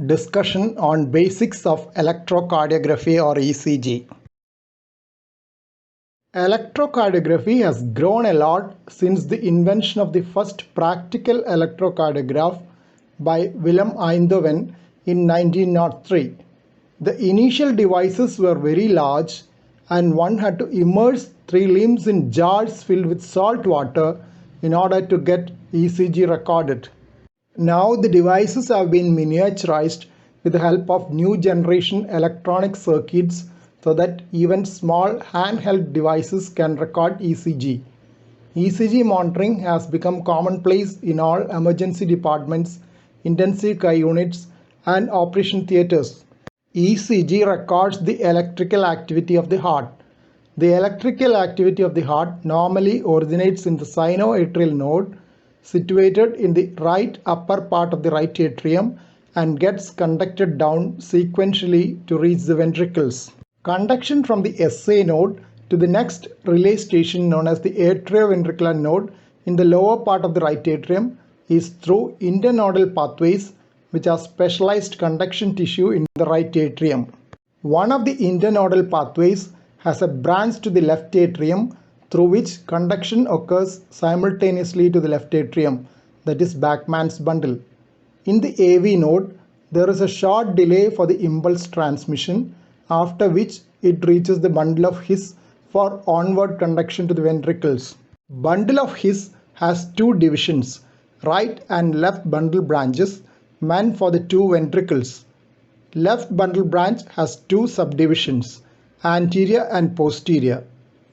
Discussion on basics of electrocardiography or ECG. Electrocardiography has grown a lot since the invention of the first practical electrocardiograph by Willem Einthoven in 1903. The initial devices were very large and one had to immerse 3 limbs in jars filled with salt water in order to get ECG recorded. Now the devices have been miniaturized with the help of new generation electronic circuits so that even small handheld devices can record ECG. ECG monitoring has become commonplace in all emergency departments, intensive care units, and operation theaters. ECG records the electrical activity of the heart. The electrical activity of the heart normally originates in the sinoatrial node situated in the right upper part of the right atrium and gets conducted down sequentially to reach the ventricles. Conduction from the SA node to the next relay station known as the atrioventricular node in the lower part of the right atrium is through internodal pathways which are specialized conduction tissue in the right atrium. One of the internodal pathways has a branch to the left atrium through which conduction occurs simultaneously to the left atrium, that is Bachmann's bundle. In the AV node, there is a short delay for the impulse transmission, after which it reaches the bundle of His for onward conduction to the ventricles. Bundle of His has 2 divisions, right and left bundle branches meant for the 2 ventricles. Left bundle branch has 2 subdivisions, anterior and posterior,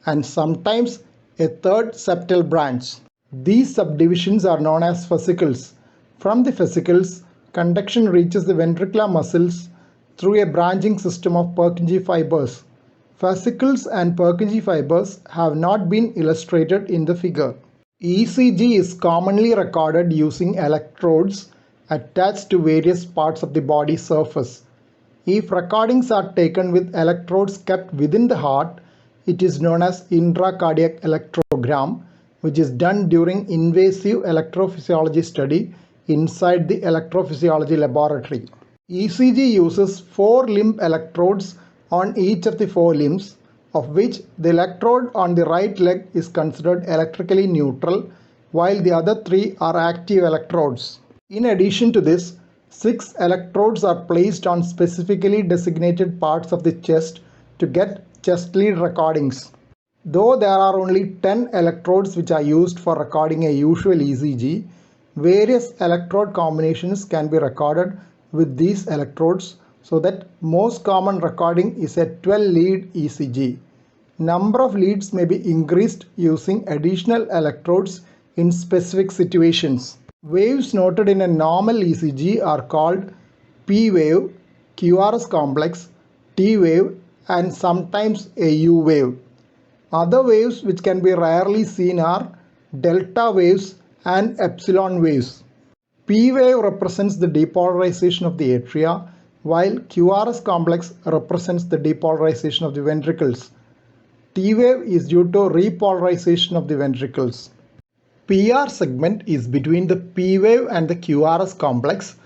and sometimes a 3rd septal branch. These subdivisions are known as fascicles. From the fascicles, conduction reaches the ventricular muscles through a branching system of Purkinje fibers. Fascicles and Purkinje fibers have not been illustrated in the figure. ECG is commonly recorded using electrodes attached to various parts of the body surface. If recordings are taken with electrodes kept within the heart, it is known as intracardiac electrogram, which is done during invasive electrophysiology study inside the electrophysiology laboratory. ECG uses 4 limb electrodes on each of the 4 limbs, of which the electrode on the right leg is considered electrically neutral, while the other 3 are active electrodes. In addition to this, 6 electrodes are placed on specifically designated parts of the chest to get chest lead recordings. Though there are only 10 electrodes which are used for recording a usual ECG, various electrode combinations can be recorded with these electrodes so that most common recording is a 12 lead ECG. Number of leads may be increased using additional electrodes in specific situations. Waves noted in a normal ECG are called P wave, Qrs complex, T wave, and sometimes a U wave. Other waves which can be rarely seen are delta waves and epsilon waves. P wave represents the depolarization of the atria, while Qrs complex represents the depolarization of the ventricles. T wave is due to repolarization of the ventricles. PR segment is between the P wave and the Qrs complex,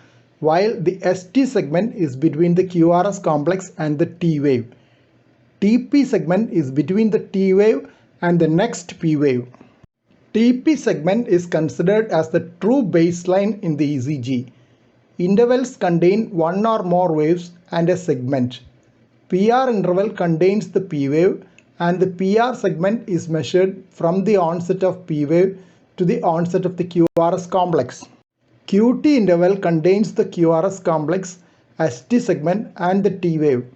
while the ST segment is between the Qrs complex and the T wave. TP segment is between the T wave and the next P wave. TP segment is considered as the true baseline in the ECG. Intervals contain 1 or more waves and a segment. PR interval contains the P wave and the PR segment is measured from the onset of P wave to the onset of the Qrs complex. QT interval contains the Qrs complex, ST segment and the T wave.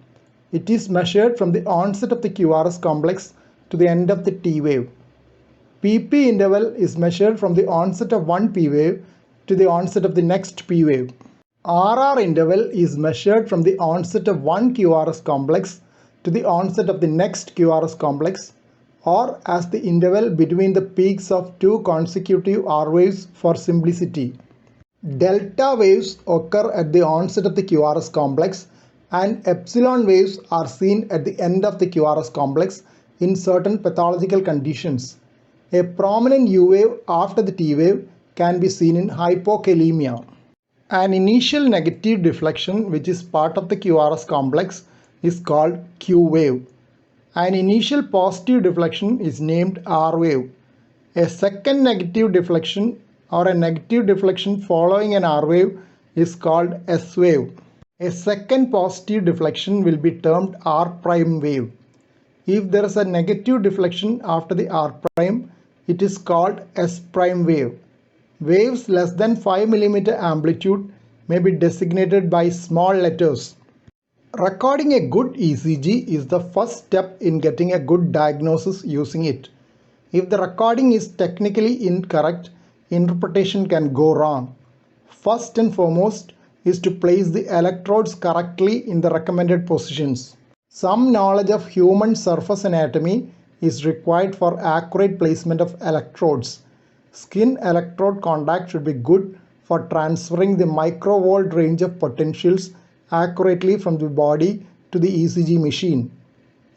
It is measured from the onset of the Qrs complex to the end of the T wave. PP interval is measured from the onset of one P wave to the onset of the next P wave. RR interval is measured from the onset of one Qrs complex to the onset of the next Qrs complex, or as the interval between the peaks of 2 consecutive R waves for simplicity. Delta waves occur at the onset of the Qrs complex and epsilon waves are seen at the end of the Qrs complex in certain pathological conditions. A prominent U wave after the T wave can be seen in hypokalemia. An initial negative deflection which is part of the QRS complex is called Q wave. An initial positive deflection is named R wave. A second negative deflection or a negative deflection following an R wave is called S wave. A second positive deflection will be termed R prime wave. If there is a negative deflection after the R prime, it is called S prime wave. Waves less than 5 mm amplitude may be designated by small letters. Recording a good ECG is the first step in getting a good diagnosis using it. If the recording is technically incorrect, interpretation can go wrong. First and foremost is to place the electrodes correctly in the recommended positions. Some knowledge of human surface anatomy is required for accurate placement of electrodes. Skin electrode contact should be good for transferring the microvolt range of potentials accurately from the body to the ECG machine.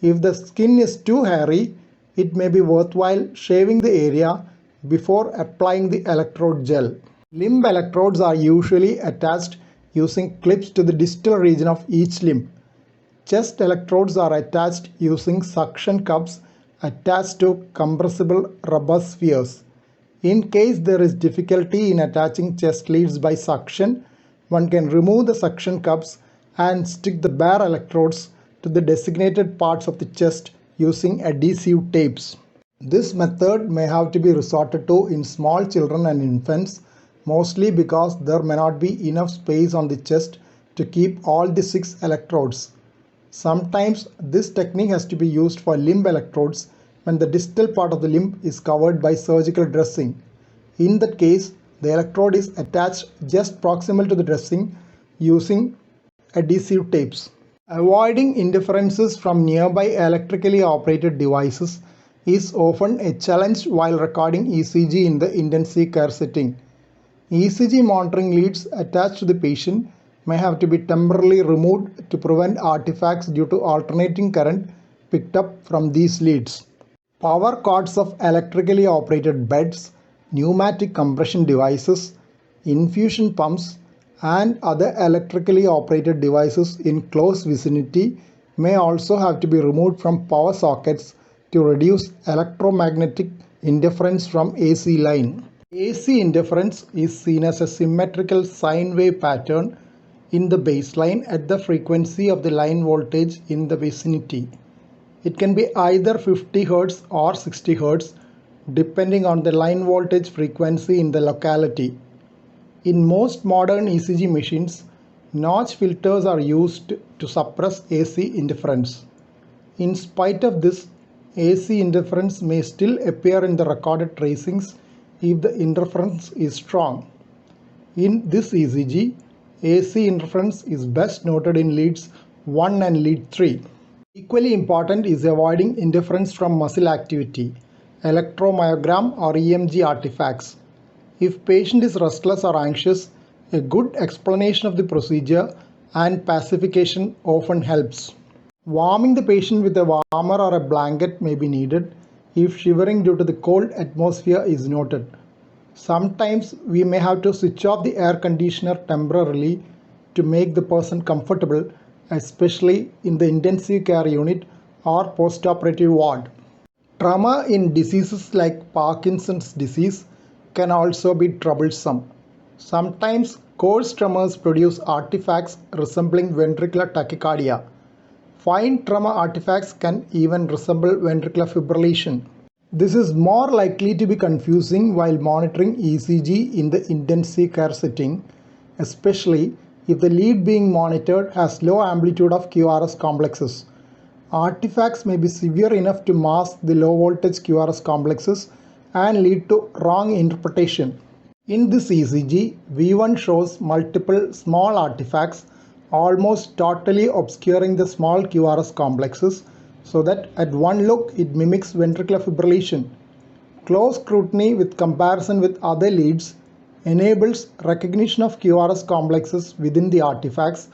If the skin is too hairy, it may be worthwhile shaving the area before applying the electrode gel. Limb electrodes are usually attached using clips to the distal region of each limb. Chest electrodes are attached using suction cups attached to compressible rubber spheres. In case there is difficulty in attaching chest leads by suction, one can remove the suction cups and stick the bare electrodes to the designated parts of the chest using adhesive tapes. This method may have to be resorted to in small children and infants, mostly because there may not be enough space on the chest to keep all the 6 electrodes. Sometimes this technique has to be used for limb electrodes when the distal part of the limb is covered by surgical dressing. In that case, the electrode is attached just proximal to the dressing using adhesive tapes. Avoiding interferences from nearby electrically operated devices is often a challenge while recording ECG in the intensive care setting. ECG monitoring leads attached to the patient may have to be temporarily removed to prevent artifacts due to alternating current picked up from these leads. Power cords of electrically operated beds, pneumatic compression devices, infusion pumps, and other electrically operated devices in close vicinity may also have to be removed from power sockets to reduce electromagnetic interference from AC line. AC interference is seen as a symmetrical sine wave pattern in the baseline at the frequency of the line voltage in the vicinity. It can be either 50 Hz or 60 Hz depending on the line voltage frequency in the locality. In most modern ECG machines, notch filters are used to suppress AC interference. In spite of this, AC interference may still appear in the recorded tracings if the interference is strong. In this ECG, AC interference is best noted in leads 1 and lead 3. Equally important is avoiding interference from muscle activity, electromyogram or EMG artifacts. If patient is restless or anxious, a good explanation of the procedure and pacification often helps. Warming the patient with a warmer or a blanket may be needed if shivering due to the cold atmosphere is noted. Sometimes we may have to switch off the air conditioner temporarily to make the person comfortable, especially in the intensive care unit or postoperative ward. Trauma in diseases like Parkinson's disease can also be troublesome. Sometimes coarse tremors produce artifacts resembling ventricular tachycardia. Fine tremor artifacts can even resemble ventricular fibrillation. This is more likely to be confusing while monitoring ECG in the intensive care setting, especially if the lead being monitored has low amplitude of QRS complexes. Artifacts may be severe enough to mask the low voltage QRS complexes and lead to wrong interpretation. In this ECG, V1 shows multiple small artifacts almost totally obscuring the small QRS complexes, so that at one look it mimics ventricular fibrillation. Close scrutiny with comparison with other leads enables recognition of QRS complexes within the artifacts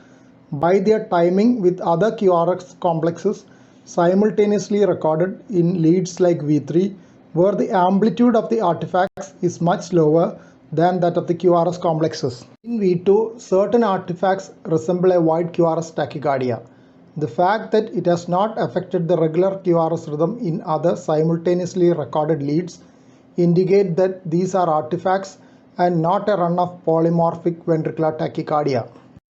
by their timing with other QRS complexes simultaneously recorded in leads like V3, where the amplitude of the artifacts is much lower than that of the QRS complexes. In V2, certain artifacts resemble a wide QRS tachycardia. The fact that it has not affected the regular QRS rhythm in other simultaneously recorded leads indicate that these are artifacts and not a run of polymorphic ventricular tachycardia.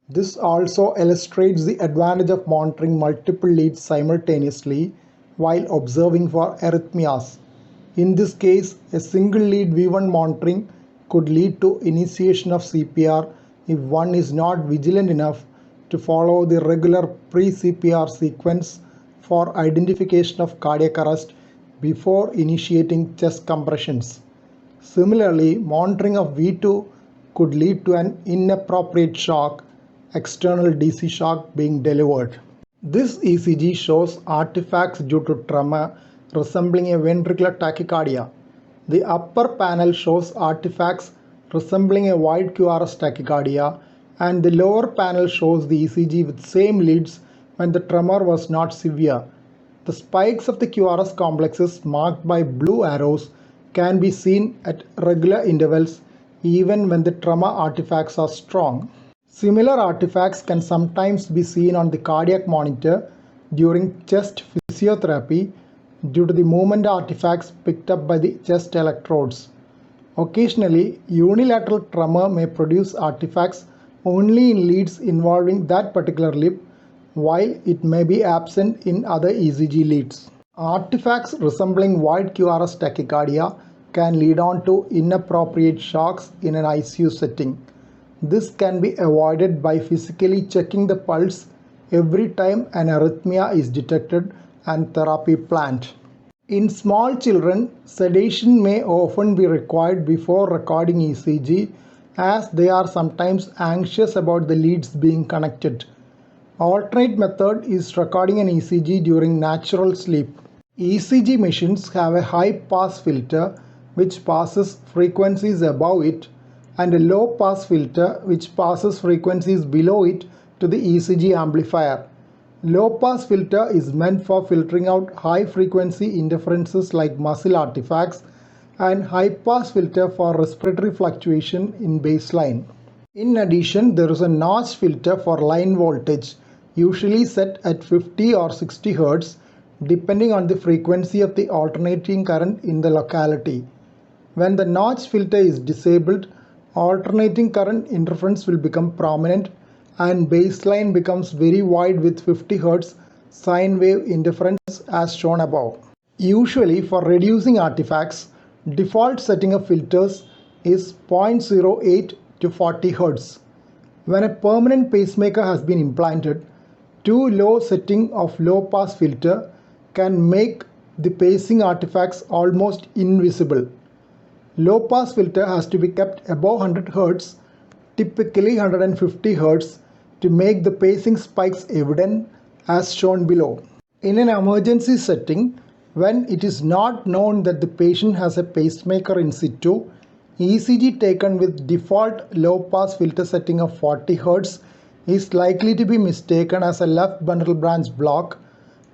This also illustrates the advantage of monitoring multiple leads simultaneously while observing for arrhythmias. In this case, a single lead V1 monitoring could lead to initiation of CPR if one is not vigilant enough to follow the regular pre-CPR sequence for identification of cardiac arrest before initiating chest compressions. Similarly, monitoring of V2 could lead to an inappropriate shock, external DC shock being delivered. This ECG shows artifacts due to tremor resembling a ventricular tachycardia. The upper panel shows artifacts resembling a wide QRS tachycardia, and the lower panel shows the ECG with same leads when the tremor was not severe. The spikes of the QRS complexes marked by blue arrows can be seen at regular intervals even when the tremor artifacts are strong. Similar artifacts can sometimes be seen on the cardiac monitor during chest physiotherapy due to the movement artifacts picked up by the chest electrodes. Occasionally, unilateral tremor may produce artifacts only in leads involving that particular lip, while it may be absent in other ECG leads. Artifacts resembling wide QRS tachycardia can lead on to inappropriate shocks in an ICU setting. This can be avoided by physically checking the pulse every time an arrhythmia is detected and therapy planned. In small children, sedation may often be required before recording ECG, as they are sometimes anxious about the leads being connected. Alternate method is recording an ECG during natural sleep. ECG machines have a high pass filter which passes frequencies above it and a low pass filter which passes frequencies below it to the ECG amplifier. Low pass filter is meant for filtering out high frequency interferences like muscle artifacts, and high pass filter for respiratory fluctuation in baseline. In addition, there is a notch filter for line voltage, usually set at 50 or 60 Hz depending on the frequency of the alternating current in the locality. When the notch filter is disabled, alternating current interference will become prominent and baseline becomes very wide with 50 Hz sine wave interference as shown above. Usually for reducing artifacts, default setting of filters is 0.08 to 40 Hz. When a permanent pacemaker has been implanted, too low setting of low pass filter can make the pacing artifacts almost invisible. Low pass filter has to be kept above 100 Hz, typically 150 Hz, to make the pacing spikes evident as shown below. In an emergency setting, when it is not known that the patient has a pacemaker in situ, ECG taken with default low pass filter setting of 40 Hz is likely to be mistaken as a left bundle branch block,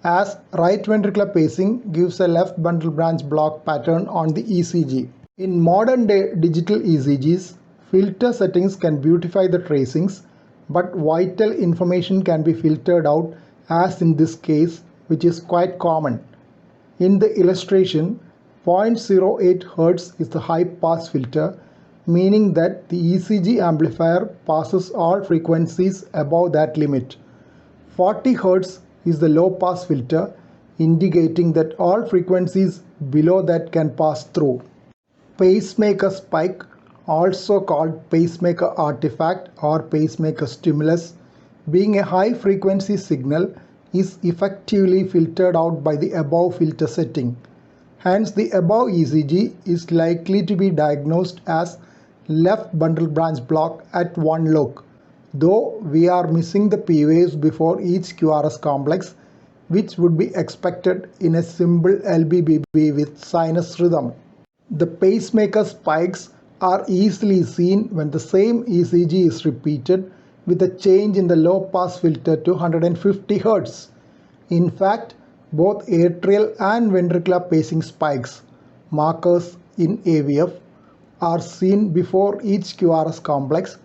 as right ventricular pacing gives a left bundle branch block pattern on the ECG. In modern day digital ECGs, filter settings can beautify the tracings, but vital information can be filtered out, as in this case, which is quite common. In the illustration, 0.08 Hz is the high pass filter, meaning that the ECG amplifier passes all frequencies above that limit. 40 Hz is the low pass filter, indicating that all frequencies below that can pass through. Pacemaker spike, also called pacemaker artifact or pacemaker stimulus, being a high frequency signal, is effectively filtered out by the above filter setting. Hence, the above ECG is likely to be diagnosed as left bundle branch block at one look, though we are missing the P waves before each QRS complex, which would be expected in a simple LBBB with sinus rhythm. The pacemaker spikes are easily seen when the same ECG is repeated with a change in the low pass filter to 150 Hz. In fact, both atrial and ventricular pacing spikes, markers in AVF, are seen before each QRS complex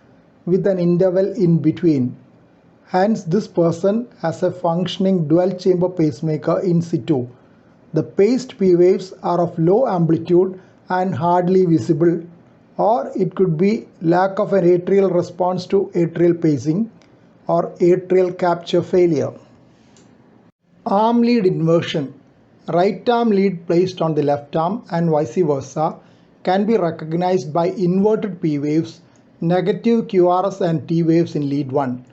with an interval in between. Hence, this person has a functioning dual-chamber pacemaker in situ. The paced P waves are of low amplitude and hardly visible, or it could be lack of an atrial response to atrial pacing or atrial capture failure. Arm lead inversion. Right arm lead placed on the left arm and vice versa can be recognized by inverted P waves, negative QRS and T waves in lead 1.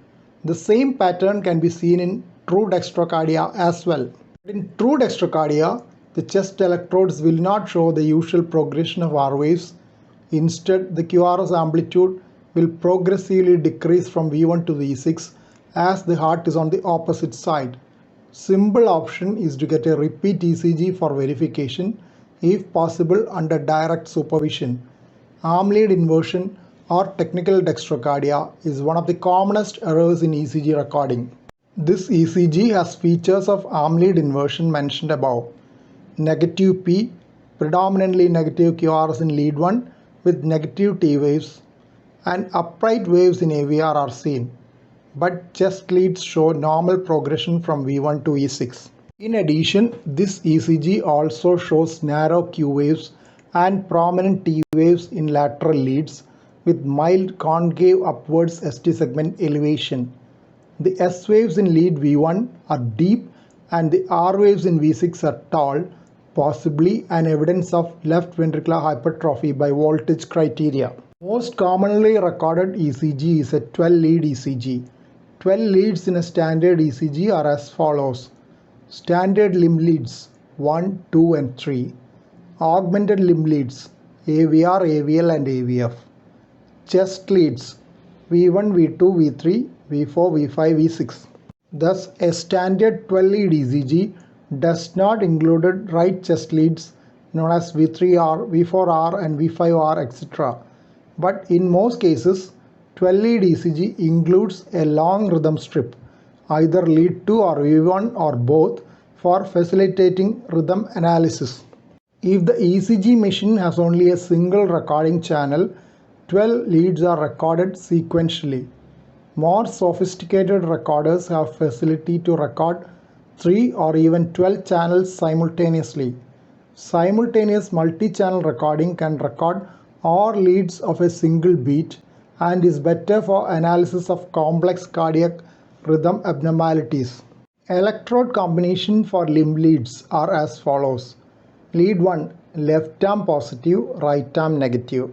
The same pattern can be seen in true dextrocardia as well. In true dextrocardia, the chest electrodes will not show the usual progression of R waves. Instead, the QRS amplitude will progressively decrease from V1 to V6 as the heart is on the opposite side. Simple option is to get a repeat ECG for verification, if possible under direct supervision. Arm lead inversion or technical dextrocardia is one of the commonest errors in ECG recording. This ECG has features of arm lead inversion mentioned above. Negative P, predominantly negative QRS in lead 1 with negative T waves, and upright waves in AVR are seen, but chest leads show normal progression from V1 to E6. In addition, this ECG also shows narrow Q waves and prominent T waves in lateral leads with mild concave upwards ST segment elevation. The S waves in lead V1 are deep and the R waves in V6 are tall, possibly an evidence of left ventricular hypertrophy by voltage criteria. Most commonly recorded ECG is a 12-lead ECG. 12 leads in a standard ECG are as follows. Standard limb leads 1, 2 and 3. Augmented limb leads AVR, AVL and AVF. Chest leads V1, V2, V3, V4, V5, V6. Thus, a standard 12-lead ECG does not include right chest leads known as V3R, V4R and V5R etc. But in most cases, 12-lead ECG includes a long rhythm strip, either lead 2 or V1 or both, for facilitating rhythm analysis. If the ECG machine has only a single recording channel, 12 leads are recorded sequentially. More sophisticated recorders have facility to record 3 or even 12 channels simultaneously. Simultaneous multi-channel recording can record all leads of a single beat and is better for analysis of complex cardiac rhythm abnormalities. Electrode combination for limb leads are as follows. Lead 1, left arm positive, right arm negative.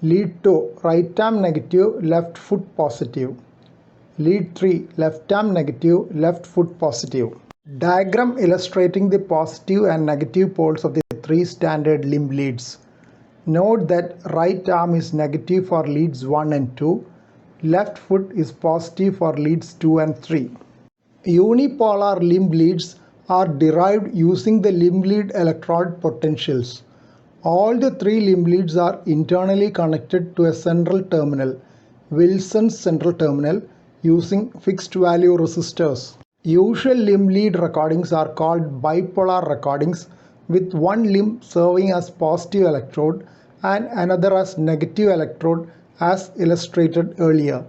Lead 2, right arm negative, left foot positive. Lead 3, left arm negative, left foot positive. Diagram illustrating the positive and negative poles of the 3 standard limb leads. Note that right arm is negative for leads 1 and 2. Left foot is positive for leads 2 and 3. Unipolar limb leads are derived using the limb lead electrode potentials. All the 3 limb leads are internally connected to a central terminal, Wilson's central terminal, using fixed value resistors. Usual limb lead recordings are called bipolar recordings, with one limb serving as positive electrode and another as negative electrode, as illustrated earlier.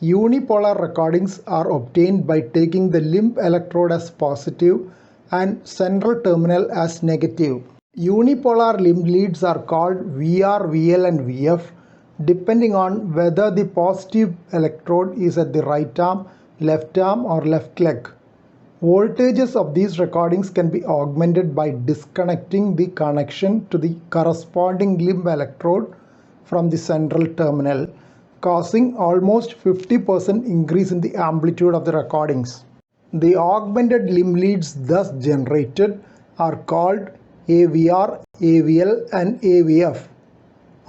Unipolar recordings are obtained by taking the limb electrode as positive and central terminal as negative. Unipolar limb leads are called VR, VL and VF depending on whether the positive electrode is at the right arm, left arm or left leg. Voltages of these recordings can be augmented by disconnecting the connection to the corresponding limb electrode from the central terminal, causing almost 50% increase in the amplitude of the recordings. The augmented limb leads thus generated are called AVR, AVL and AVF.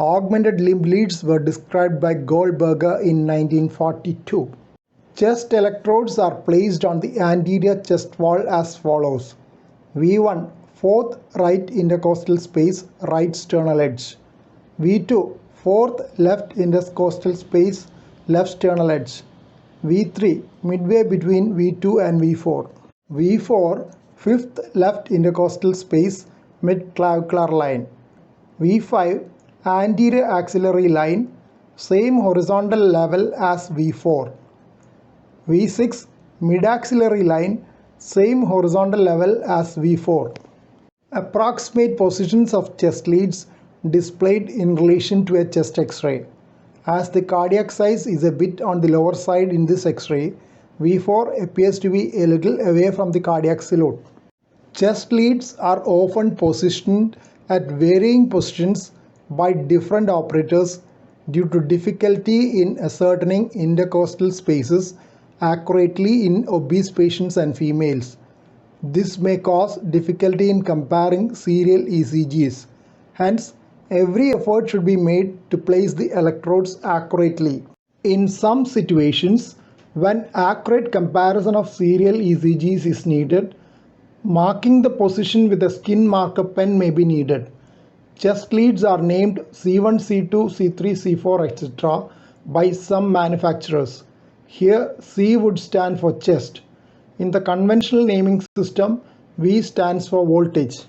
Augmented limb leads were described by Goldberger in 1942. Chest electrodes are placed on the anterior chest wall as follows. V1, 4th right intercostal space, right sternal edge. V2, 4th left intercostal space, left sternal edge. V3, midway between V2 and V4. V4, 5th left intercostal space, mid-clavicular line. V5, anterior axillary line, same horizontal level as V4. V6, mid-axillary line, same horizontal level as V4. Approximate positions of chest leads displayed in relation to a chest X-ray. As the cardiac size is a bit on the lower side in this X-ray, V4 appears to be a little away from the cardiac salute. Chest leads are often positioned at varying positions by different operators due to difficulty in ascertaining intercostal spaces accurately in obese patients and females. This may cause difficulty in comparing serial ECGs. Hence, every effort should be made to place the electrodes accurately. In some situations, when accurate comparison of serial ECGs is needed, marking the position with a skin marker pen may be needed. Chest leads are named C1, C2, C3, C4, etc. by some manufacturers. Here, C would stand for chest. In the conventional naming system, V stands for voltage.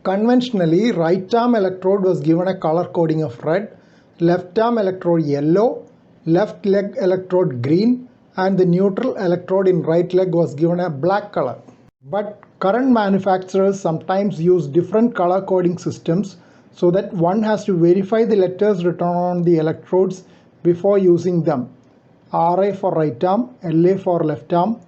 Conventionally, right arm electrode was given a color coding of red, left arm electrode yellow, left leg electrode green, and the neutral electrode in right leg was given a black color. But current manufacturers sometimes use different color coding systems so that one has to verify the letters written on the electrodes before using them. RA for right arm, LA for left arm,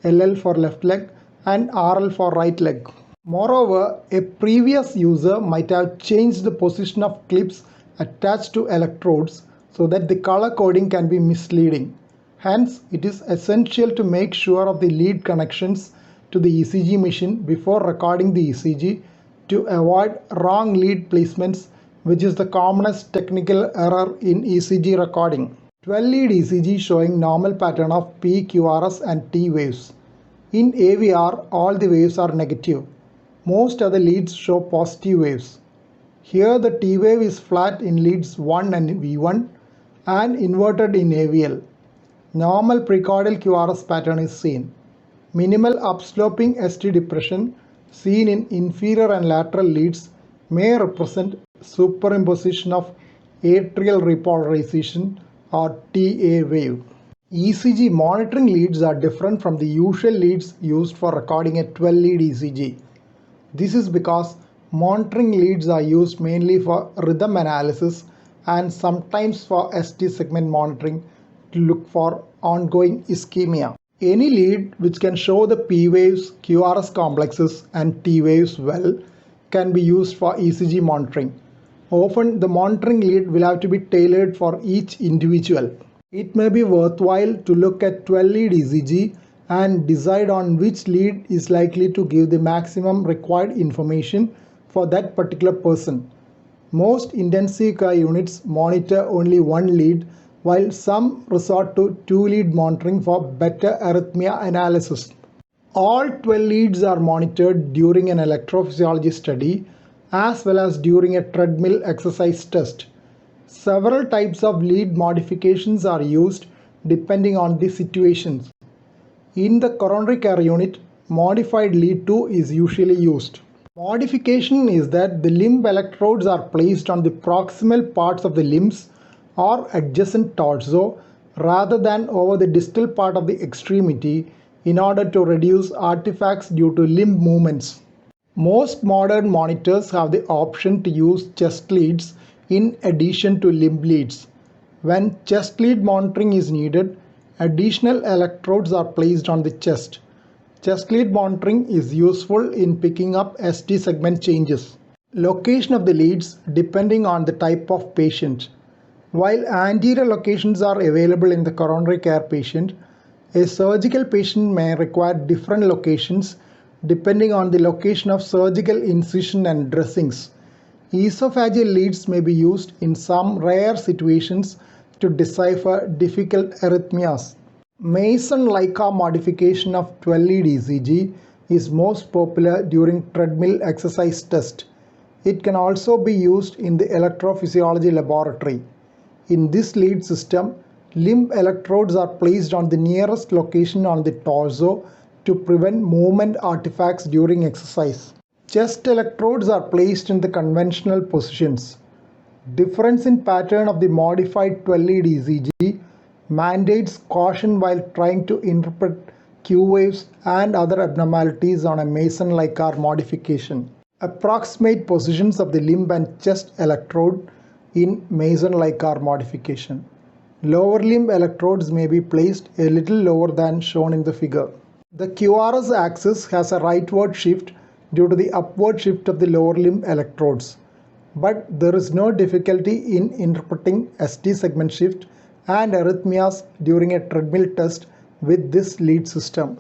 LL for left leg, and RL for right leg. Moreover, a previous user might have changed the position of clips attached to electrodes so that the color coding can be misleading. Hence, it is essential to make sure of the lead connections to the ECG machine before recording the ECG to avoid wrong lead placements, which is the commonest technical error in ECG recording. 12-lead ECG showing normal pattern of P, Qrs and T waves. In AVR, all the waves are negative. Most other leads show positive waves. Here the T wave is flat in leads 1 and V1 and inverted in AVL. Normal precordial Qrs pattern is seen. Minimal upsloping ST depression seen in inferior and lateral leads may represent superimposition of atrial repolarization or TA wave. ECG monitoring leads are different from the usual leads used for recording a 12-lead ECG. This is because monitoring leads are used mainly for rhythm analysis and sometimes for ST segment monitoring to look for ongoing ischemia. Any lead which can show the P waves, Qrs complexes and T waves well can be used for ECG monitoring. Often the monitoring lead will have to be tailored for each individual. It may be worthwhile to look at 12-lead ECG and decide on which lead is likely to give the maximum required information for that particular person. Most intensive care units monitor only one lead, while some resort to 2-lead monitoring for better arrhythmia analysis. All 12 leads are monitored during an electrophysiology study as well as during a treadmill exercise test. Several types of lead modifications are used depending on the situations. In the coronary care unit, modified lead 2 is usually used. Modification is that the limb electrodes are placed on the proximal parts of the limbs or adjacent torso rather than over the distal part of the extremity in order to reduce artifacts due to limb movements. Most modern monitors have the option to use chest leads in addition to limb leads. When chest lead monitoring is needed, additional electrodes are placed on the chest. Chest lead monitoring is useful in picking up ST segment changes. Location of the leads depending on the type of patient. While anterior locations are available in the coronary care patient, a surgical patient may require different locations depending on the location of surgical incision and dressings. Esophageal leads may be used in some rare situations to decipher difficult arrhythmias. Mason-Leica modification of 12-lead ECG is most popular during treadmill exercise test. It can also be used in the electrophysiology laboratory. In this lead system, limb electrodes are placed on the nearest location on the torso to prevent movement artifacts during exercise. Chest electrodes are placed in the conventional positions. Difference in pattern of the modified 12-lead ECG mandates caution while trying to interpret Q waves and other abnormalities on a Mason-like R modification. Approximate positions of the limb and chest electrode in Mason-like R modification. Lower limb electrodes may be placed a little lower than shown in the figure. The Qrs axis has a rightward shift due to the upward shift of the lower limb electrodes, but there is no difficulty in interpreting ST segment shift and arrhythmias during a treadmill test with this lead system.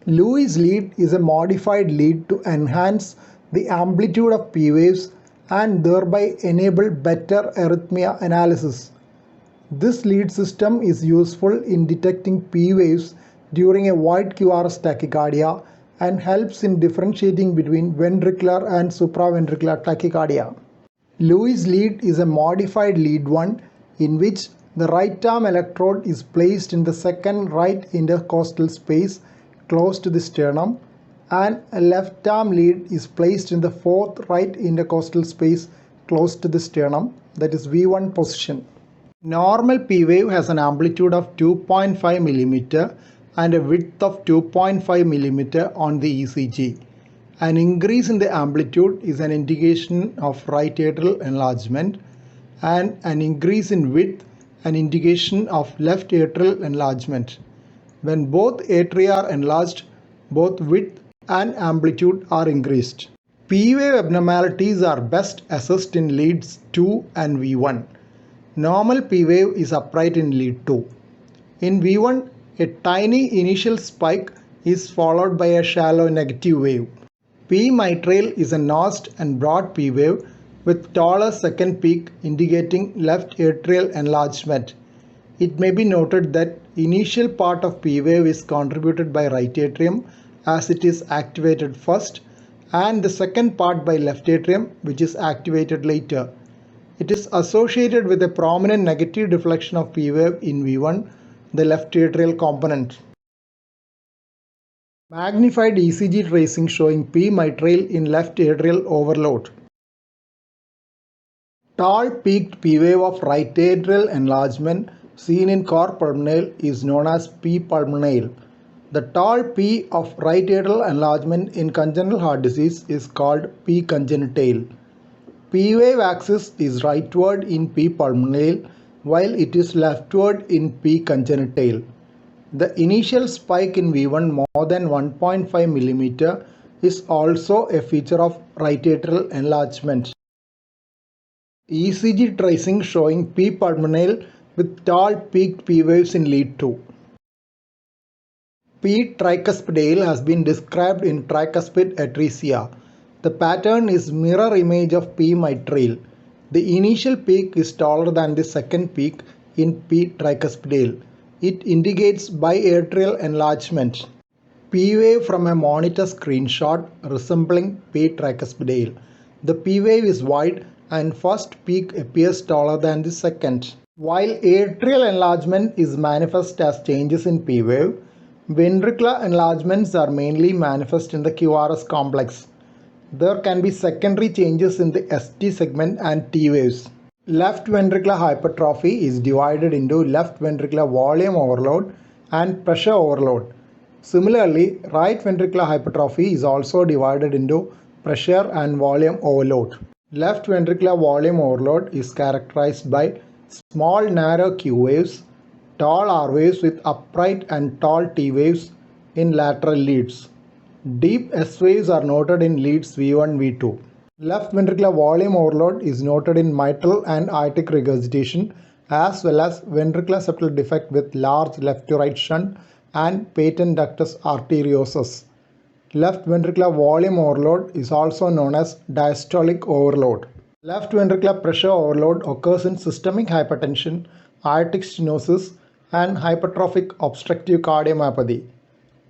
Lewis lead is a modified lead to enhance the amplitude of P waves and thereby enable better arrhythmia analysis. This lead system is useful in detecting P waves during a wide Qrs tachycardia and helps in differentiating between ventricular and supraventricular tachycardia. Lewis lead is a modified lead 1 in which the right arm electrode is placed in the second right intercostal space close to the sternum, and a left arm lead is placed in the fourth right intercostal space close to the sternum, that is V1 position. Normal P wave has an amplitude of 2.5 mm and a width of 2.5 mm on the ECG. An increase in the amplitude is an indication of right atrial enlargement, and an increase in width an indication of left atrial enlargement. When both atria are enlarged, both width and amplitude are increased. P wave abnormalities are best assessed in leads 2 and V1. Normal P wave is upright in lead 2. In V1, a tiny initial spike is followed by a shallow negative wave. P mitral is a notched and broad P wave with taller second peak indicating left atrial enlargement. It may be noted that initial part of P wave is contributed by right atrium as it is activated first, and the second part by left atrium which is activated later. It is associated with a prominent negative deflection of P wave in V1, the left atrial component. Magnified ECG tracing showing P mitral in left atrial overload. Tall peaked P wave of right atrial enlargement seen in cor pulmonale is known as P pulmonale. The tall P of right atrial enlargement in congenital heart disease is called P congenital. P wave axis is rightward in P pulmonale while it is leftward in P congenital. The initial spike in V1 more than 1.5 mm is also a feature of right atrial enlargement. ECG tracing showing P pulmonale with tall peaked P waves in lead 2. P tricuspidale has been described in tricuspid atresia. The pattern is mirror image of P mitral. The initial peak is taller than the second peak in P tricuspidale. It indicates biatrial enlargement. P wave from a monitor screenshot resembling P tricuspidale. The P wave is wide and first peak appears taller than the second. While atrial enlargement is manifest as changes in P wave, ventricular enlargements are mainly manifest in the QRS complex. There can be secondary changes in the ST segment and T waves. Left ventricular hypertrophy is divided into left ventricular volume overload and pressure overload. Similarly, right ventricular hypertrophy is also divided into pressure and volume overload. Left ventricular volume overload is characterized by small narrow Q waves, tall R waves with upright and tall T waves in lateral leads. Deep S waves are noted in leads V1, V2. Left ventricular volume overload is noted in mitral and aortic regurgitation as well as ventricular septal defect with large left to right shunt and patent ductus arteriosus. Left ventricular volume overload is also known as diastolic overload. Left ventricular pressure overload occurs in systemic hypertension, aortic stenosis, and hypertrophic obstructive cardiomyopathy.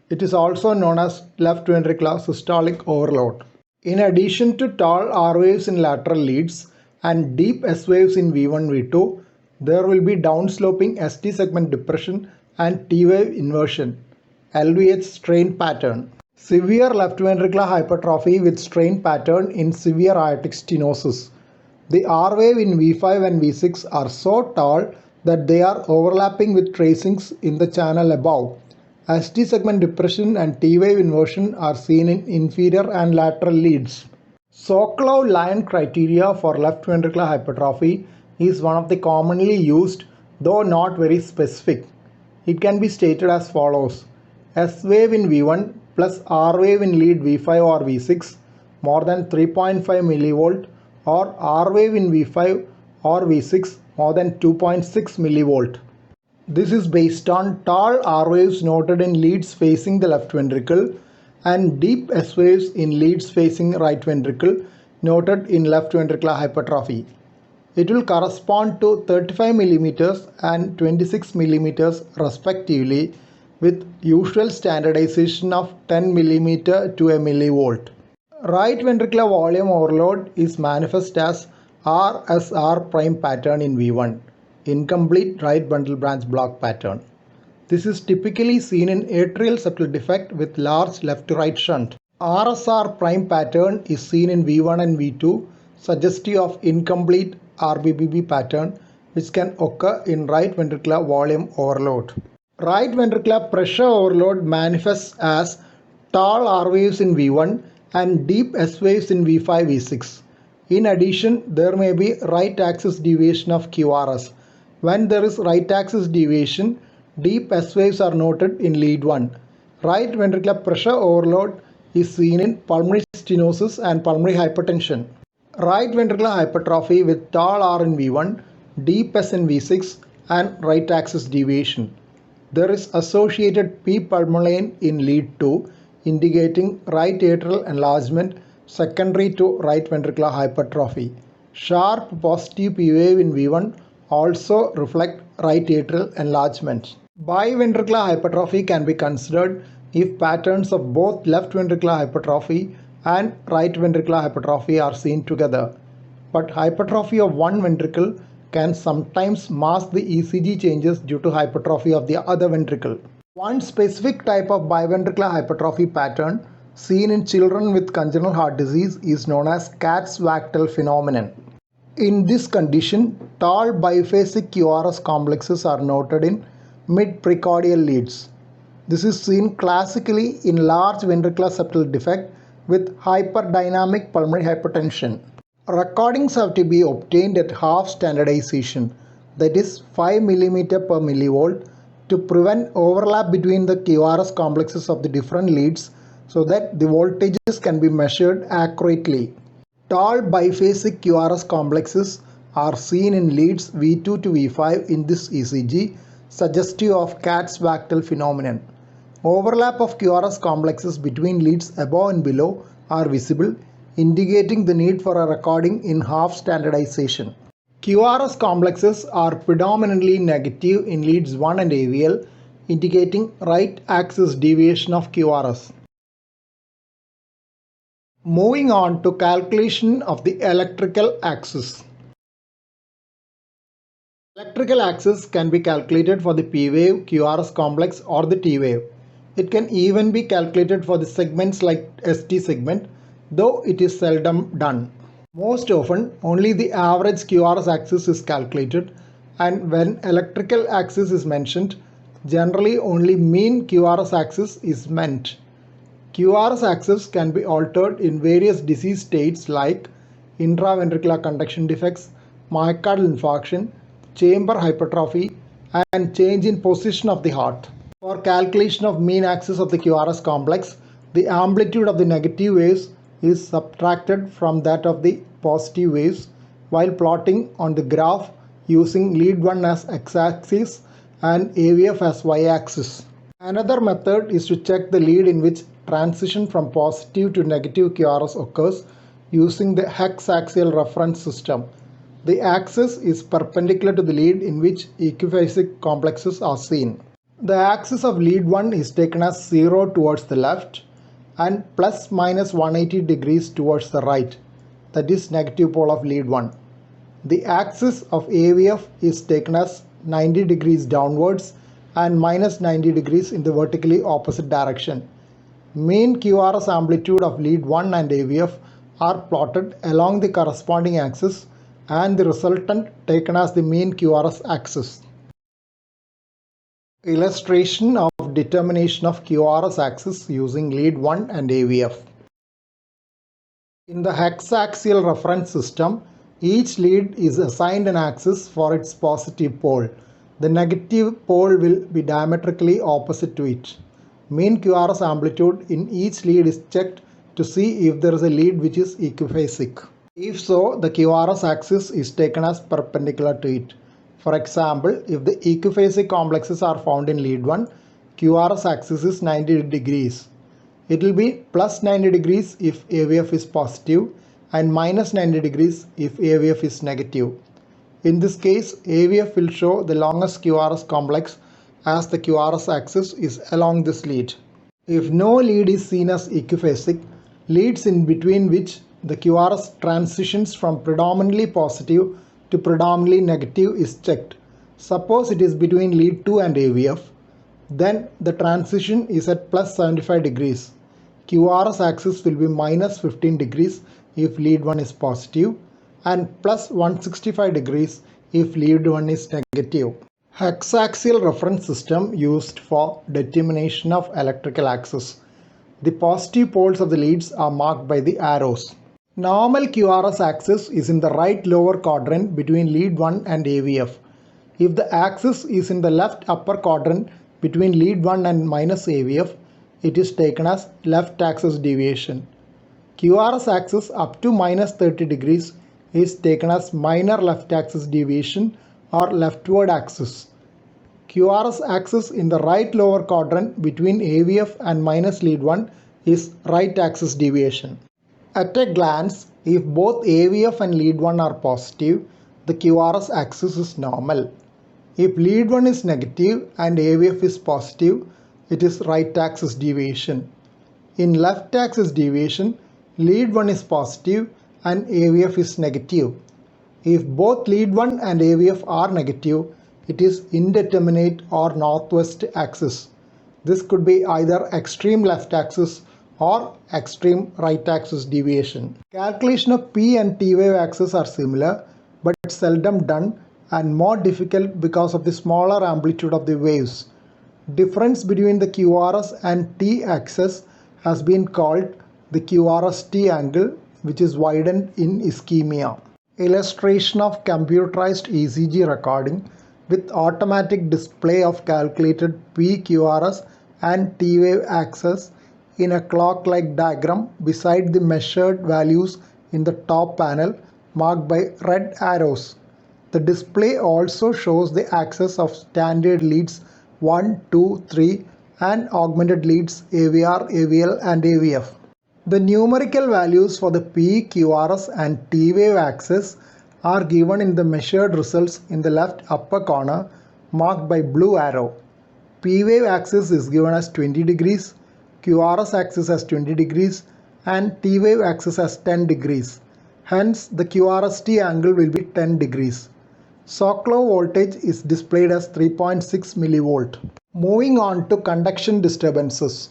It is also known as left ventricular systolic overload. In addition to tall R waves in lateral leads and deep S waves in V1, V2, there will be downsloping ST segment depression and T wave inversion, LVH strain pattern. Severe left ventricular hypertrophy with strain pattern in severe aortic stenosis. The R wave in V5 and V6 are so tall that they are overlapping with tracings in the channel above. ST segment depression and T wave inversion are seen in inferior and lateral leads. Sokolov-Lyon criteria for left ventricular hypertrophy is one of the commonly used, though not very specific. It can be stated as follows: S wave in V1 plus R wave in lead V5 or V6 more than 3.5 millivolt, or R wave in V5 or V6 more than 2.6 millivolt. This is based on tall R waves noted in leads facing the left ventricle and deep S waves in leads facing right ventricle noted in left ventricular hypertrophy. It will correspond to 35 mm and 26 mm respectively, with usual standardization of 10 mm to a millivolt. Right ventricular volume overload is manifest as Rsr Prime Pattern in V1, incomplete right bundle branch block pattern. This is typically seen in atrial septal defect with large left-to-right shunt. Rsr Prime Pattern is seen in V1 and V2, suggestive of incomplete RBBB pattern, which can occur in right ventricular volume overload. Right ventricular pressure overload manifests as tall R waves in V1 and deep S waves in V5, V6. In addition, there may be right axis deviation of QRS. When there is right axis deviation, deep S waves are noted in lead 1. Right ventricular pressure overload is seen in pulmonary stenosis and pulmonary hypertension. Right ventricular hypertrophy with tall R in V1, deep S in V6 and right axis deviation. There is associated P pulmonale in lead 2, indicating right atrial enlargement secondary to right ventricular hypertrophy. Sharp positive P wave in V1 also reflect right atrial enlargement. Biventricular hypertrophy can be considered if patterns of both left ventricular hypertrophy and right ventricular hypertrophy are seen together. But hypertrophy of one ventricle can sometimes mask the ECG changes due to hypertrophy of the other ventricle. One specific type of biventricular hypertrophy pattern seen in children with congenital heart disease is known as Katz-Wachtel phenomenon. In this condition, tall biphasic QRS complexes are noted in mid-precordial leads. This is seen classically in large ventricular septal defect with hyperdynamic pulmonary hypertension. Recordings have to be obtained at half standardization, that is 5 mm per millivolt, to prevent overlap between the QRS complexes of the different leads so that the voltages can be measured accurately. Tall biphasic QRS complexes are seen in leads V2 to V5 in this ECG, suggestive of Katz-Wachtel phenomenon. Overlap of QRS complexes between leads above and below are visible, indicating the need for a recording in half standardization. QRS complexes are predominantly negative in leads 1 and AVL, indicating right axis deviation of QRS. Moving on to calculation of the electrical axis. Electrical axis can be calculated for the P wave, QRS complex or the T wave. It can even be calculated for the segments like ST segment, though it is seldom done. Most often, only the average QRS axis is calculated, and when electrical axis is mentioned, generally only mean QRS axis is meant. QRS axis can be altered in various disease states like intraventricular conduction defects, myocardial infarction, chamber hypertrophy, and change in position of the heart. For calculation of mean axis of the QRS complex, the amplitude of the negative waves is subtracted from that of the positive waves while plotting on the graph using lead 1 as x-axis and AVF as y-axis. Another method is to check the lead in which transition from positive to negative QRS occurs using the hexaxial reference system. The axis is perpendicular to the lead in which equiphasic complexes are seen. The axis of lead 1 is taken as 0 towards the left and plus minus 180 degrees towards the right, that is negative pole of lead 1. The axis of AVF is taken as 90 degrees downwards and minus 90 degrees in the vertically opposite direction. Mean QRS amplitude of lead 1 and AVF are plotted along the corresponding axis and the resultant taken as the mean QRS axis. Illustration of determination of QRS axis using lead 1 and AVF. In the hexaxial reference system, each lead is assigned an axis for its positive pole. The negative pole will be diametrically opposite to it. Mean QRS amplitude in each lead is checked to see if there is a lead which is equiphasic. If so, the QRS axis is taken as perpendicular to it. For example, if the equiphasic complexes are found in lead 1, QRS axis is 90 degrees. It will be plus 90 degrees if AVF is positive and minus 90 degrees if AVF is negative. In this case, AVF will show the longest QRS complex as the QRS axis is along this lead. If no lead is seen as equiphasic, leads in between which the QRS transitions from predominantly positive to predominantly negative is checked. Suppose it is between lead 2 and AVF, then the transition is at plus 75 degrees. QRS axis will be minus 15 degrees if lead 1 is positive and plus 165 degrees if lead 1 is negative. Hexaxial reference system used for determination of electrical axis. The positive poles of the leads are marked by the arrows. Normal QRS axis is in the right lower quadrant between lead 1 and AVF. If the axis is in the left upper quadrant between lead 1 and minus AVF, it is taken as left axis deviation. QRS axis up to minus 30 degrees is taken as minor left axis deviation or leftward axis. QRS axis in the right lower quadrant between AVF and minus lead 1 is right axis deviation. At a glance, if both AVF and lead 1 are positive, the QRS axis is normal. If lead 1 is negative and AVF is positive, it is right axis deviation. In left axis deviation, lead 1 is positive and AVF is negative. If both lead 1 and AVF are negative, it is indeterminate or northwest axis. This could be either extreme left axis or extreme right axis deviation. Calculation of P and T wave axis are similar but seldom done and more difficult because of the smaller amplitude of the waves. Difference between the QRS and T axis has been called the QRS T angle, which is widened in ischemia. Illustration of computerized ECG recording with automatic display of calculated P, QRS and T wave axis in a clock-like diagram beside the measured values in the top panel marked by red arrows. The display also shows the axis of standard leads 1, 2, 3 and augmented leads AVR, AVL and AVF. The numerical values for the P, QRS and T wave axis are given in the measured results in the left upper corner marked by blue arrow. P wave axis is given as 20 degrees, QRS axis as 20 degrees and T wave axis as 10 degrees. Hence the QRST angle will be 10 degrees. Sokolov voltage is displayed as 3.6 millivolt. Moving on to conduction disturbances.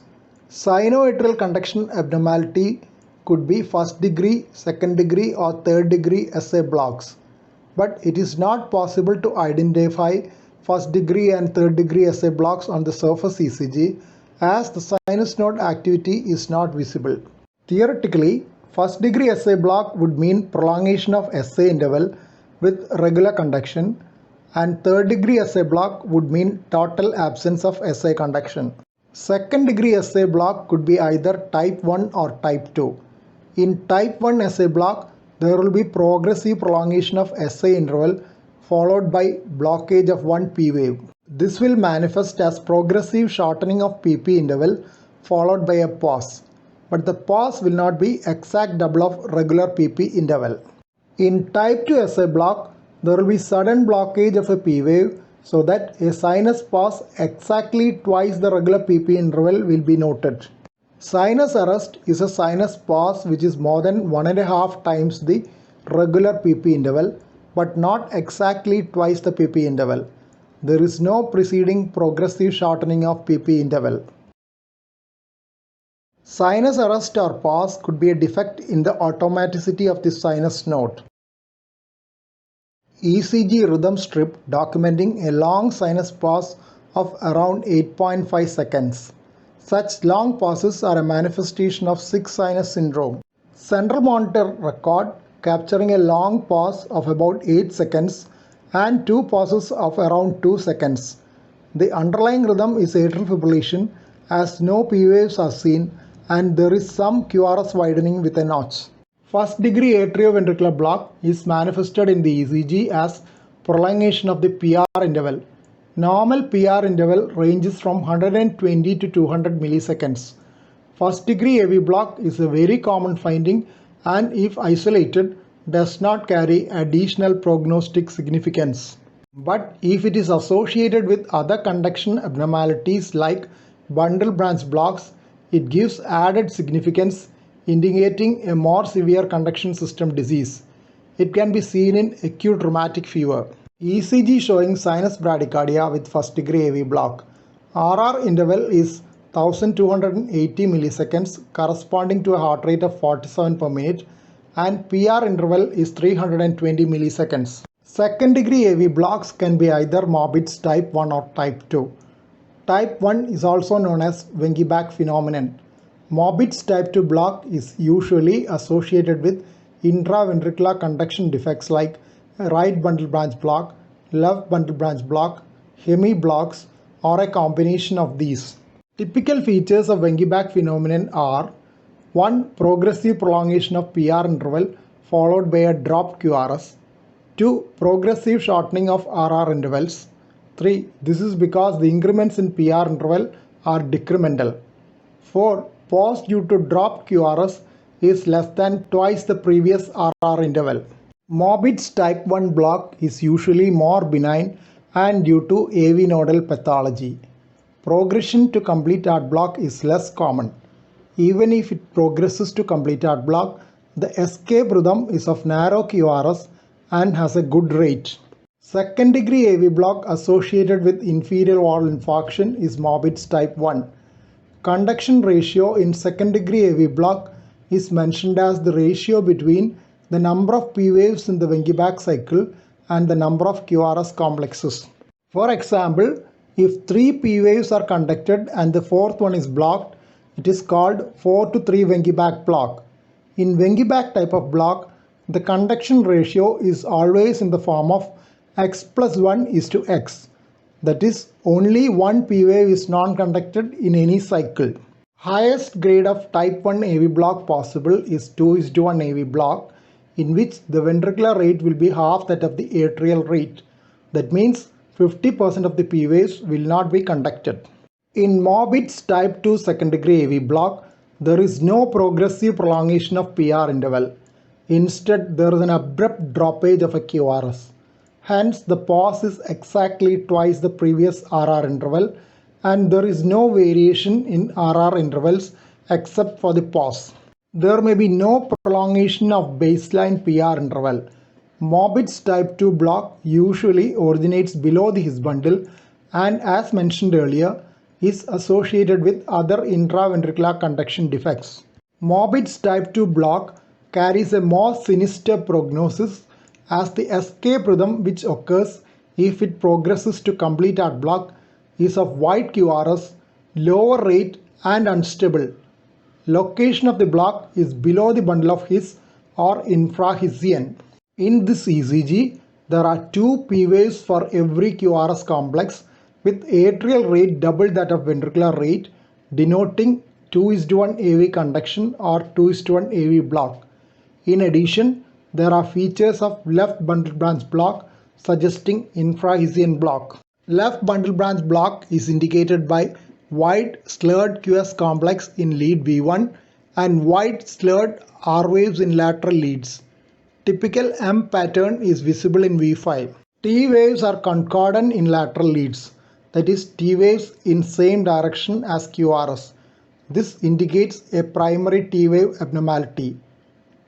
Sinoatrial conduction abnormality could be first degree, second degree or third degree SA blocks. But it is not possible to identify first degree and third degree SA blocks on the surface ECG as the sinus node activity is not visible. Theoretically, first degree SA block would mean prolongation of SA interval with regular conduction and third degree SA block would mean total absence of SA conduction. Second degree SA block could be either type 1 or type 2. In type 1 SA block, there will be progressive prolongation of SA interval followed by blockage of one P wave. This will manifest as progressive shortening of PP interval followed by a pause. But the pause will not be exact double of regular PP interval. In type 2 SA block, there will be sudden blockage of a P wave so that a sinus pause exactly twice the regular PP interval will be noted. Sinus arrest is a sinus pause which is more than 1.5 times the regular PP interval but not exactly twice the PP interval. There is no preceding progressive shortening of PP interval. Sinus arrest or pause could be a defect in the automaticity of the sinus node. ECG rhythm strip documenting a long sinus pause of around 8.5 seconds. Such long pauses are a manifestation of sick sinus syndrome. Central monitor record capturing a long pause of about 8 seconds and two pauses of around 2 seconds. The underlying rhythm is atrial fibrillation as no P waves are seen and there is some QRS widening with a notch. First degree atrioventricular block is manifested in the ECG as prolongation of the PR interval. Normal PR interval ranges from 120 to 200 milliseconds. First degree AV block is a very common finding and if isolated does not carry additional prognostic significance. But if it is associated with other conduction abnormalities like bundle branch blocks, it gives added significance indicating a more severe conduction system disease. It can be seen in acute rheumatic fever. ECG showing sinus bradycardia with first degree AV block. RR interval is 1280 milliseconds corresponding to a heart rate of 47 per minute and PR interval is 320 milliseconds. Second degree AV blocks can be either Mobitz type 1 or type 2. Type 1 is also known as Wengi-Back phenomenon. Mobitz type 2 block is usually associated with intraventricular conduction defects like right bundle branch block, left bundle branch block, hemi blocks, or a combination of these. Typical features of Wengi-Back phenomenon are 1. Progressive prolongation of PR interval followed by a dropped QRS. 2. Progressive shortening of RR intervals. 3. This is because the increments in PR interval are decremental. 4. Pause due to dropped QRS is less than twice the previous RR interval. Mobitz type 1 block is usually more benign and due to AV nodal pathology. Progression to complete heart block is less common. Even if it progresses to complete heart block, the escape rhythm is of narrow QRS and has a good rate. Second degree AV block associated with inferior valve infarction is Mobitz type 1. Conduction ratio in second degree AV block is mentioned as the ratio between the number of P waves in the Wengi-Back cycle and the number of QRS complexes. For example, if 3 P waves are conducted and the fourth one is blocked, it is called 4 to 3 Wengi-Back block. In Wengi-Back type of block, the conduction ratio is always in the form of x plus 1 is to x. That is, only one P wave is non-conducted in any cycle. Highest grade of type 1 AV block possible is 2:1 AV block, in which the ventricular rate will be half that of the atrial rate. That means 50% of the P waves will not be conducted. In Mobitz type 2 second degree AV block, there is no progressive prolongation of PR interval. Instead, there is an abrupt droppage of a QRS. Hence, the pause is exactly twice the previous RR interval and there is no variation in RR intervals except for the pause. There may be no prolongation of baseline PR interval. Mobitz type 2 block usually originates below the His bundle and as mentioned earlier is associated with other intraventricular conduction defects. Mobitz type 2 block carries a more sinister prognosis as the escape rhythm which occurs if it progresses to complete heart block is of wide QRS, lower rate and unstable. Location of the block is below the bundle of His or infrahisian. In this ECG, there are 2 P waves for every QRS complex with atrial rate double that of ventricular rate, denoting 2:1 AV conduction or 2:1 AV block. In addition, there are features of left bundle branch block suggesting infrahisian block. Left bundle branch block is indicated by wide slurred QS complex in lead V1 and wide slurred R waves in lateral leads. Typical M pattern is visible in V5. T waves are concordant in lateral leads, that is T waves in same direction as QRS. This indicates a primary T wave abnormality.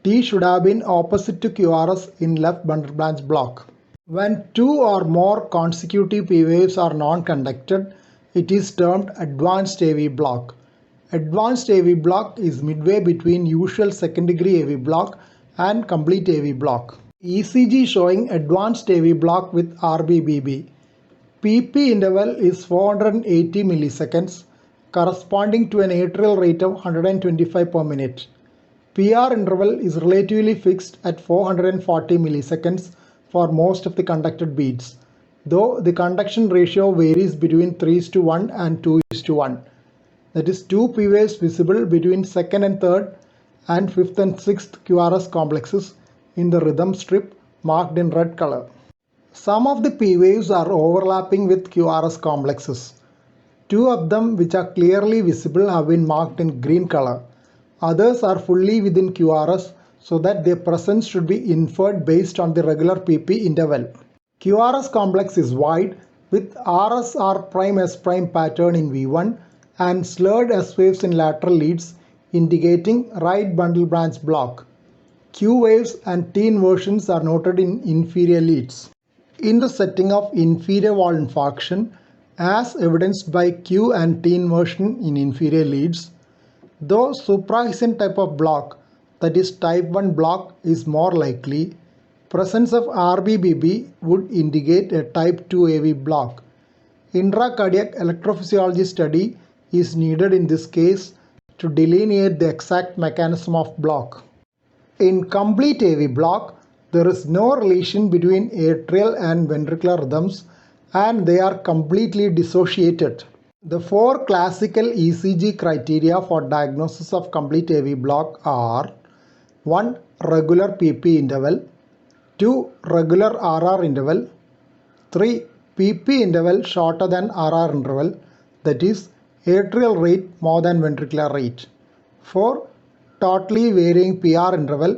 T should have been opposite to QRS in left bundle branch block. When 2 or more consecutive P waves are non-conducted, it is termed advanced AV block. Advanced AV block is midway between usual second degree AV block and complete AV block. ECG showing advanced AV block with RBBB. PP interval is 480 milliseconds, corresponding to an atrial rate of 125 per minute. PR interval is relatively fixed at 440 milliseconds for most of the conducted beats, though the conduction ratio varies between 3:1 and 2:1. That is 2 P waves visible between second and third and fifth and sixth QRS complexes in the rhythm strip marked in red color. Some of the P waves are overlapping with QRS complexes. Two of them, which are clearly visible, have been marked in green color. Others are fully within QRS, so that their presence should be inferred based on the regular PP interval. QRS complex is wide with Rsr Prime pattern in V1 and slurred S waves in lateral leads indicating right bundle branch block. Q waves and T inversions are noted in inferior leads. In the setting of inferior wall infarction, as evidenced by Q and T inversion in inferior leads, though suprahiscent type of block, that is type 1 block, is more likely, presence of RBBB would indicate a type 2 AV block. Intracardiac electrophysiology study is needed in this case to delineate the exact mechanism of block. In complete AV block, there is no relation between atrial and ventricular rhythms, and they are completely dissociated. The four classical ECG criteria for diagnosis of complete AV block are: 1. Regular PP interval, 2. Regular RR interval, 3. PP interval shorter than RR interval, that is atrial rate more than ventricular rate, 4. Totally varying PR interval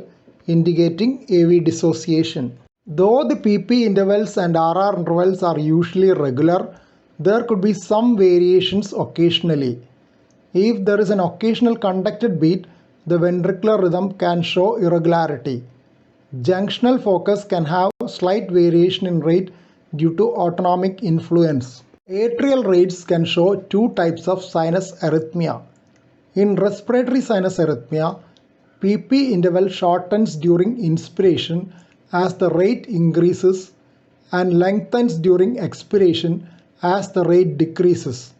indicating AV dissociation. Though the PP intervals and RR intervals are usually regular, there could be some variations occasionally. If there is an occasional conducted beat, the ventricular rhythm can show irregularity. Junctional focus can have slight variation in rate due to autonomic influence. Atrial rates can show two types of sinus arrhythmia. In respiratory sinus arrhythmia, PP interval shortens during inspiration as the rate increases and lengthens during expiration as the rate decreases.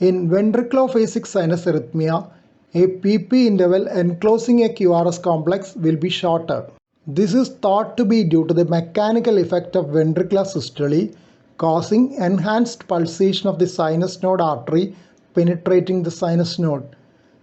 In ventriculophasic sinus arrhythmia, a PP interval enclosing a QRS complex will be shorter. This is thought to be due to the mechanical effect of ventricular systole causing enhanced pulsation of the sinus node artery penetrating the sinus node.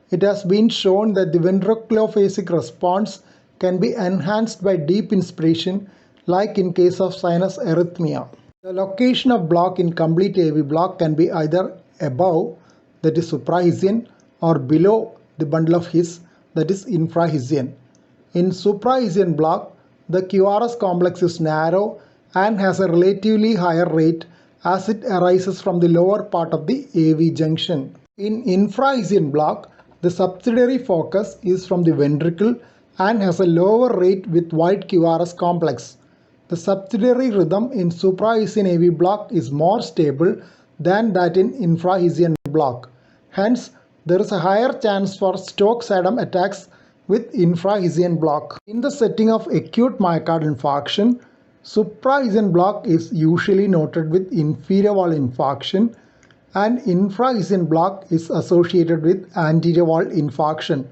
It has been shown that the ventriculophasic response can be enhanced by deep inspiration, like in case of sinus arrhythmia. The location of block in complete AV block can be either above, that is suprahiscian, or below the bundle of His, that is infrahiscian. In suprahiscian block, the QRS complex is narrow and has a relatively higher rate as it arises from the lower part of the AV junction. In infrahiscian block, the subsidiary focus is from the ventricle and has a lower rate with wide QRS complex. The subsidiary rhythm in suprahiscian AV block is more stable than that in infrahiscian block. Hence, there is a higher chance for Stokes-Adam attacks with infrahiscian block. In the setting of acute myocardial infarction, suprahiscian block is usually noted with inferior wall infarction, and infrahiscian block is associated with anterior wall infarction.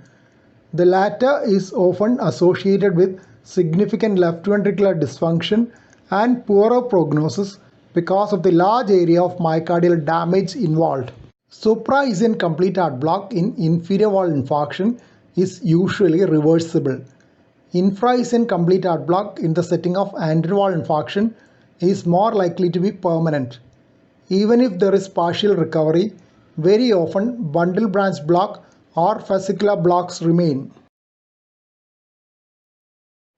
The latter is often associated with significant left ventricular dysfunction and poorer prognosis because of the large area of myocardial damage involved. Suprahiscian complete heart block in inferior wall infarction is usually reversible. Infrahiscian complete heart block in the setting of anterior wall infarction is more likely to be permanent. Even if there is partial recovery, very often bundle branch block or fascicular blocks remain.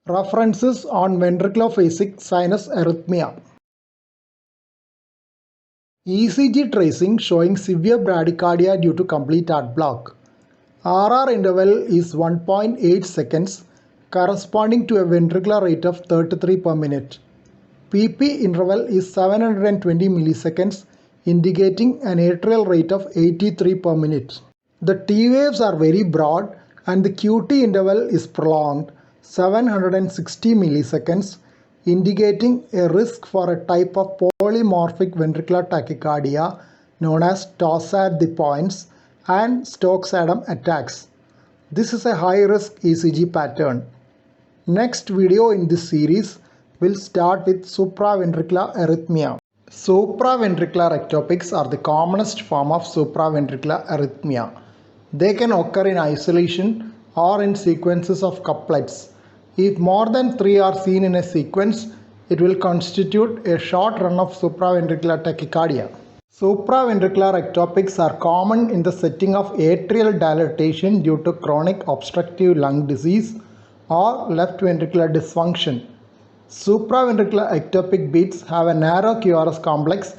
References on ventriculophasic sinus arrhythmia. ECG tracing showing severe bradycardia due to complete heart block. RR interval is 1.8 seconds, corresponding to a ventricular rate of 33 per minute. PP interval is 720 milliseconds, indicating an atrial rate of 83 per minute. The T waves are very broad and the QT interval is prolonged, 760 milliseconds, indicating a risk for a type of polymorphic ventricular tachycardia known as toss at the points and Stokes-Adam attacks. This is a high-risk ECG pattern. Next video in this series will start with supraventricular arrhythmia. Supraventricular ectopics are the commonest form of supraventricular arrhythmia. They can occur in isolation or in sequences of couplets. If more than 3 are seen in a sequence, it will constitute a short run of supraventricular tachycardia. Supraventricular ectopics are common in the setting of atrial dilatation due to chronic obstructive lung disease or left ventricular dysfunction. Supraventricular ectopic beats have a narrow Qrs complex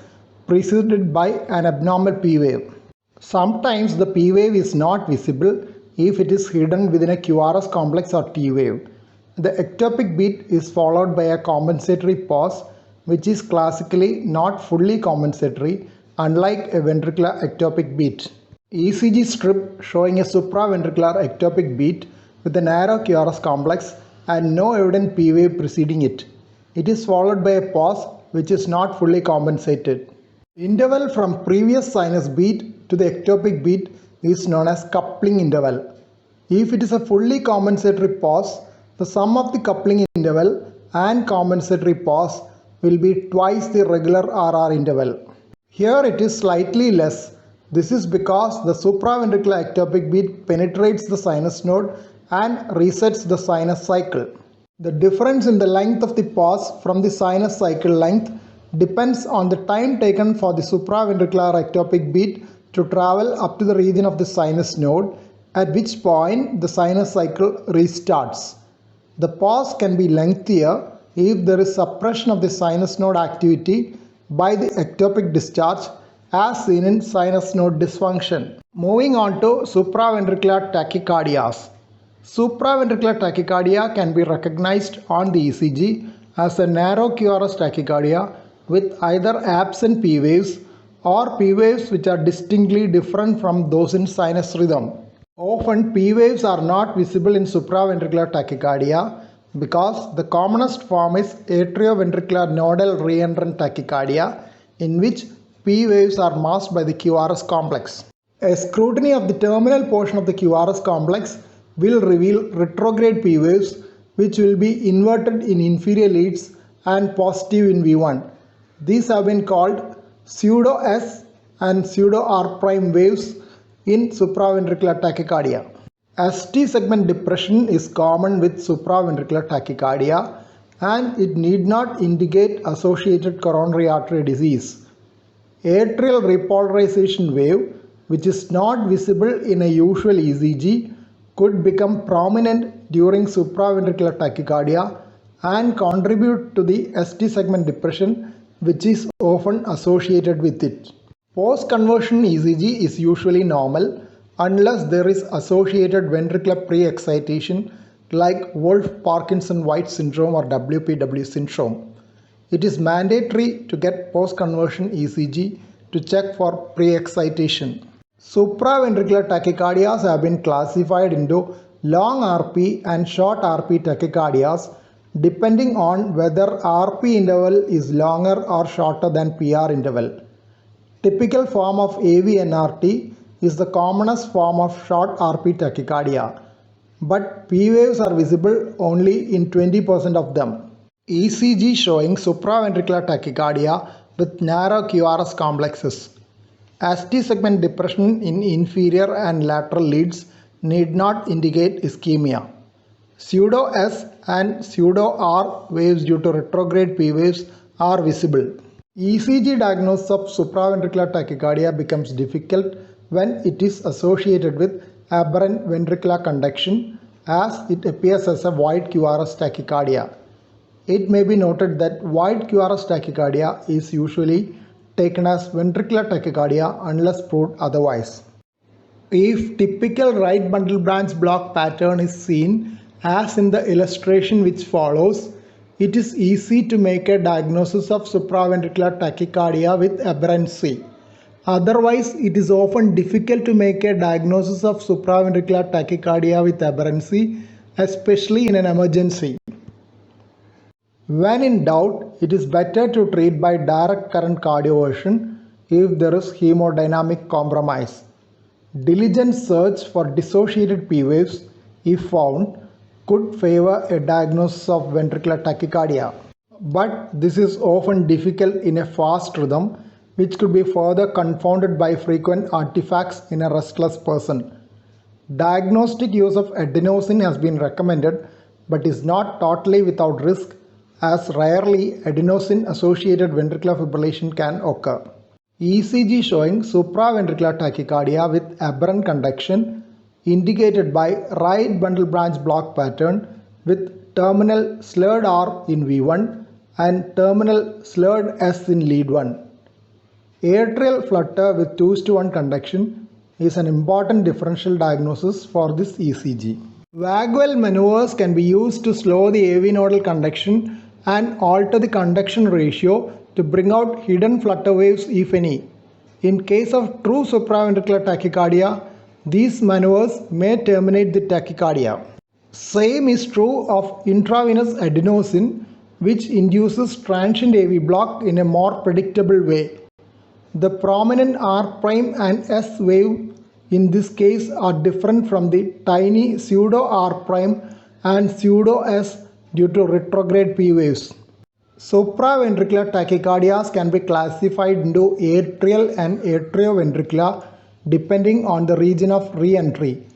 preceded by an abnormal P wave. Sometimes the P wave is not visible if it is hidden within a Qrs complex or T wave. The ectopic beat is followed by a compensatory pause, which is classically not fully compensatory, unlike a ventricular ectopic beat. ECG strip showing a supraventricular ectopic beat with a narrow Qrs complex and no evident P wave preceding it. It is followed by a pause which is not fully compensated. Interval from previous sinus beat to the ectopic beat is known as coupling interval. If it is a fully compensatory pause, the sum of the coupling interval and compensatory pause will be twice the regular RR interval. Here it is slightly less. This is because the supraventricular ectopic beat penetrates the sinus node and resets the sinus cycle. The difference in the length of the pause from the sinus cycle length depends on the time taken for the supraventricular ectopic beat to travel up to the region of the sinus node, at which point the sinus cycle restarts. The pause can be lengthier if there is suppression of the sinus node activity by the ectopic discharge, as seen in sinus node dysfunction. Moving on to supraventricular tachycardias. Supraventricular tachycardia can be recognized on the ECG as a narrow Qrs tachycardia with either absent P waves or P waves which are distinctly different from those in sinus rhythm. Often P waves are not visible in supraventricular tachycardia because the commonest form is atrioventricular nodal reentrant tachycardia, in which P waves are masked by the Qrs complex. A scrutiny of the terminal portion of the Qrs complex will reveal retrograde P waves, which will be inverted in inferior leads and positive in V1. These have been called pseudo S and pseudo R prime waves in supraventricular tachycardia. ST segment depression is common with supraventricular tachycardia and it need not indicate associated coronary artery disease. Atrial repolarization wave, which is not visible in a usual ECG, could become prominent during supraventricular tachycardia and contribute to the ST segment depression, which is often associated with it. Post-conversion ECG is usually normal unless there is associated ventricular pre-excitation like Wolff-Parkinson-White syndrome or WPW syndrome. It is mandatory to get post-conversion ECG to check for pre-excitation. Supraventricular tachycardias have been classified into long RP and short RP tachycardias depending on whether RP interval is longer or shorter than PR interval. Typical form of AV-NRT is the commonest form of short RP tachycardia, but P waves are visible only in 20% of them. ECG showing supraventricular tachycardia with narrow Qrs complexes. ST segment depression in inferior and lateral leads need not indicate ischemia. Pseudo S and pseudo R waves due to retrograde P waves are visible. ECG diagnosis of supraventricular tachycardia becomes difficult when it is associated with aberrant ventricular conduction, as it appears as a wide Qrs tachycardia. It may be noted that wide Qrs tachycardia is usually taken as ventricular tachycardia unless proved otherwise. If typical right bundle branch block pattern is seen, as in the illustration which follows, it is easy to make a diagnosis of supraventricular tachycardia with aberrancy. Otherwise, it is often difficult to make a diagnosis of supraventricular tachycardia with aberrancy especially in an emergency. When in doubt, it is better to treat by direct current cardioversion if there is hemodynamic compromise. Diligent search for dissociated P waves, if found, could favor a diagnosis of ventricular tachycardia. But this is often difficult in a fast rhythm, which could be further confounded by frequent artifacts in a restless person. Diagnostic use of adenosine has been recommended, but is not totally without risk, as rarely adenosine-associated ventricular fibrillation can occur. ECG showing supraventricular tachycardia with aberrant conduction indicated by right bundle branch block pattern with terminal slurred R in V1 and terminal slurred S in lead 1. Atrial flutter with 2:1 conduction is an important differential diagnosis for this ECG. Vaguel maneuvers can be used to slow the AV nodal conduction and alter the conduction ratio to bring out hidden flutter waves if any. In case of true supraventricular tachycardia, these maneuvers may terminate the tachycardia. Same is true of intravenous adenosine, which induces transient AV block in a more predictable way. The prominent R prime and S wave in this case are different from the tiny pseudo R prime and pseudo S due to retrograde P waves. Supraventricular tachycardias can be classified into atrial and atrioventricular depending on the region of re-entry.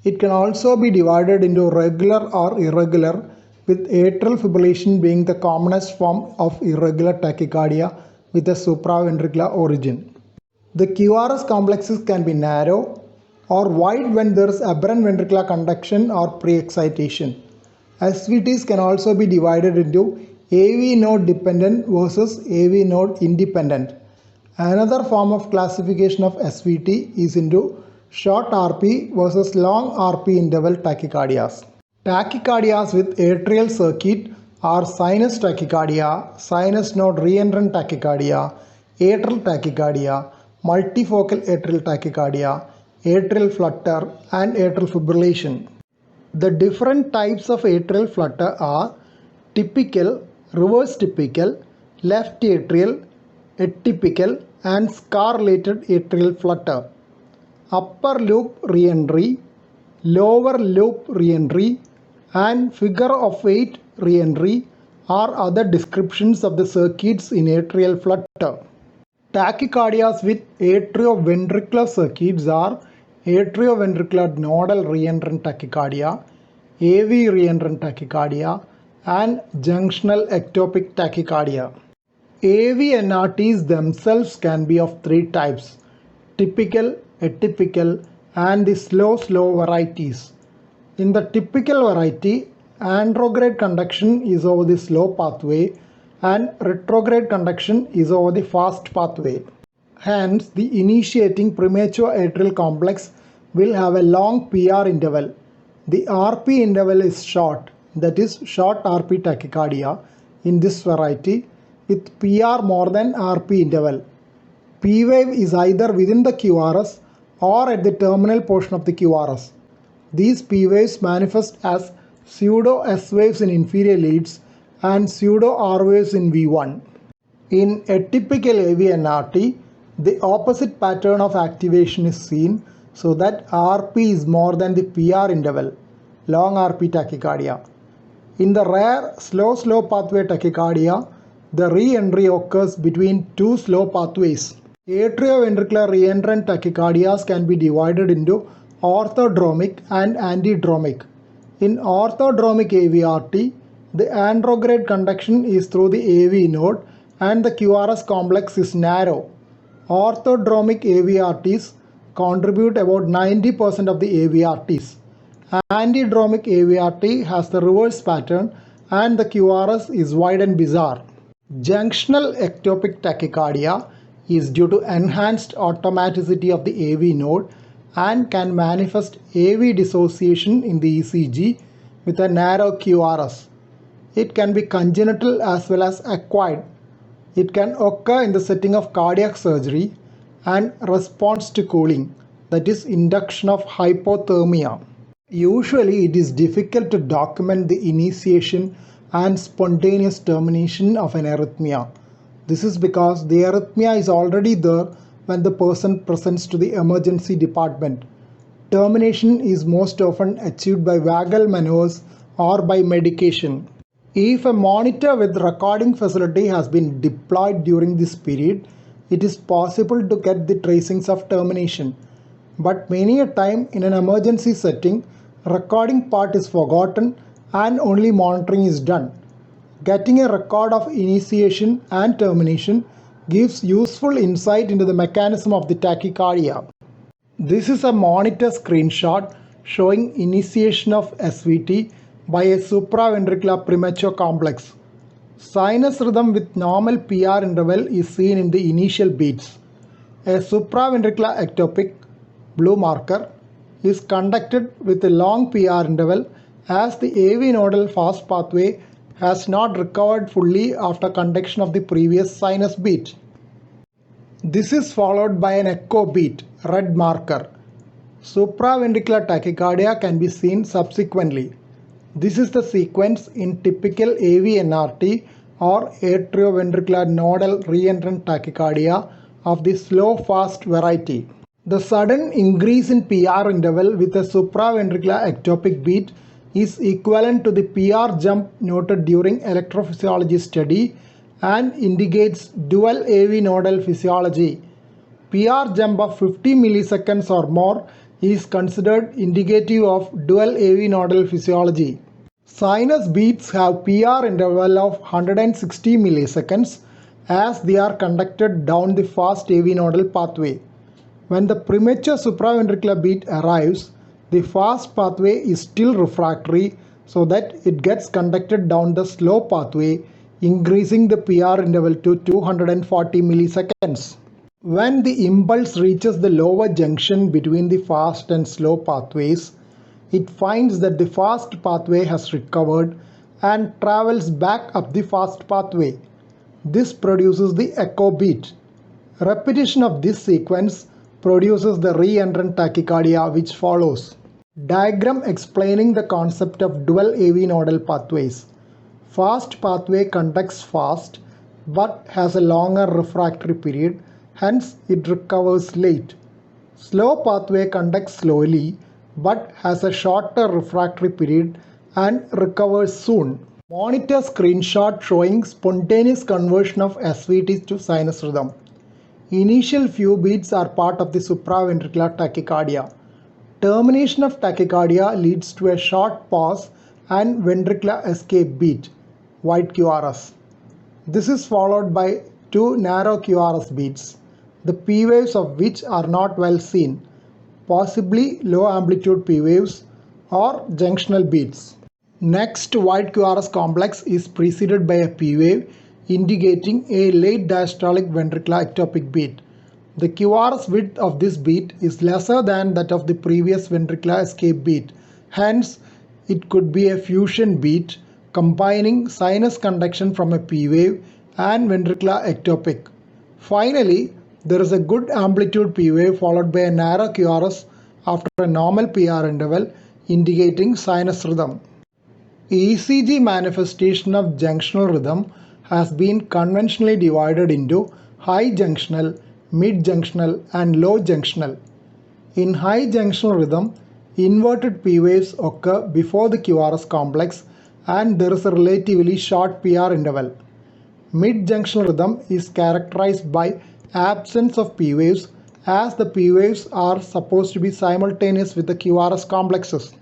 It can also be divided into regular or irregular, with atrial fibrillation being the commonest form of irregular tachycardia with a supraventricular origin. The QRS complexes can be narrow or wide when there is aberrant ventricular conduction or pre-excitation. SVTs can also be divided into AV node dependent versus AV node independent. Another form of classification of SVT is into short RP versus long RP interval tachycardias. Tachycardias with atrial circuit are sinus tachycardia, sinus node reentrant tachycardia, atrial tachycardia, multifocal atrial tachycardia, atrial flutter, and atrial fibrillation. The different types of atrial flutter are typical, reverse typical, left atrial, atypical, and scar-related atrial flutter. Upper loop reentry, lower loop reentry, and figure of 8 reentry are other descriptions of the circuits in atrial flutter. Tachycardias with atrioventricular circuits are atrioventricular nodal reentrant tachycardia, AV reentrant tachycardia, and junctional ectopic tachycardia. AV NRTs themselves can be of 3 types: typical, atypical, and the slow varieties. In the typical variety, anterograde conduction is over the slow pathway and retrograde conduction is over the fast pathway. Hence, the initiating premature atrial complex will have a long PR interval. The RP interval is short, that is short RP tachycardia in this variety, with PR more than RP interval. P wave is either within the QRS or at the terminal portion of the QRS. These P waves manifest as pseudo S waves in inferior leads and pseudo R waves in V1. In atypical AV NRT, the opposite pattern of activation is seen, so that RP is more than the PR interval, long RP tachycardia. In the rare slow pathway tachycardia, the re-entry occurs between 2 slow pathways. Atrioventricular reentrant tachycardias can be divided into orthodromic and antidromic. In orthodromic AVRT, the anterograde conduction is through the AV node and the QRS complex is narrow. Orthodromic AVRTs contribute about 90% of the AVRTs. Antidromic AVRT has the reverse pattern and the QRS is wide and bizarre. Junctional ectopic tachycardia is due to enhanced automaticity of the AV node and can manifest AV dissociation in the ECG with a narrow QRS. It can be congenital as well as acquired. It can occur in the setting of cardiac surgery and response to cooling, that is induction of hypothermia. Usually, it is difficult to document the initiation and spontaneous termination of an arrhythmia. This is because the arrhythmia is already there when the person presents to the emergency department. Termination is most often achieved by vagal maneuvers or by medication. If a monitor with recording facility has been deployed during this period, it is possible to get the tracings of termination. But many a time in an emergency setting, recording part is forgotten and only monitoring is done. Getting a record of initiation and termination gives useful insight into the mechanism of the tachycardia. This is a monitor screenshot showing initiation of SVT by a supraventricular premature complex. Sinus rhythm with normal PR interval is seen in the initial beats. A supraventricular ectopic, blue marker, is conducted with a long PR interval as the AV nodal fast pathway has not recovered fully after conduction of the previous sinus beat. This is followed by an echo beat, red marker. Supraventricular tachycardia can be seen subsequently. This is the sequence in typical AV NRT or atrioventricular nodal reentrant tachycardia of the slow-fast variety. The sudden increase in PR interval with a supraventricular ectopic beat is equivalent to the PR jump noted during electrophysiology study and indicates dual AV nodal physiology. PR jump of 50 milliseconds or more is considered indicative of dual AV nodal physiology. Sinus beats have PR interval of 160 milliseconds as they are conducted down the fast AV nodal pathway. When the premature supraventricular beat arrives, the fast pathway is still refractory so that it gets conducted down the slow pathway, increasing the PR interval to 240 milliseconds. When the impulse reaches the lower junction between the fast and slow pathways, it finds that the fast pathway has recovered and travels back up the fast pathway. This produces the echo beat. Repetition of this sequence produces the reentrant tachycardia which follows. Diagram explaining the concept of dual AV nodal pathways. Fast pathway conducts fast but has a longer refractory period, hence it recovers late. Slow pathway conducts slowly but has a shorter refractory period and recovers soon. Monitor screenshot showing spontaneous conversion of SVT to sinus rhythm. Initial few beats are part of the supraventricular tachycardia. Termination of tachycardia leads to a short pause and ventricular escape beat, white QRS. This is followed by two narrow QRS beats, the P waves of which are not well seen, possibly low amplitude P waves or junctional beats. Next, white QRS complex is preceded by a P wave indicating a late diastolic ventricular ectopic beat. The QRS width of this beat is lesser than that of the previous ventricular escape beat. Hence, it could be a fusion beat combining sinus conduction from a P wave and ventricular ectopic. Finally, there is a good amplitude P wave followed by a narrow QRS after a normal PR interval indicating sinus rhythm. ECG manifestation of junctional rhythm has been conventionally divided into high junctional, mid-junctional and low junctional. In high junctional rhythm, inverted P waves occur before the QRS complex and there is a relatively short PR interval. Mid-junctional rhythm is characterized by absence of P waves as the P waves are supposed to be simultaneous with the QRS complexes.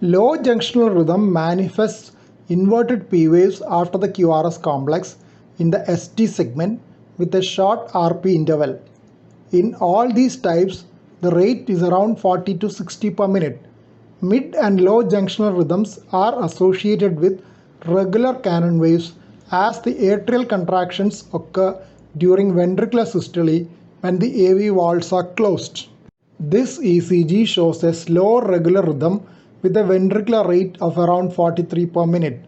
Low junctional rhythm manifests inverted P waves after the QRS complex in the ST segment with a short RP interval. In all these types, the rate is around 40 to 60 per minute. Mid and low junctional rhythms are associated with regular Cannon waves as the atrial contractions occur during ventricular systole when the AV valves are closed. This ECG shows a slow regular rhythm with a ventricular rate of around 43 per minute.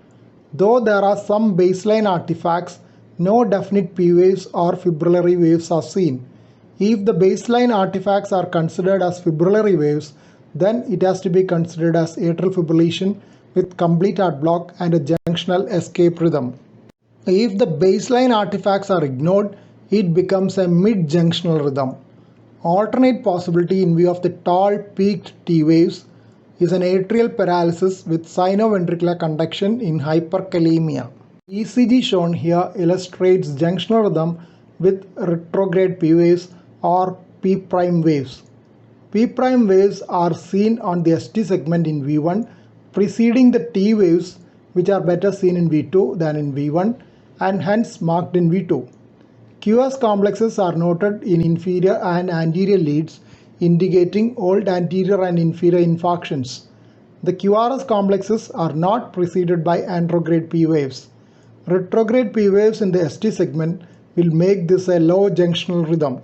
Though there are some baseline artifacts, no definite P waves or fibrillary waves are seen. If the baseline artifacts are considered as fibrillary waves, then it has to be considered as atrial fibrillation with complete heart block and a junctional escape rhythm. If the baseline artifacts are ignored, it becomes a mid-junctional rhythm. Alternate possibility in view of the tall peaked T waves is an atrial paralysis with sinoventricular conduction in hyperkalemia. ECG shown here illustrates junctional rhythm with retrograde P waves or P prime waves. P prime waves are seen on the ST segment in V1 preceding the T waves, which are better seen in V2 than in V1 and hence marked in V2. Qs complexes are noted in inferior and anterior leads, indicating old anterior and inferior infarctions. The Qrs complexes are not preceded by anterograde P waves. Retrograde P waves in the ST segment will make this a low junctional rhythm.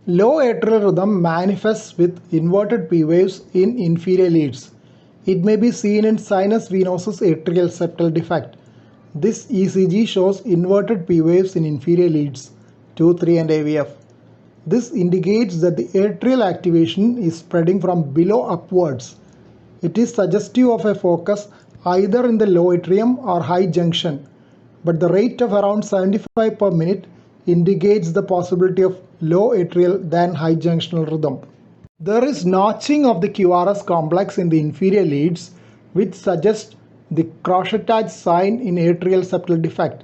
Low atrial rhythm manifests with inverted P waves in inferior leads. It may be seen in sinus venosus atrial septal defect. This ECG shows inverted P waves in inferior leads 2, 3 and AVF. This indicates that the atrial activation is spreading from below upwards. It is suggestive of a focus either in the low atrium or high junction, but the rate of around 75 per minute indicates the possibility of low atrial than high junctional rhythm. There is notching of the Qrs complex in the inferior leads, which suggests the crochetage sign in atrial septal defect.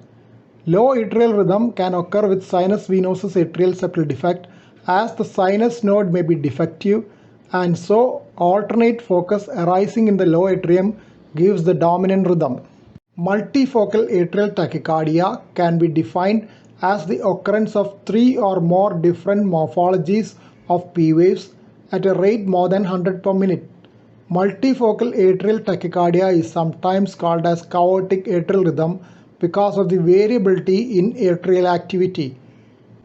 Low atrial rhythm can occur with sinus venosus atrial septal defect as the sinus node may be defective, and so alternate focus arising in the low atrium gives the dominant rhythm. Multifocal atrial tachycardia can be defined as the occurrence of 3 or more different morphologies of P waves at a rate more than 100 per minute. Multifocal atrial tachycardia is sometimes called as chaotic atrial rhythm because of the variability in atrial activity.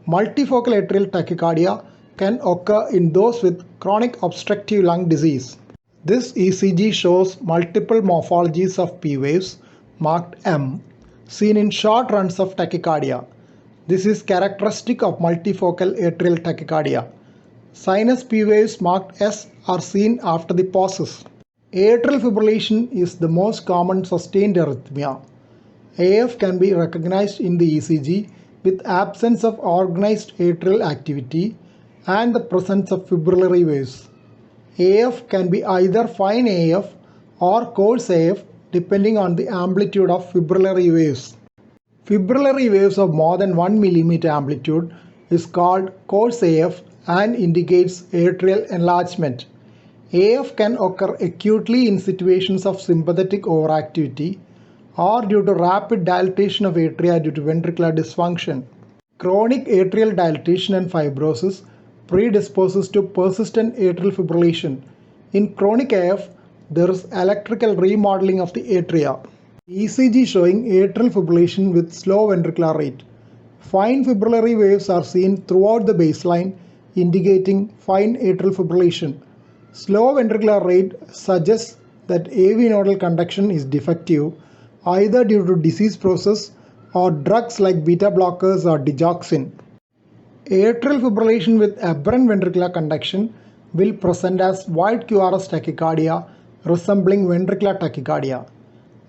Multifocal atrial tachycardia can occur in those with chronic obstructive lung disease. This ECG shows multiple morphologies of P waves marked M seen in short runs of tachycardia. This is characteristic of multifocal atrial tachycardia. Sinus P waves marked S are seen after the pauses. Atrial fibrillation is the most common sustained arrhythmia. AF can be recognized in the ECG with absence of organized atrial activity and the presence of fibrillary waves. AF can be either fine AF or coarse AF depending on the amplitude of fibrillary waves. Fibrillary waves of more than 1 mm amplitude is called coarse AF and indicates atrial enlargement. AF can occur acutely in situations of sympathetic overactivity or due to rapid dilatation of atria due to ventricular dysfunction. Chronic atrial dilatation and fibrosis predisposes to persistent atrial fibrillation. In chronic AF, there is electrical remodeling of the atria. ECG showing atrial fibrillation with slow ventricular rate. Fine fibrillary waves are seen throughout the baseline, indicating fine atrial fibrillation. Slow ventricular rate suggests that AV nodal conduction is defective, either due to disease process or drugs like beta blockers or digoxin. Atrial fibrillation with aberrant ventricular conduction will present as wide Qrs tachycardia resembling ventricular tachycardia.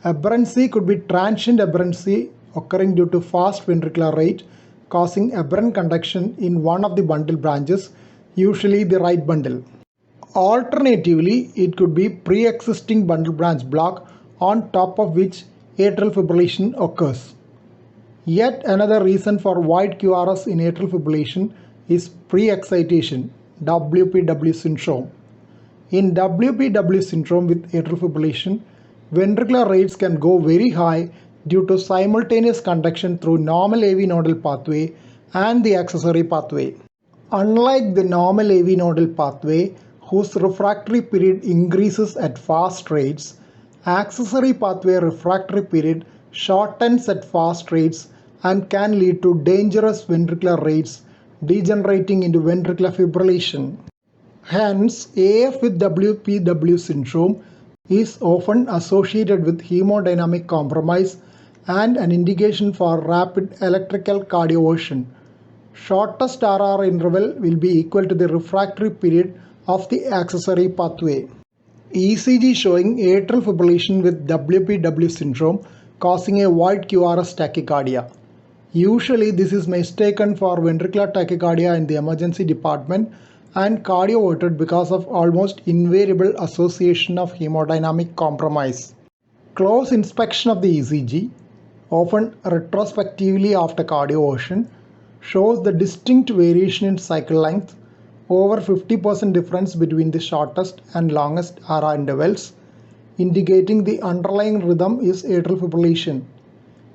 Aberrancy could be transient aberrancy occurring due to fast ventricular rate causing aberrant conduction in one of the bundle branches, usually the right bundle. Alternatively, it could be pre-existing bundle branch block on top of which atrial fibrillation occurs. Yet another reason for wide QRS in atrial fibrillation is pre-excitation, WPW syndrome. In WPW syndrome with atrial fibrillation, ventricular rates can go very high due to simultaneous conduction through normal AV nodal pathway and the accessory pathway. Unlike the normal AV nodal pathway, whose refractory period increases at fast rates, accessory pathway refractory period shortens at fast rates and can lead to dangerous ventricular rates degenerating into ventricular fibrillation. Hence, AF with WPW syndrome is often associated with hemodynamic compromise and an indication for rapid electrical cardioversion. Shortest RR interval will be equal to the refractory period of the accessory pathway. ECG showing atrial fibrillation with WPW syndrome causing a wide Qrs tachycardia. Usually this is mistaken for ventricular tachycardia in the emergency department and cardioverted because of almost invariable association of hemodynamic compromise. Close inspection of the ECG, often retrospectively after cardioversion, shows the distinct variation in cycle length, over 50% difference between the shortest and longest RR intervals, indicating the underlying rhythm is atrial fibrillation.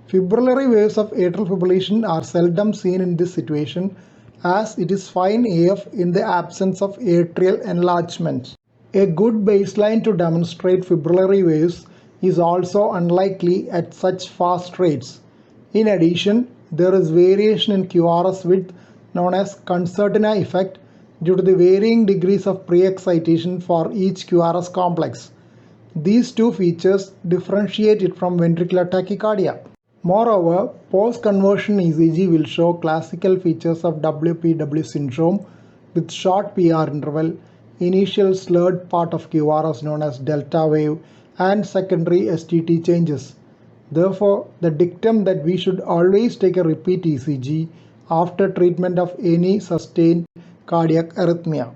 Fibrillary waves of atrial fibrillation are seldom seen in this situation as it is fine AF in the absence of atrial enlargement. A good baseline to demonstrate fibrillary waves is also unlikely at such fast rates. In addition, there is variation in QRS width known as concertina effect due to the varying degrees of pre-excitation for each QRS complex. These two features differentiate it from ventricular tachycardia. Moreover, post-conversion ECG will show classical features of WPW syndrome with short PR interval, initial slurred part of QRS known as delta wave, and secondary STT changes. Therefore, the dictum that we should always take a repeat ECG after treatment of any sustained cardiac arrhythmia.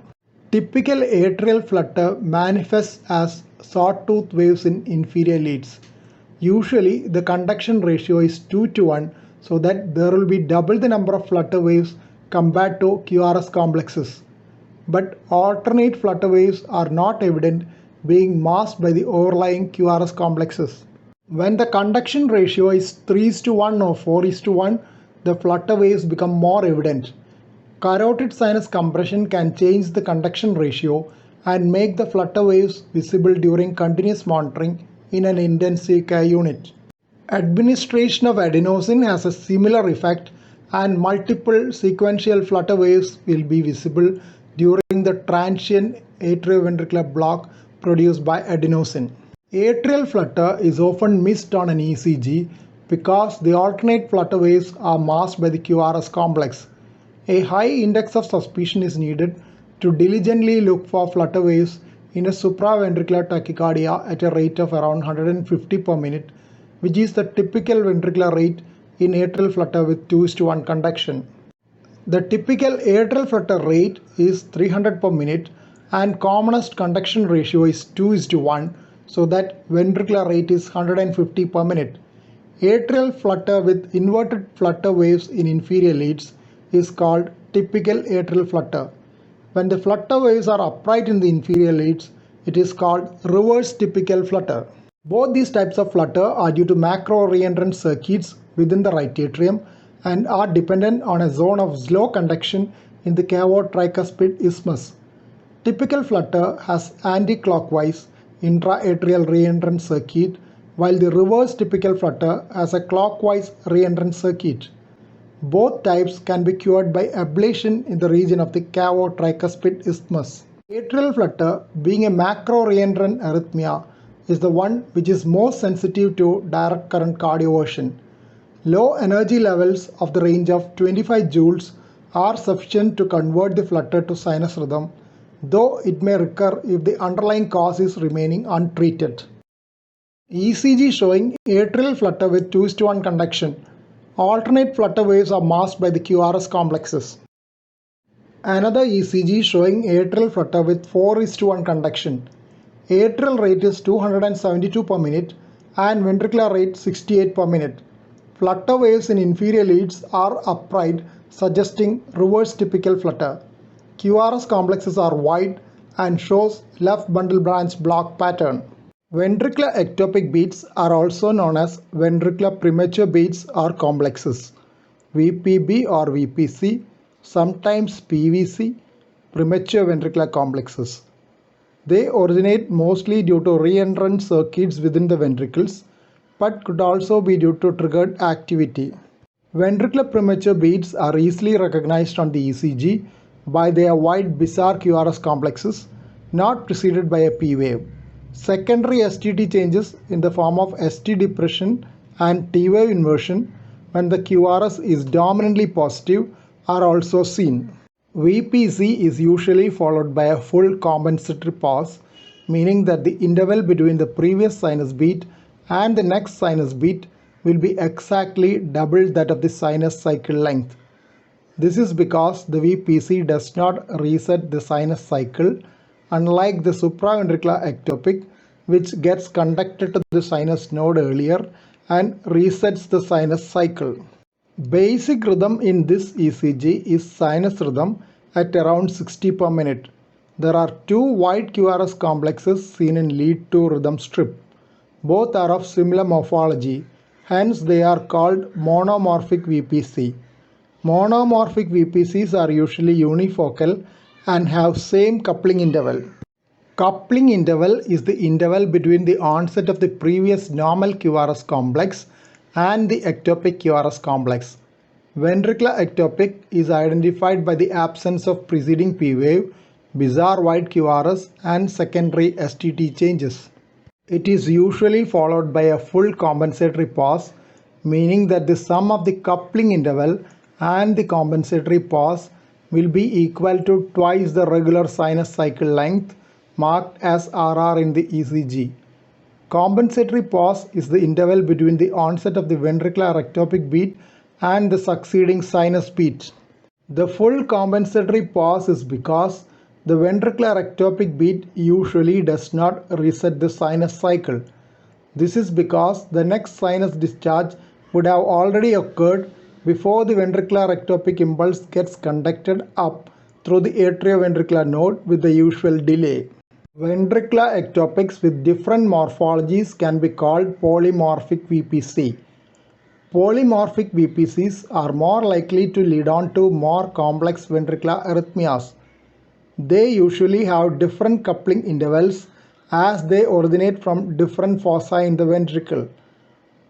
Typical atrial flutter manifests as sawtooth waves in inferior leads. Usually, the conduction ratio is 2:1, so that there will be double the number of flutter waves compared to QRS complexes. But alternate flutter waves are not evident, being masked by the overlying QRS complexes. When the conduction ratio is 3:1 or 4:1, the flutter waves become more evident. Carotid sinus compression can change the conduction ratio and make the flutter waves visible during continuous monitoring in an intensive care unit. Administration of adenosine has a similar effect and multiple sequential flutter waves will be visible during the transient atrioventricular block produced by adenosine. Atrial flutter is often missed on an ECG because the alternate flutter waves are masked by the QRS complex. A high index of suspicion is needed to diligently look for flutter waves in a supraventricular tachycardia at a rate of around 150 per minute, which is the typical ventricular rate in atrial flutter with 2:1 conduction. The typical atrial flutter rate is 300 per minute and commonest conduction ratio is 2:1, so that ventricular rate is 150 per minute. Atrial flutter with inverted flutter waves in inferior leads is called typical atrial flutter. When the flutter waves are upright in the inferior leads, it is called reverse typical flutter. Both these types of flutter are due to macro reentrant circuits within the right atrium and are dependent on a zone of slow conduction in the cavo-tricuspid isthmus. Typical flutter has anti-clockwise intra-atrial reentrant circuit, while the reverse typical flutter has a clockwise reentrant circuit. Both types can be cured by ablation in the region of the cavo-tricuspid isthmus. Atrial flutter, being a macro reentrant arrhythmia, is the one which is most sensitive to direct current cardioversion. Low energy levels of the range of 25 joules are sufficient to convert the flutter to sinus rhythm, though it may recur if the underlying cause is remaining untreated. ECG showing atrial flutter with 2:1 conduction. Alternate flutter waves are masked by the QRS complexes. Another ECG showing atrial flutter with 4:1 conduction. Atrial rate is 272 per minute and ventricular rate 68 per minute. Flutter waves in inferior leads are upright, suggesting reverse typical flutter. QRS complexes are wide and shows left bundle branch block pattern. Ventricular ectopic beats are also known as ventricular premature beats or complexes. VPB or VPC, sometimes PVC, premature ventricular complexes. They originate mostly due to reentrant circuits within the ventricles, but could also be due to triggered activity. Ventricular premature beats are easily recognized on the ECG by their wide bizarre QRS complexes, not preceded by a P wave. Secondary STT changes in the form of ST depression and T wave inversion when the QRS is dominantly positive are also seen. VPC is usually followed by a full compensatory pause, meaning that the interval between the previous sinus beat and the next sinus beat will be exactly double that of the sinus cycle length. This is because the Vpc does not reset the sinus cycle, unlike the supraventricular ectopic, which gets conducted to the sinus node earlier and resets the sinus cycle. Basic rhythm in this ECG is sinus rhythm at around 60 per minute. There are two wide QRS complexes seen in lead 2 rhythm strip. Both are of similar morphology, hence they are called monomorphic Vpc. Monomorphic Vpcs are usually unifocal and have same coupling interval. Coupling interval is the interval between the onset of the previous normal QRS complex and the ectopic QRS complex. Ventricular ectopic is identified by the absence of preceding P wave, bizarre wide QRS and secondary STT changes. It is usually followed by a full compensatory pause, meaning that the sum of the coupling interval and the compensatory pause will be equal to twice the regular sinus cycle length marked as RR in the ECG. Compensatory pause is the interval between the onset of the ventricular ectopic beat and the succeeding sinus beat. The full compensatory pause is because the ventricular ectopic beat usually does not reset the sinus cycle. This is because the next sinus discharge would have already occurred before the ventricular ectopic impulse gets conducted up through the atrioventricular node with the usual delay. Ventricular ectopics with different morphologies can be called polymorphic Vpc. Polymorphic Vpcs are more likely to lead on to more complex ventricular arrhythmias. They usually have different coupling intervals as they originate from different foci in the ventricle.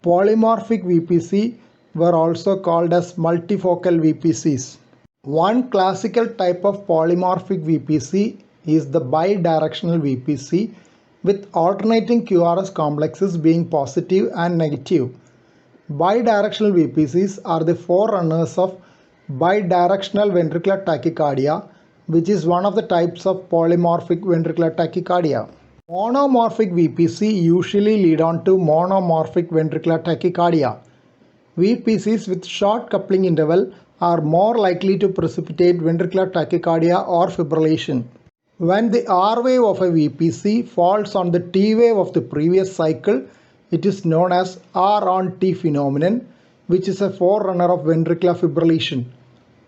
Polymorphic Vpc were also called as multifocal Vpcs. One classical type of polymorphic Vpc is the bidirectional Vpc with alternating QRS complexes being positive and negative. Bidirectional Vpcs are the forerunners of bidirectional ventricular tachycardia, which is one of the types of polymorphic ventricular tachycardia. Monomorphic Vpc usually lead on to monomorphic ventricular tachycardia. Vpcs with short coupling interval are more likely to precipitate ventricular tachycardia or fibrillation. When the R wave of a Vpc falls on the T wave of the previous cycle, it is known as R on T phenomenon, which is a forerunner of ventricular fibrillation.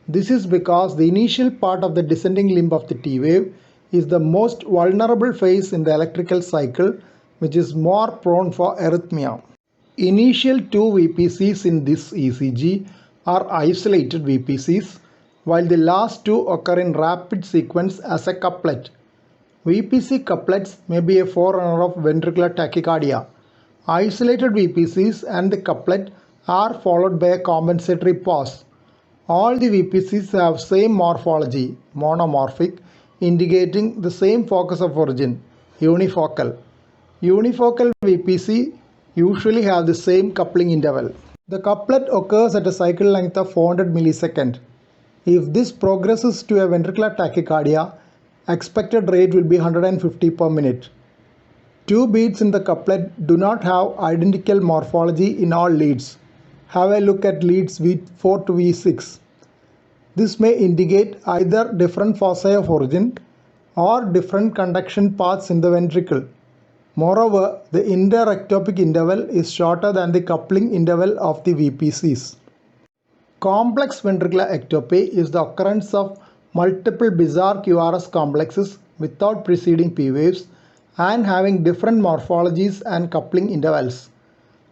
This is because the initial part of the descending limb of the T wave is the most vulnerable phase in the electrical cycle, which is more prone for arrhythmia. Initial two Vpcs in this ECG are isolated Vpcs, while the last two occur in rapid sequence as a couplet. Vpc couplets may be a forerunner of ventricular tachycardia. Isolated Vpcs and the couplet are followed by a compensatory pause. All the Vpcs have same morphology, monomorphic, indicating the same focus of origin, unifocal. Unifocal Vpc usually have the same coupling interval. The couplet occurs at a cycle length of 400 milliseconds. If this progresses to a ventricular tachycardia, expected rate will be 150 per minute. Two beats in the couplet do not have identical morphology in all leads. Have a look at leads V4 to V6. This may indicate either different foci of origin or different conduction paths in the ventricle. Moreover, the interectopic interval is shorter than the coupling interval of the Vpcs. Complex ventricular ectopy is the occurrence of multiple bizarre QRS complexes without preceding P waves and having different morphologies and coupling intervals.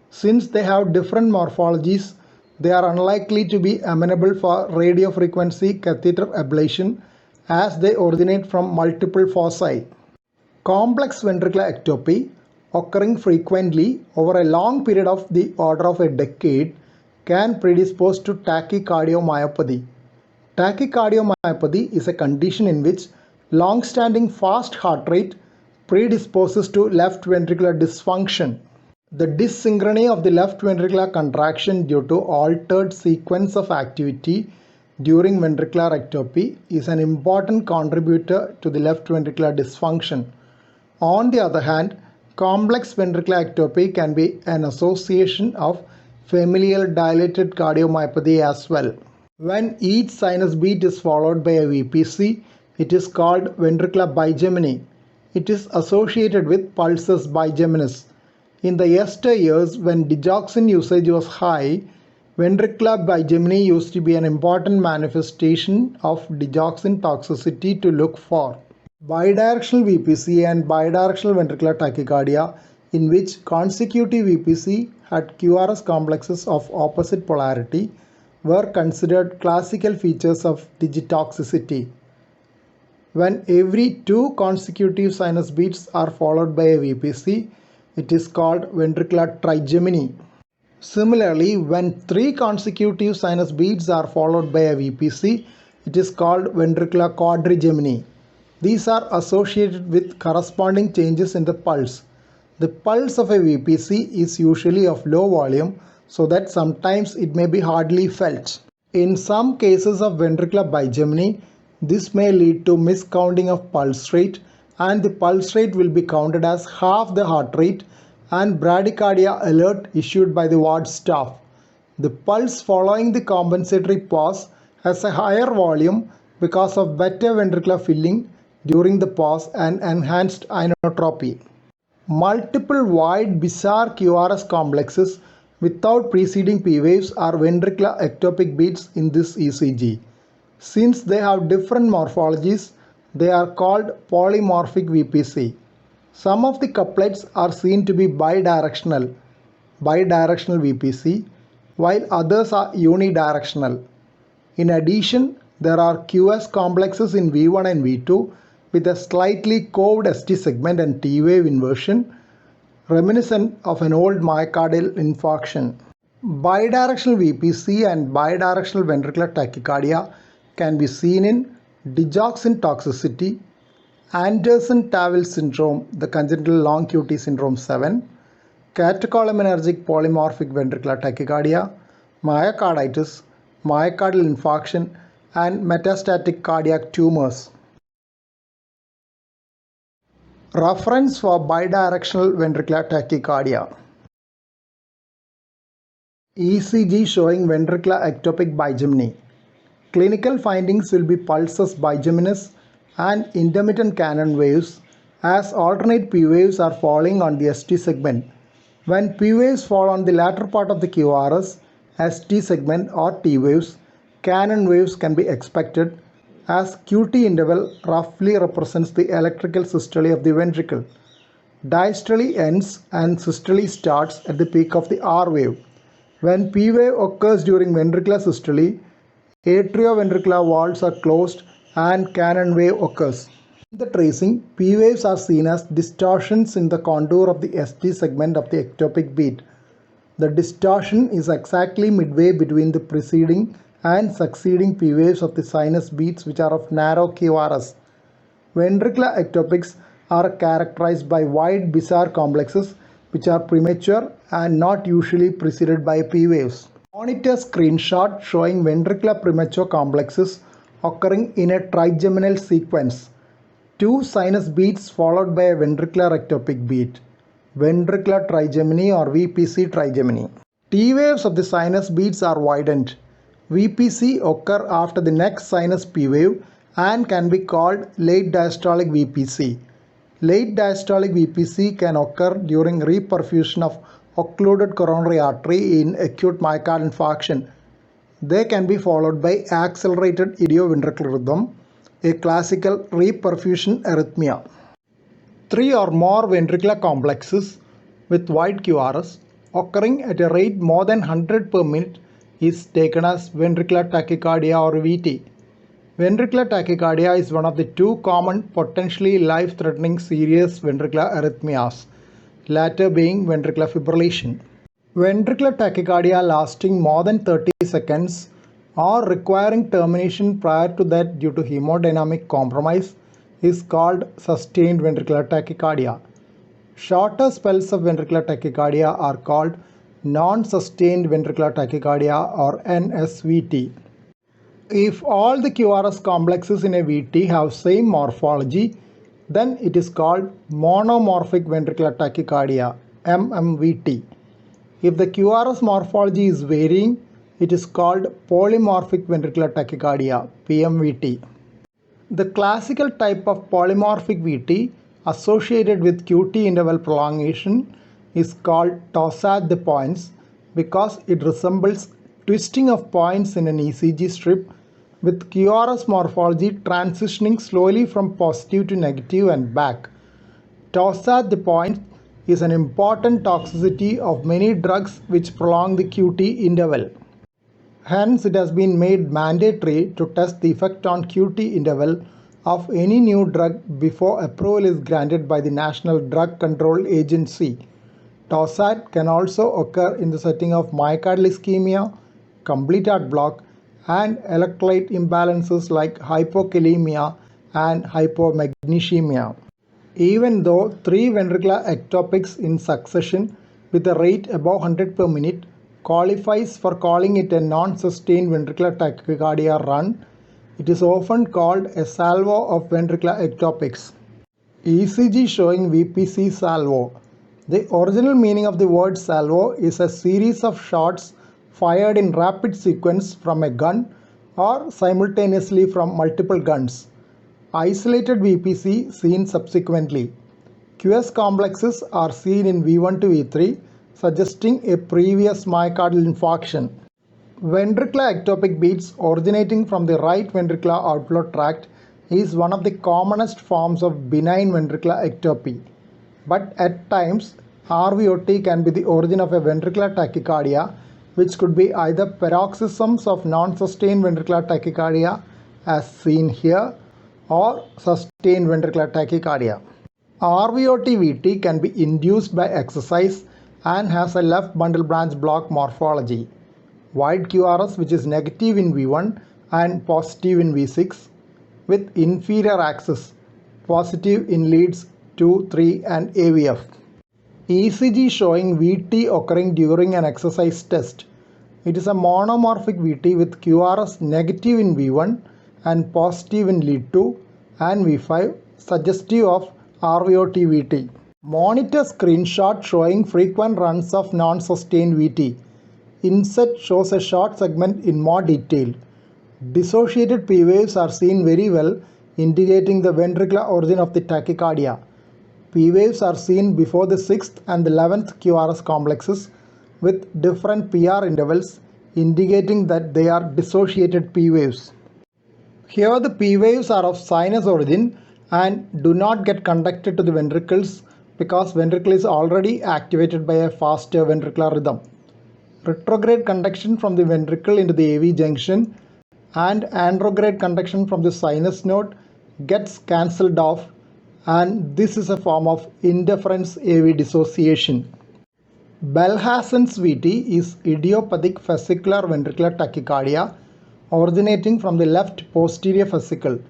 Since they have different morphologies, they are unlikely to be amenable for radiofrequency catheter ablation as they originate from multiple foci. Complex ventricular ectopy, occurring frequently over a long period of the order of a decade, can predispose to tachycardiomyopathy. Tachycardiomyopathy is a condition in which long-standing fast heart rate predisposes to left ventricular dysfunction. The dyssynchrony of the left ventricular contraction due to altered sequence of activity during ventricular ectopy is an important contributor to the left ventricular dysfunction. On the other hand, complex ventricular ectopy can be an association of familial dilated cardiomyopathy as well. When each sinus beat is followed by a VPC, it is called ventricular bigeminy. It is associated with pulsus bigeminus. In the yesteryears, when digoxin usage was high, ventricular bigeminy used to be an important manifestation of digoxin toxicity to look for. Bidirectional Vpc and bidirectional ventricular tachycardia, in which consecutive Vpc had QRS complexes of opposite polarity, were considered classical features of digitoxicity. When every two consecutive sinus beats are followed by a VPC, it is called ventricular trigeminy. Similarly, when three consecutive sinus beats are followed by a VPC, it is called ventricular quadrigeminy. These are associated with corresponding changes in the pulse. The pulse of a VPC is usually of low volume, so that sometimes it may be hardly felt. In some cases of ventricular bigeminy, this may lead to miscounting of pulse rate, and the pulse rate will be counted as half the heart rate and bradycardia alert issued by the ward staff. The pulse following the compensatory pause has a higher volume because of better ventricular filling during the pause and enhanced inotropy. Multiple wide bizarre QRS complexes without preceding P waves are ventricular ectopic beats in this ECG. Since they have different morphologies, they are called polymorphic Vpc. Some of the couplets are seen to be bidirectional Vpc, while others are unidirectional. In addition, there are Qs complexes in V1 and V2 with a slightly curved ST segment and T wave inversion, reminiscent of an old myocardial infarction. Bidirectional Vpc and bidirectional ventricular tachycardia can be seen in digoxin toxicity, Anderson-Tawil syndrome, the congenital long QT syndrome 7, catecholaminergic polymorphic ventricular tachycardia, myocarditis, myocardial infarction, and metastatic cardiac tumors. Reference for bidirectional ventricular tachycardia. ECG showing ventricular ectopic bigeminy. Clinical findings will be pulsus bigeminus and intermittent cannon waves, as alternate P waves are falling on the ST segment. When P waves fall on the latter part of the QRS, ST segment or T waves, cannon waves can be expected, as QT interval roughly represents the electrical systole of the ventricle. Diastole ends and systole starts at the peak of the R wave. When P wave occurs during ventricular systole, atrioventricular valves are closed and cannon wave occurs. In the tracing, P waves are seen as distortions in the contour of the ST segment of the ectopic beat. The distortion is exactly midway between the preceding and succeeding P waves of the sinus beats, which are of narrow QRS. Ventricular ectopics are characterized by wide bizarre complexes which are premature and not usually preceded by P waves. Monitor screenshot showing ventricular premature complexes occurring in a trigeminal sequence. Two sinus beats followed by a ventricular ectopic beat. Ventricular trigeminy or VPC trigeminy. T waves of the sinus beats are widened. VPC occur after the next sinus P wave and can be called late diastolic VPC. Late diastolic VPC can occur during reperfusion of occluded coronary artery in acute myocardial infarction. They can be followed by accelerated idioventricular rhythm, a classical reperfusion arrhythmia. Three or more ventricular complexes with wide QRS occurring at a rate more than 100 per minute is taken as ventricular tachycardia or VT. Ventricular tachycardia is one of the two common potentially life-threatening serious ventricular arrhythmias, latter being ventricular fibrillation. Ventricular tachycardia lasting more than 30 seconds or requiring termination prior to that due to hemodynamic compromise is called sustained ventricular tachycardia. Shorter spells of ventricular tachycardia are called non-sustained ventricular tachycardia or NSVT. If all the QRS complexes in a VT have same morphology, then it is called Monomorphic Ventricular Tachycardia, MMVT. If the QRS morphology is varying, it is called Polymorphic Ventricular Tachycardia, PMVT. The classical type of polymorphic VT associated with QT interval prolongation is called toss at the points because it resembles twisting of points in an ECG strip with QRS morphology transitioning slowly from positive to negative and back. Toss at the points is an important toxicity of many drugs which prolong the QT interval. Hence, it has been made mandatory to test the effect on QT interval of any new drug before approval is granted by the National Drug Control Agency. TOSAT can also occur in the setting of myocardial ischemia, complete heart block, and electrolyte imbalances like hypokalemia and hypomagnesemia. Even though 3 ventricular ectopics in succession with a rate above 100 per minute qualifies for calling it a non-sustained ventricular tachycardia run, it is often called a salvo of ventricular ectopics. ECG showing Vpc salvo. The original meaning of the word salvo is a series of shots fired in rapid sequence from a gun or simultaneously from multiple guns. Isolated Vpc seen subsequently. Qs complexes are seen in V1 to V3, suggesting a previous myocardial infarction. Ventricular ectopic beats originating from the right ventricular outflow tract is one of the commonest forms of benign ventricular ectopy. But at times, RVOT can be the origin of a ventricular tachycardia, which could be either paroxysms of non-sustained ventricular tachycardia as seen here, or sustained ventricular tachycardia. RVOT-VT can be induced by exercise and has a left bundle branch block morphology. Wide QRS, which is negative in V1 and positive in V6, with inferior axis, positive in leads 2, 3 and AVF. ECG showing VT occurring during an exercise test. It is a monomorphic VT with QRS negative in V1 and positive in lead 2 and V5, suggestive of RVOT VT. Monitor screenshot showing frequent runs of non-sustained VT. Inset shows a short segment in more detail. Dissociated P waves are seen very well, indicating the ventricular origin of the tachycardia. P waves are seen before the 6th and the 11th QRS complexes with different PR intervals, indicating that they are dissociated P waves. Here the P waves are of sinus origin and do not get conducted to the ventricles because ventricle is already activated by a faster ventricular rhythm. Retrograde conduction from the ventricle into the AV junction and anterograde conduction from the sinus node gets cancelled off, and this is a form of interference AV dissociation. Belhassen's VT is idiopathic fascicular ventricular tachycardia originating from the left posterior fascicle.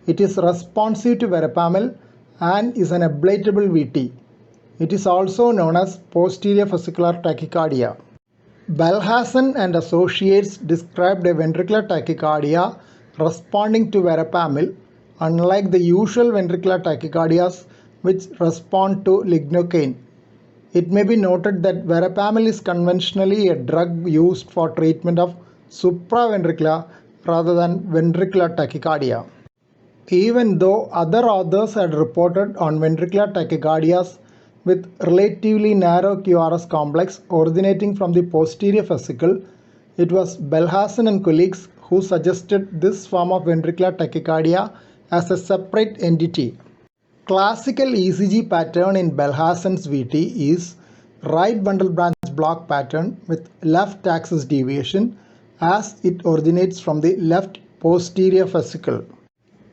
It is responsive to verapamil and is an ablatable VT. It is also known as posterior fascicular tachycardia. Belhassen and associates described a ventricular tachycardia responding to verapamil, unlike the usual ventricular tachycardias which respond to lignocaine. It may be noted that verapamil is conventionally a drug used for treatment of supraventricular rather than ventricular tachycardia. Even though other authors had reported on ventricular tachycardias with relatively narrow QRS complex originating from the posterior fascicle, it was Belhassen and colleagues who suggested this form of ventricular tachycardia as a separate entity. Classical ECG pattern in Belhassen's VT is right bundle branch block pattern with left axis deviation as it originates from the left posterior fascicle.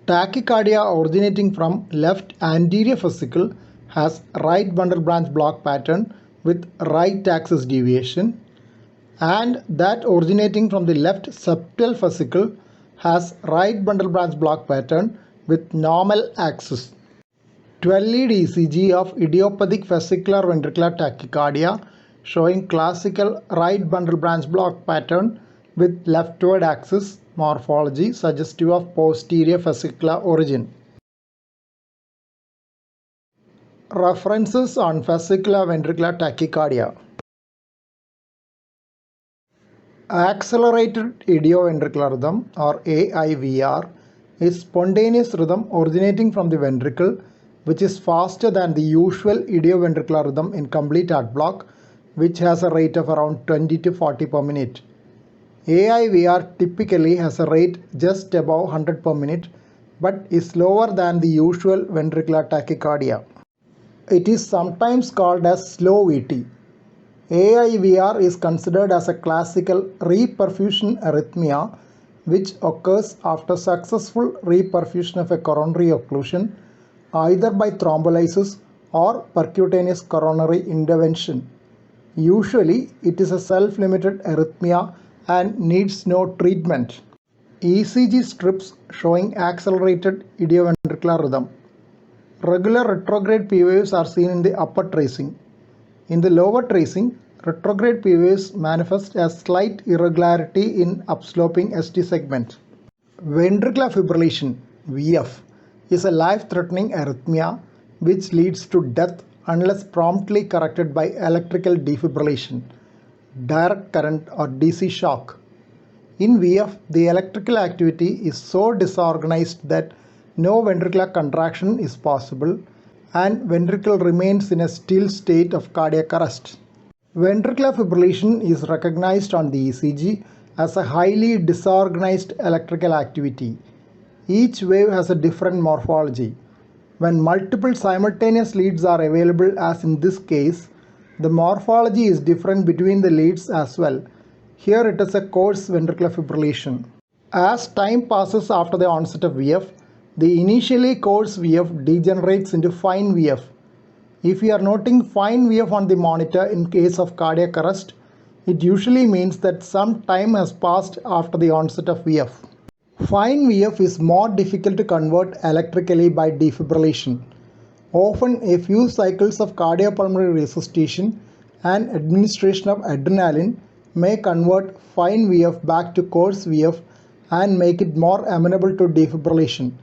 Tachycardia originating from left anterior fascicle has right bundle branch block pattern with right axis deviation, and that originating from the left septal fascicle has right bundle branch block pattern with normal axis. 12-lead ECG of idiopathic fascicular ventricular tachycardia showing classical right bundle branch block pattern with leftward axis morphology suggestive of posterior fascicular origin. References on fascicular ventricular tachycardia. Accelerated idioventricular rhythm or AIVR is spontaneous rhythm originating from the ventricle which is faster than the usual idioventricular rhythm in complete heart block, which has a rate of around 20 to 40 per minute. AIVR typically has a rate just above 100 per minute but is slower than the usual ventricular tachycardia. It is sometimes called as slow VT. AIVR is considered as a classical reperfusion arrhythmia which occurs after successful reperfusion of a coronary occlusion either by thrombolysis or percutaneous coronary intervention. Usually it is a self-limited arrhythmia and needs no treatment. ECG strips showing accelerated idioventricular rhythm. Regular retrograde P waves are seen in the upper tracing. In the lower tracing, retrograde P waves manifest as slight irregularity in upsloping ST segment. Ventricular fibrillation (VF) is a life-threatening arrhythmia which leads to death unless promptly corrected by electrical defibrillation, direct current or DC shock. In VF, the electrical activity is so disorganized that no ventricular contraction is possible and ventricle remains in a still state of cardiac arrest. Ventricular fibrillation is recognized on the ECG as a highly disorganized electrical activity. Each wave has a different morphology. When multiple simultaneous leads are available, as in this case, the morphology is different between the leads as well. Here it is a coarse ventricular fibrillation. As time passes after the onset of VF, the initially coarse VF degenerates into fine VF. If you are noting fine VF on the monitor in case of cardiac arrest, it usually means that some time has passed after the onset of VF. Fine VF is more difficult to convert electrically by defibrillation. Often a few cycles of cardiopulmonary resuscitation and administration of adrenaline may convert fine VF back to coarse VF and make it more amenable to defibrillation.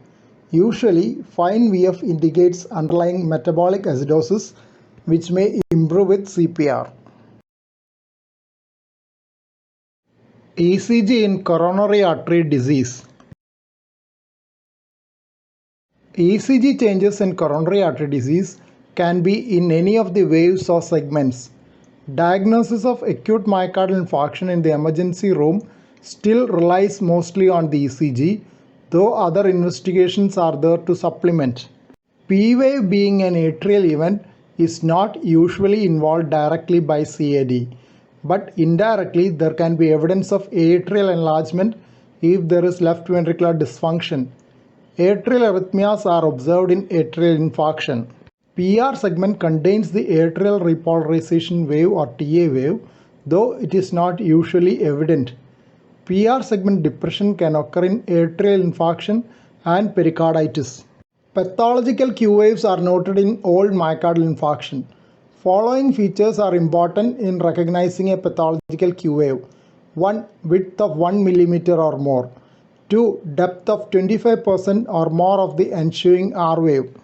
Usually, fine VF indicates underlying metabolic acidosis which may improve with CPR. ECG in coronary artery disease. ECG changes in coronary artery disease can be in any of the waves or segments. Diagnosis of acute myocardial infarction in the emergency room still relies mostly on the ECG, though other investigations are there to supplement. P wave being an atrial event is not usually involved directly by CAD, but indirectly there can be evidence of atrial enlargement if there is left ventricular dysfunction. Atrial arrhythmias are observed in atrial infarction. PR segment contains the atrial repolarization wave or TA wave, though it is not usually evident. PR segment depression can occur in atrial infarction and pericarditis. Pathological Q waves are noted in old myocardial infarction. Following features are important in recognizing a pathological Q wave. 1. Width of 1 mm or more. 2. Depth of 25% or more of the ensuing R wave.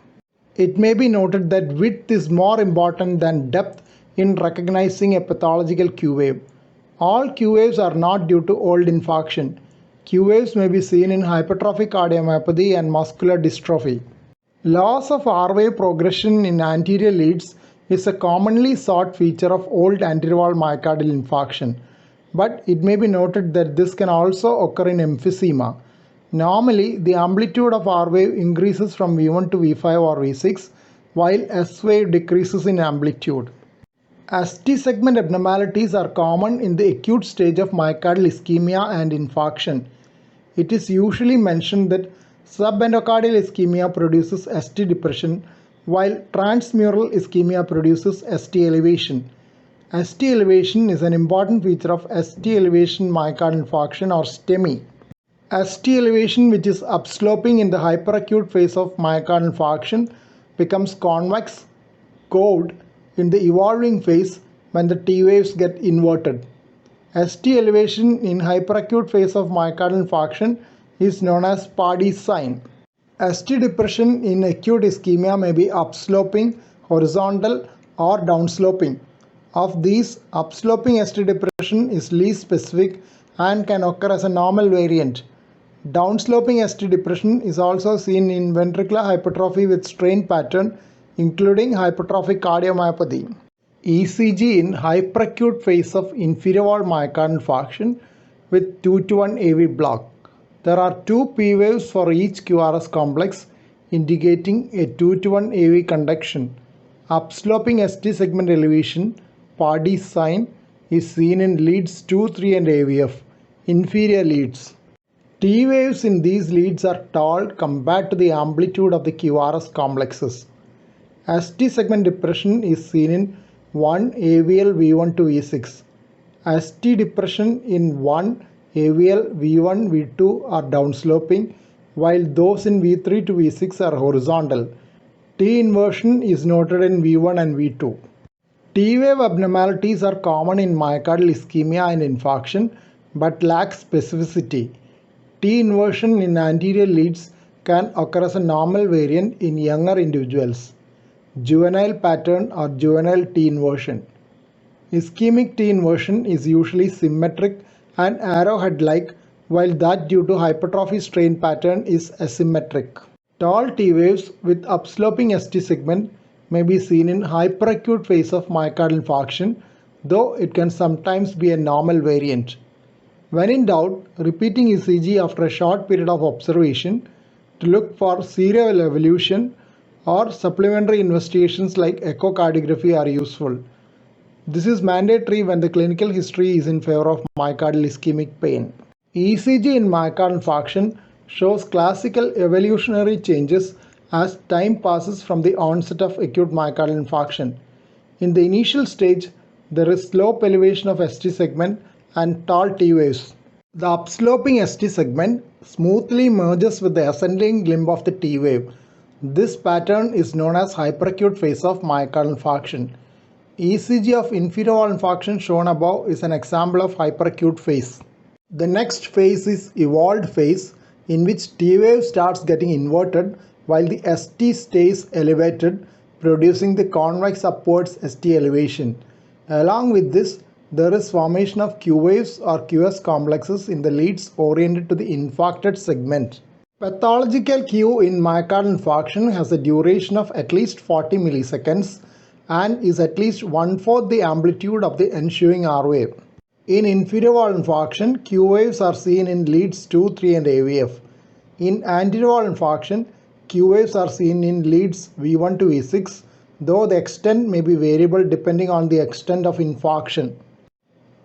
It may be noted that width is more important than depth in recognizing a pathological Q wave. All Q waves are not due to old infarction. Q waves may be seen in hypertrophic cardiomyopathy and muscular dystrophy. Loss of R wave progression in anterior leads is a commonly sought feature of old anterior wall myocardial infarction, but it may be noted that this can also occur in emphysema. Normally, the amplitude of R wave increases from V1 to V5 or V6, while S wave decreases in amplitude. ST segment abnormalities are common in the acute stage of myocardial ischemia and infarction. It is usually mentioned that subendocardial ischemia produces ST depression, while transmural ischemia produces ST elevation. ST elevation is an important feature of ST elevation myocardial infarction or STEMI. ST elevation, which is upsloping in the hyperacute phase of myocardial infarction, becomes convex, curved in the evolving phase when the T waves get inverted. ST elevation in hyperacute phase of myocardial infarction is known as Paddy's sign. ST depression in acute ischemia may be upsloping horizontal or downsloping. Of these, upsloping ST depression is least specific and can occur as a normal variant. Downsloping ST depression is also seen in ventricular hypertrophy with strain pattern, including hypertrophic cardiomyopathy. ECG in hyperacute phase of inferior wall myocardial infarction with 2-to-1 AV block. There are 2 P waves for each QRS complex, indicating a 2-to-1 AV conduction. Upsloping ST segment elevation, Paddy sign, is seen in leads 2, 3 and AVF, inferior leads. T waves in these leads are tall compared to the amplitude of the QRS complexes. ST segment depression is seen in 1 AVL V1 to V6. ST depression in 1 AVL V1 V2 are downsloping, while those in V3 to V6 are horizontal. T inversion is noted in V1 and V2. T wave abnormalities are common in myocardial ischemia and infarction but lack specificity. T inversion in anterior leads can occur as a normal variant in younger individuals. Juvenile pattern or juvenile T inversion. Ischemic T inversion is usually symmetric and arrowhead-like, while that due to hypertrophy strain pattern is asymmetric. Tall T waves with upsloping ST segment may be seen in hyperacute phase of myocardial infarction, though it can sometimes be a normal variant. When in doubt, repeating ECG after a short period of observation to look for serial evolution or supplementary investigations like echocardiography are useful. This is mandatory when the clinical history is in favor of myocardial ischemic pain. ECG in myocardial infarction shows classical evolutionary changes as time passes from the onset of acute myocardial infarction. In the initial stage, there is slope elevation of ST segment and tall T waves. The upsloping ST segment smoothly merges with the ascending limb of the T wave. This pattern is known as hyperacute phase of myocardial infarction. ECG of inferior wall infarction shown above is an example of hyperacute phase. The next phase is evolved phase, in which T wave starts getting inverted while the ST stays elevated, producing the convex upwards ST elevation. Along with this, there is formation of Q waves or Qs complexes in the leads oriented to the infarcted segment. Pathological Q in myocardial infarction has a duration of at least 40 milliseconds and is at least 1/4 the amplitude of the ensuing R wave. In inferior wall infarction, Q waves are seen in leads 2, 3 and AVF. In anterior wall infarction, Q waves are seen in leads V1 to V6, though the extent may be variable depending on the extent of infarction.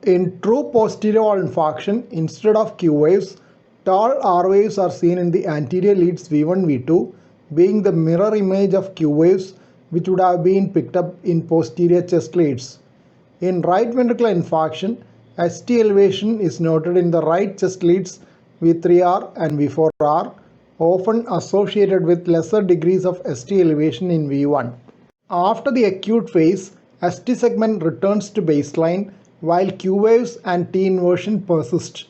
In true posterior wall infarction, instead of Q waves, tall R waves are seen in the anterior leads V1, V2, being the mirror image of Q waves which would have been picked up in posterior chest leads. In right ventricular infarction, ST elevation is noted in the right chest leads V3R and V4R, often associated with lesser degrees of ST elevation in V1. After the acute phase, ST segment returns to baseline while Q waves and T inversion persist.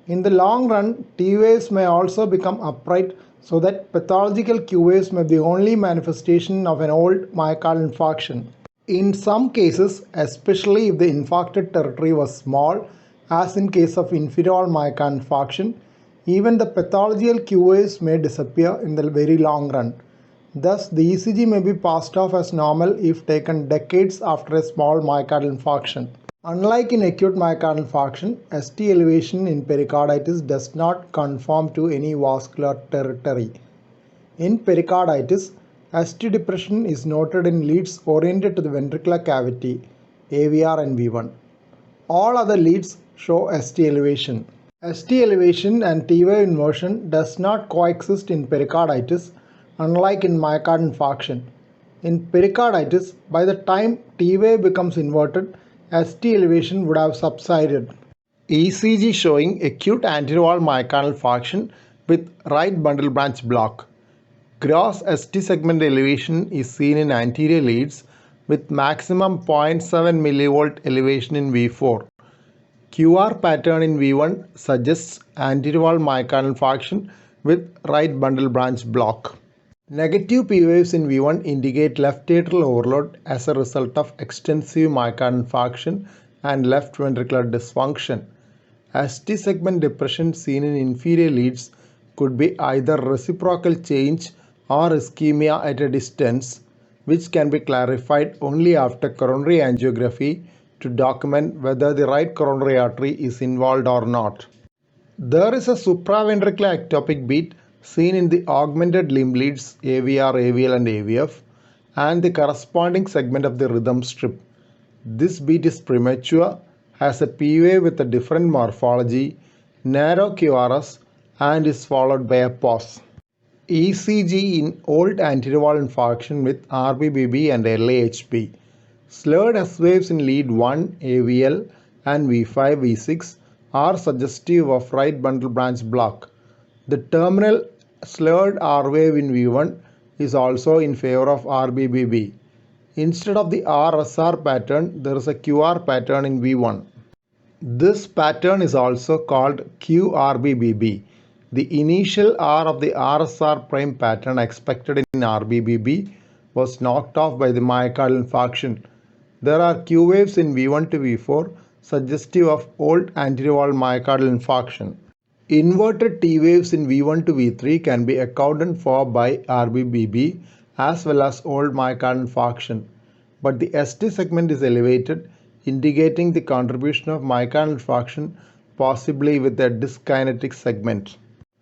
In the long run, T waves may also become upright so that pathological Q waves may be the only manifestation of an old myocardial infarction. In some cases, especially if the infarcted territory was small, as in case of inferior wall myocardial infarction, even the pathological Q waves may disappear in the very long run. Thus, the ECG may be passed off as normal if taken decades after a small myocardial infarction. Unlike in acute myocardial infarction, ST elevation in pericarditis does not conform to any vascular territory. In pericarditis, ST depression is noted in leads oriented to the ventricular cavity, AVR and V1. All other leads show ST elevation. ST elevation and T wave inversion does not coexist in pericarditis, unlike in myocardial infarction. In pericarditis, by the time T wave becomes inverted, ST elevation would have subsided. ECG showing acute anterior wall myocardial infarction with right bundle branch block. Gross ST segment elevation is seen in anterior leads with maximum 0.7 mV elevation in V4. Qr pattern in V1 suggests anterior wall myocardial infarction with right bundle branch block. Negative P waves in V1 indicate left atrial overload as a result of extensive myocardial infarction and left ventricular dysfunction. ST segment depression seen in inferior leads could be either reciprocal change or ischemia at a distance, which can be clarified only after coronary angiography to document whether the right coronary artery is involved or not. There is a supraventricular ectopic beat seen in the augmented limb leads AVR, AVL and AVF and the corresponding segment of the rhythm strip. This beat is premature, has a P wave with a different morphology, narrow QRS and is followed by a pause. ECG in old anterior wall infarction with RBBB and LAHB. Slurred S waves in lead 1, AVL and V5, V6 are suggestive of right bundle branch block. The terminal slurred R wave in V1 is also in favor of RBBB. Instead of the Rsr pattern, there is a Qr pattern in V1. This pattern is also called QRBBB. The initial R of the Rsr Prime Pattern expected in RBBB was knocked off by the myocardial infarction. There are Q waves in V1 to V4 suggestive of old anterior wall myocardial infarction. Inverted T waves in V1 to V3 can be accounted for by RBBB as well as old myocardial infarction, but the ST segment is elevated, indicating the contribution of myocardial infarction possibly with a dyskinetic segment.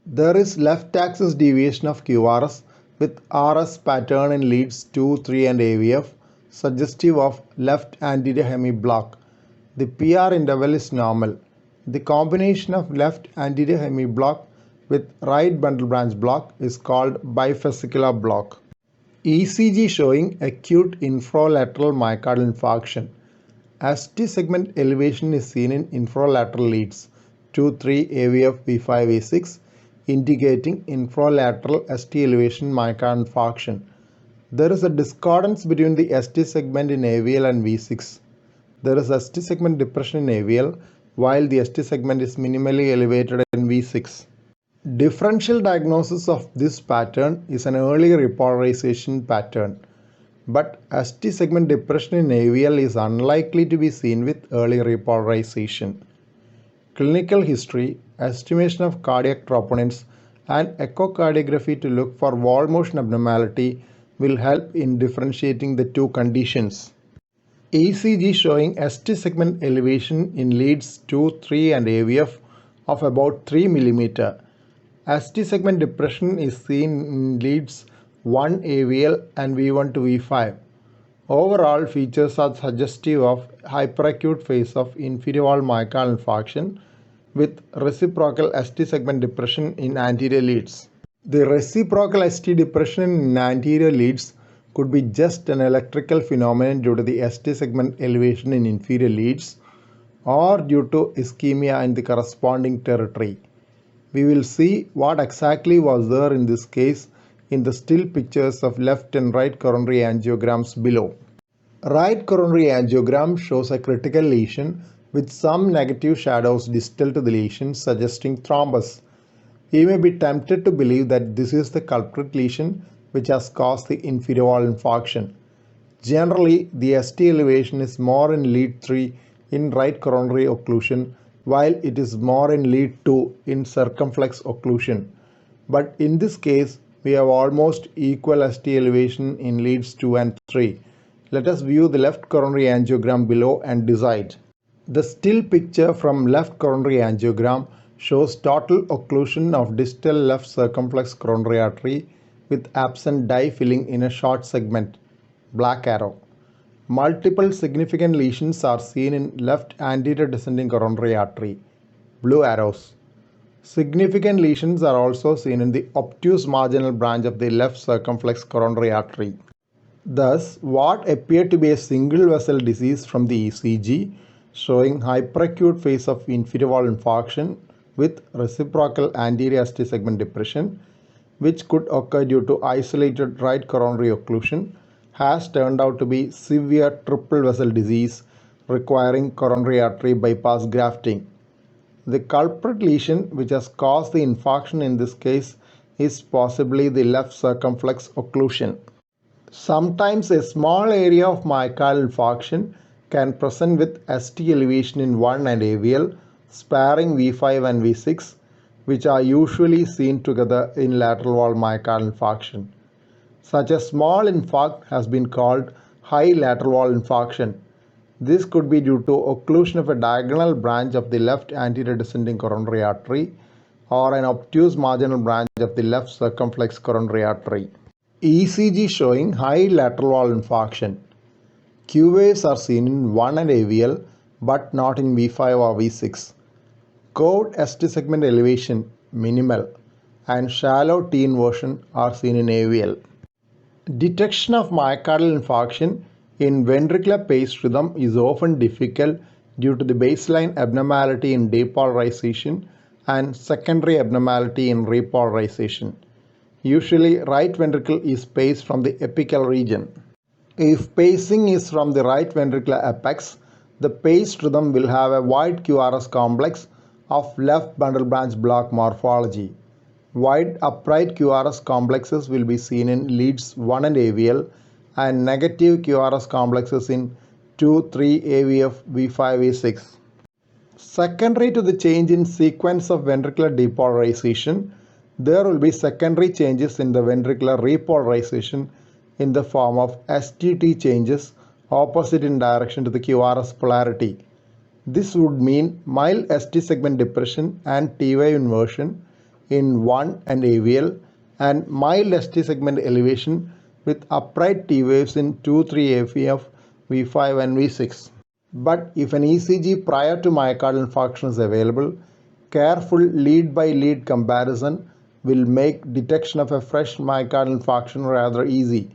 There is left axis deviation of QRS with Rs pattern in leads 2, 3 and AVF suggestive of left anterior hemiblock. The PR interval is normal. The combination of left anterior hemiblock with right bundle branch block is called Bifasicular Block. ECG showing acute infralateral myocardial infarction. ST segment elevation is seen in infralateral leads 2, 3, AVF, V5, V6 indicating infralateral ST elevation myocardial infarction. There is a discordance between the ST segment in AVL and V6. There is ST segment depression in AVL while the ST segment is minimally elevated in V6. Differential diagnosis of this pattern is an early repolarization pattern, but ST segment depression in AVL is unlikely to be seen with early repolarization. Clinical history, estimation of cardiac troponins and echocardiography to look for wall motion abnormality will help in differentiating the two conditions. ECG showing ST segment elevation in leads 2, 3 and AVF of about 3 mm. ST segment depression is seen in leads 1 AVL and V1 to V5. Overall features are suggestive of hyperacute phase of inferior wall myocardial infarction with reciprocal ST segment depression in anterior leads. The reciprocal ST depression in anterior leads could be just an electrical phenomenon due to the ST segment elevation in inferior leads or due to ischemia in the corresponding territory. We will see what exactly was there in this case in the still pictures of left and right coronary angiograms below. Right coronary angiogram shows a critical lesion with some negative shadows distal to the lesion suggesting thrombus. We may be tempted to believe that this is the culprit lesion which has caused the inferior wall infarction. Generally, the ST elevation is more in lead 3 in right coronary occlusion while it is more in lead 2 in circumflex occlusion. But in this case, we have almost equal ST elevation in leads 2 and 3. Let us view the left coronary angiogram below and decide. The still picture from left coronary angiogram shows total occlusion of distal left circumflex coronary artery with absent dye filling in a short segment, black arrow. Multiple significant lesions are seen in left anterior descending coronary artery, blue arrows. Significant lesions are also seen in the obtuse marginal branch of the left circumflex coronary artery. Thus, what appeared to be a single vessel disease from the ECG showing hyperacute phase of inferior wall infarction with reciprocal anterior ST segment depression, which could occur due to isolated right coronary occlusion, has turned out to be severe triple vessel disease requiring coronary artery bypass grafting. The culprit lesion which has caused the infarction in this case is possibly the left circumflex occlusion. Sometimes a small area of myocardial infarction can present with ST elevation in 1 and AVL, sparing V5 and V6, which are usually seen together in lateral wall myocardial infarction. Such a small infarct has been called high lateral wall infarction. This could be due to occlusion of a diagonal branch of the left anterior descending coronary artery or an obtuse marginal branch of the left circumflex coronary artery. ECG showing high lateral wall infarction. Q waves are seen in 1 and AVL but not in V5 or V6. Curved ST segment elevation minimal and shallow T inversion are seen in AVL. Detection of myocardial infarction in ventricular paced rhythm is often difficult due to the baseline abnormality in depolarization and secondary abnormality in repolarization. Usually, right ventricle is paced from the apical region. If pacing is from the right ventricular apex, the paced rhythm will have a wide QRS complex of left bundle branch block morphology. Wide upright QRS complexes will be seen in leads 1 and AVL and negative QRS complexes in 2, 3, AVF, V5, V6. Secondary to the change in sequence of ventricular depolarization, there will be secondary changes in the ventricular repolarization in the form of STT changes opposite in direction to the QRS polarity. This would mean mild ST segment depression and T wave inversion in 1 and AVL and mild ST segment elevation with upright T waves in 2, 3 AVF, V5 and V6. But if an ECG prior to myocardial infarction is available, careful lead by lead comparison will make detection of a fresh myocardial infarction rather easy.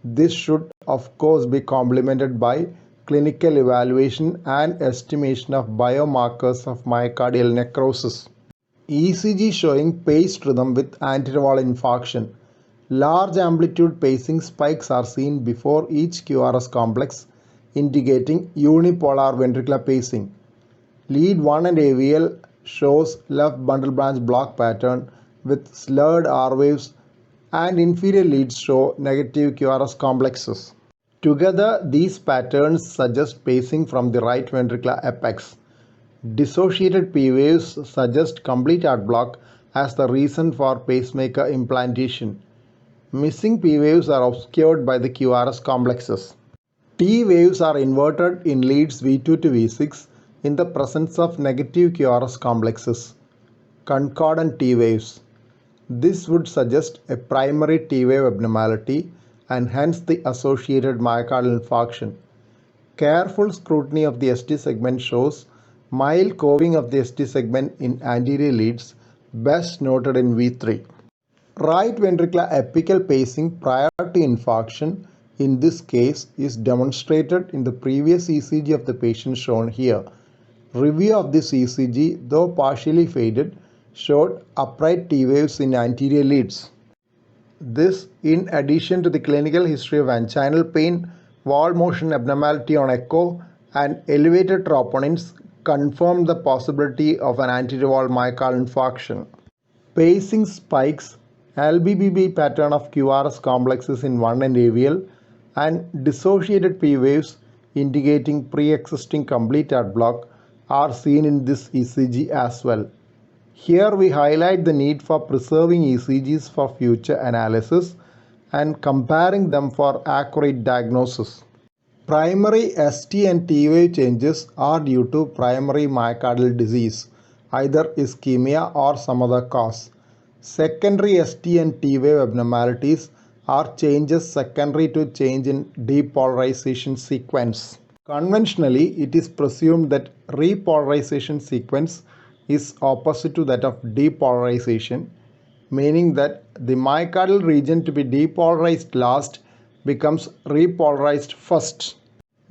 This should of course be complemented by clinical evaluation and estimation of biomarkers of myocardial necrosis. ECG showing paced rhythm with anterior wall infarction. Large amplitude pacing spikes are seen before each QRS complex, indicating unipolar ventricular pacing. Lead 1 and AVL shows left bundle branch block pattern with slurred R waves, and inferior leads show negative QRS complexes. Together, these patterns suggest pacing from the right ventricular apex. Dissociated P waves suggest complete heart block as the reason for pacemaker implantation. Missing P waves are obscured by the QRS complexes. T waves are inverted in leads V2 to V6 in the presence of negative QRS complexes. Concordant T waves. This would suggest a primary T wave abnormality and hence the associated myocardial infarction. Careful scrutiny of the ST segment shows mild curving of the ST segment in anterior leads, best noted in V3. Right ventricular apical pacing prior to infarction in this case is demonstrated in the previous ECG of the patient shown here. Review of this ECG, though partially faded, showed upright T waves in anterior leads. This, in addition to the clinical history of anginal pain, wall motion abnormality on echo, and elevated troponins, confirmed the possibility of an anterior wall myocardial infarction. Pacing spikes, LBBB pattern of QRS complexes in 1 and AVL, and dissociated P waves indicating pre-existing complete heart block are seen in this ECG as well. Here we highlight the need for preserving ECGs for future analysis and comparing them for accurate diagnosis. Primary ST and T wave changes are due to primary myocardial disease, either ischemia or some other cause. Secondary ST and T wave abnormalities are changes secondary to change in depolarization sequence. Conventionally, it is presumed that repolarization sequence is opposite to that of depolarization, meaning that the myocardial region to be depolarized last becomes repolarized first.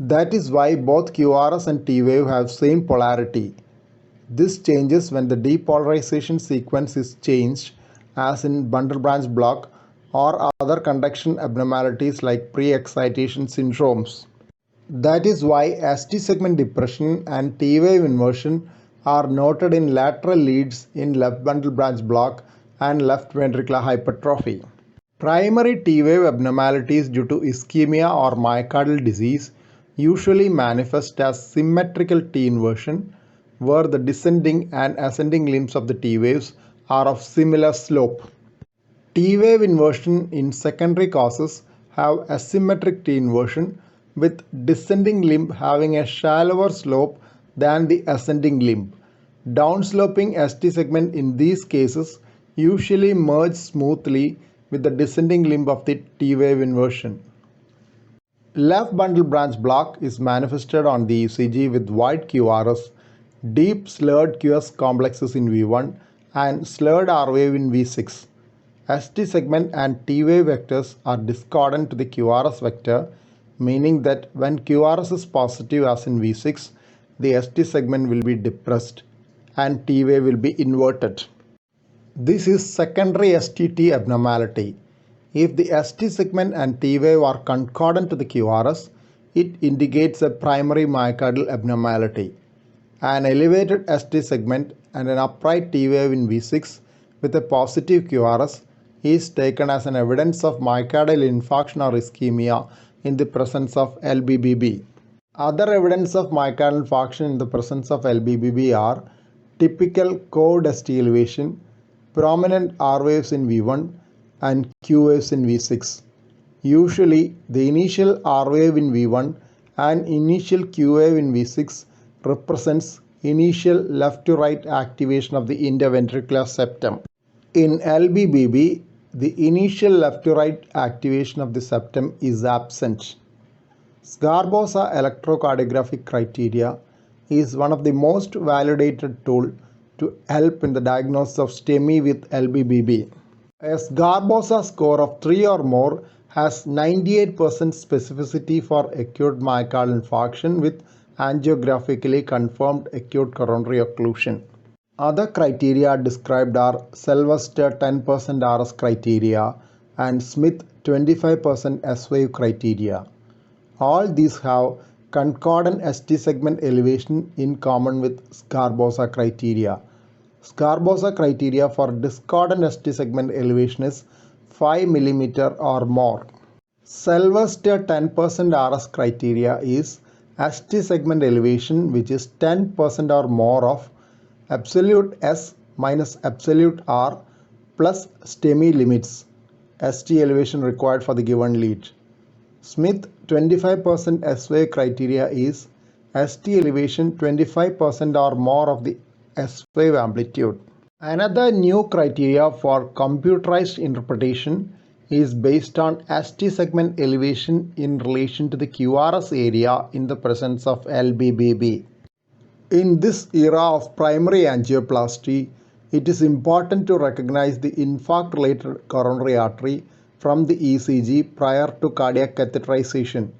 That is why both QRS and T wave have same polarity. This changes when the depolarization sequence is changed, as in bundle branch block or other conduction abnormalities like pre-excitation syndromes. That is why ST segment depression and T wave inversion are noted in lateral leads in left bundle branch block and left ventricular hypertrophy. Primary T wave abnormalities due to ischemia or myocardial disease usually manifest as symmetrical T inversion, where the descending and ascending limbs of the T waves are of similar slope. T wave inversion in secondary causes have asymmetric T inversion, with descending limb having a shallower slope than the ascending limb. Downsloping ST segment in these cases usually merge smoothly with the descending limb of the T wave inversion. Left bundle branch block is manifested on the ECG with wide QRS, deep slurred QS complexes in V1 and slurred R wave in V6. ST segment and T wave vectors are discordant to the QRS vector, meaning that when QRS is positive as in V6, the ST segment will be depressed and T wave will be inverted. This is secondary STT abnormality. If the ST segment and T wave are concordant to the QRS, it indicates a primary myocardial abnormality. An elevated ST segment and an upright T wave in V6 with a positive QRS is taken as an evidence of myocardial infarction or ischemia in the presence of LBBB. Other evidence of myocardial infarction in the presence of LBBB are typical chord ST elevation, prominent R waves in V1 and Q waves in V6. Usually, the initial R wave in V1 and initial Q wave in V6 represents initial left to right activation of the interventricular septum. In LBBB, the initial left to right activation of the septum is absent. Sgarbossa electrocardiographic criteria is one of the most validated tools to help in the diagnosis of STEMI with LBBB. A Sgarbossa score of 3 or more has 98% specificity for acute myocardial infarction with angiographically confirmed acute coronary occlusion. Other criteria described are Sylvester 10% RS criteria and Smith 25% S wave criteria. All these have concordant ST segment elevation in common with Sgarbossa criteria. Sgarbossa criteria for discordant ST segment elevation is 5 mm or more. Sylvester 10% RS criteria is ST segment elevation which is 10% or more of absolute S minus absolute R plus STEMI limits, ST elevation required for the given lead. Smith 25% S wave criteria is ST elevation 25% or more of the S wave amplitude. Another new criteria for computerized interpretation is based on ST segment elevation in relation to the QRS area in the presence of LBBB. In this era of primary angioplasty, it is important to recognize the infarct-related coronary artery from the ECG prior to cardiac catheterization.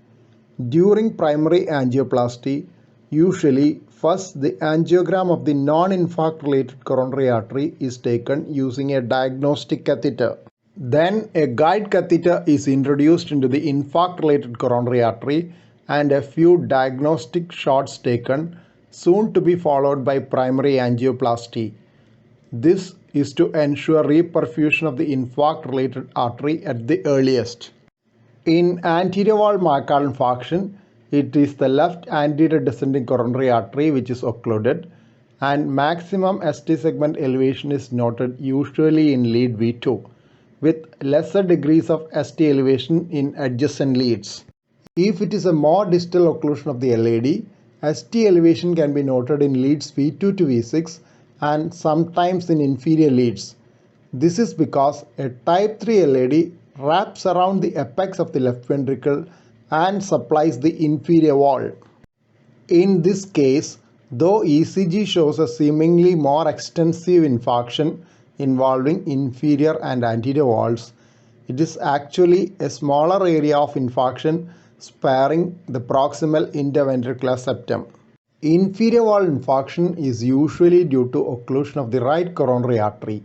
During primary angioplasty, usually first the angiogram of the non-infarct related coronary artery is taken using a diagnostic catheter. Then a guide catheter is introduced into the infarct related coronary artery and a few diagnostic shots taken, soon to be followed by primary angioplasty. This is to ensure reperfusion of the infarct related artery at the earliest. In anterior wall myocardial infarction, it is the left anterior descending coronary artery which is occluded, and maximum ST segment elevation is noted usually in lead V2 with lesser degrees of ST elevation in adjacent leads. If it is a more distal occlusion of the LAD, ST elevation can be noted in leads V2 to V6 and sometimes in inferior leads. This is because a type 3 LAD wraps around the apex of the left ventricle and supplies the inferior wall. In this case, though ECG shows a seemingly more extensive infarction involving inferior and anterior walls, it is actually a smaller area of infarction sparing the proximal interventricular septum. Inferior wall infarction is usually due to occlusion of the right coronary artery.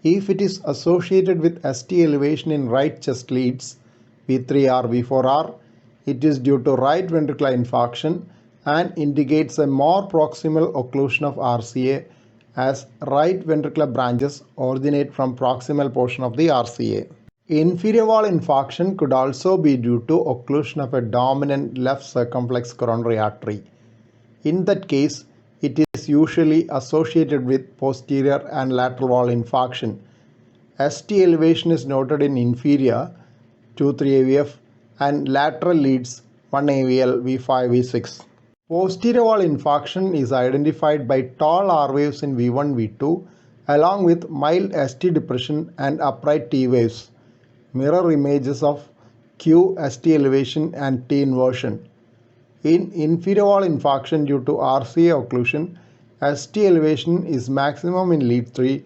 If it is associated with ST elevation in right chest leads, V3R, V4R, it is due to right ventricular infarction and indicates a more proximal occlusion of RCA as right ventricular branches originate from proximal portion of the RCA. Inferior wall infarction could also be due to occlusion of a dominant left circumflex coronary artery. In that case, it is usually associated with posterior and lateral wall infarction. ST elevation is noted in inferior 2-3 AVF and lateral leads 1 AVL V5 V6. Posterior wall infarction is identified by tall R waves in V1 V2 along with mild ST depression and upright T waves, mirror images of Q ST elevation and T inversion. In inferior wall infarction due to RCA occlusion, ST elevation is maximum in lead 3,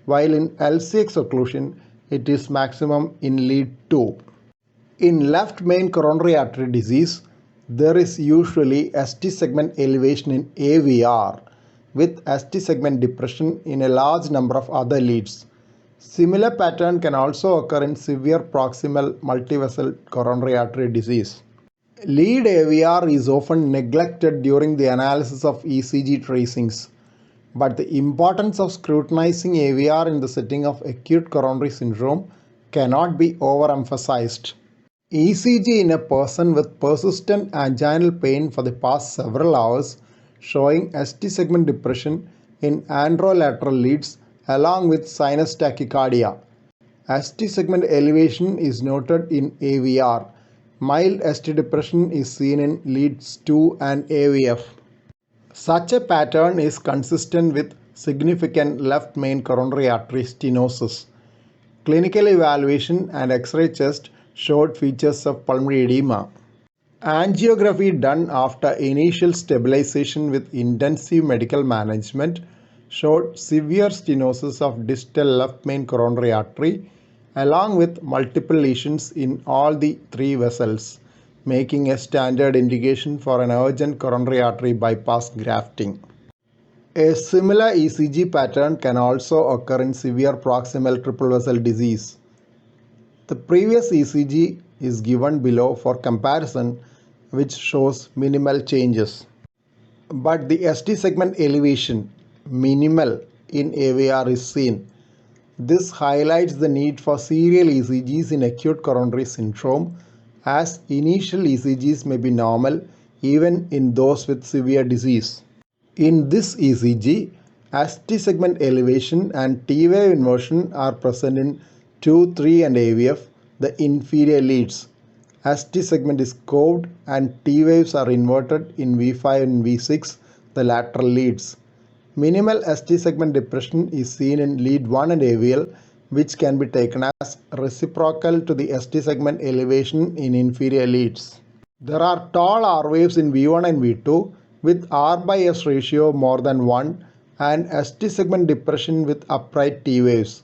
while in LCX occlusion, it is maximum in lead 2. In left main coronary artery disease, there is usually ST segment elevation in AVR with ST segment depression in a large number of other leads. Similar pattern can also occur in severe proximal multivessel coronary artery disease. Lead AVR is often neglected during the analysis of ECG tracings, but the importance of scrutinizing AVR in the setting of acute coronary syndrome cannot be overemphasized. ECG in a person with persistent anginal pain for the past several hours showing ST segment depression in anterolateral leads along with sinus tachycardia. ST segment elevation is noted in AVR. Mild ST depression is seen in leads 2 and AVF. Such a pattern is consistent with significant left main coronary artery stenosis. Clinical evaluation and X-ray chest showed features of pulmonary edema. Angiography done after initial stabilization with intensive medical management showed severe stenosis of distal left main coronary artery along with multiple lesions in all the 3 vessels, making a standard indication for an urgent coronary artery bypass grafting. A similar ECG pattern can also occur in severe proximal triple vessel disease. The previous ECG is given below for comparison, which shows minimal changes. But the ST segment elevation, minimal in AVR, is seen. This highlights the need for serial ECGs in acute coronary syndrome, as initial ECGs may be normal even in those with severe disease. In this ECG, ST segment elevation and T wave inversion are present in 2, 3 and AVF, the inferior leads. ST segment is curved and T waves are inverted in V5 and V6, the lateral leads. Minimal ST segment depression is seen in lead 1 and AVL, which can be taken as reciprocal to the ST segment elevation in inferior leads. There are tall R waves in V1 and V2 with R by S ratio more than 1 and ST segment depression with upright T waves.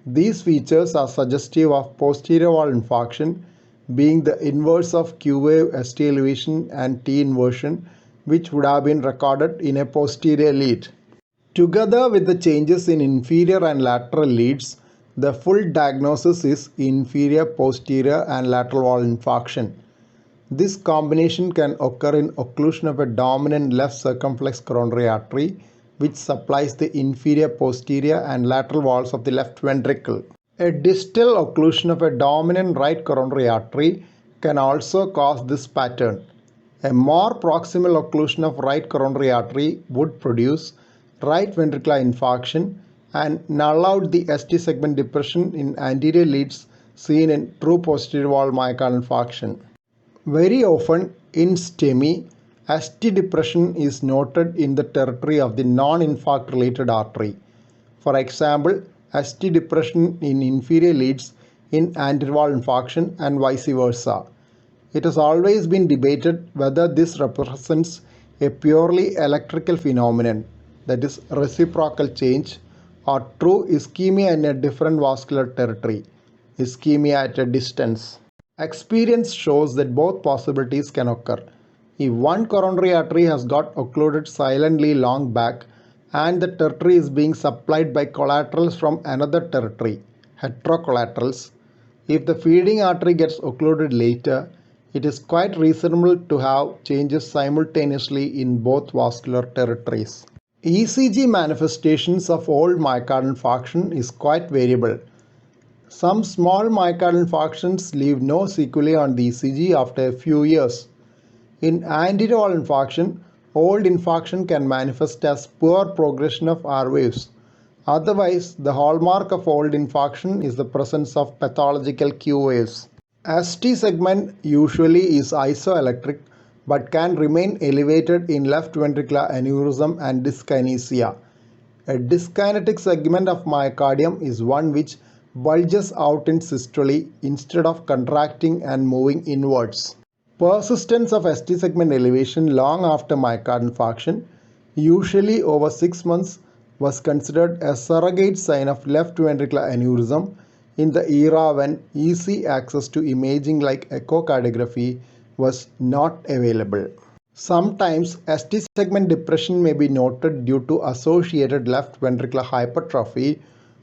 These features are suggestive of posterior wall infarction, being the inverse of Q wave ST elevation and T inversion, which would have been recorded in a posterior lead. Together with the changes in inferior and lateral leads, the full diagnosis is inferior, posterior and lateral wall infarction. This combination can occur in occlusion of a dominant left circumflex coronary artery, which supplies the inferior, posterior and lateral walls of the left ventricle. A distal occlusion of a dominant right coronary artery can also cause this pattern. A more proximal occlusion of right coronary artery would produce right ventricular infarction and null out the ST segment depression in anterior leads seen in true posterior wall myocardial infarction. Very often in STEMI, ST depression is noted in the territory of the non-infarct related artery. For example, ST depression in inferior leads in anterior wall infarction and vice versa. It has always been debated whether this represents a purely electrical phenomenon, that is reciprocal change, or true ischemia in a different vascular territory, ischemia at a distance. Experience shows that both possibilities can occur. If one coronary artery has got occluded silently long back and the territory is being supplied by collaterals from another territory, heterocollaterals, if the feeding artery gets occluded later, it is quite reasonable to have changes simultaneously in both vascular territories. ECG manifestations of old myocardial infarction is quite variable. Some small myocardial infarctions leave no sequelae on the ECG after a few years. In anterior infarction, old infarction can manifest as poor progression of R waves. Otherwise, the hallmark of old infarction is the presence of pathological Q waves. ST segment usually is isoelectric but can remain elevated in left ventricular aneurysm and dyskinesia. A dyskinetic segment of myocardium is one which bulges out in systole instead of contracting and moving inwards. Persistence of ST segment elevation long after myocardial infarction, usually over 6 months, was considered a surrogate sign of left ventricular aneurysm in the era when easy access to imaging like echocardiography was not available. Sometimes ST segment depression may be noted due to associated left ventricular hypertrophy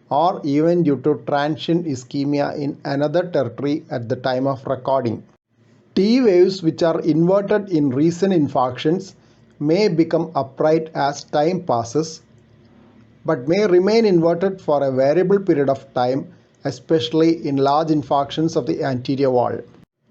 or even due to transient ischemia in another territory at the time of recording. T waves which are inverted in recent infarctions may become upright as time passes but may remain inverted for a variable period of time, especially in large infarctions of the anterior wall.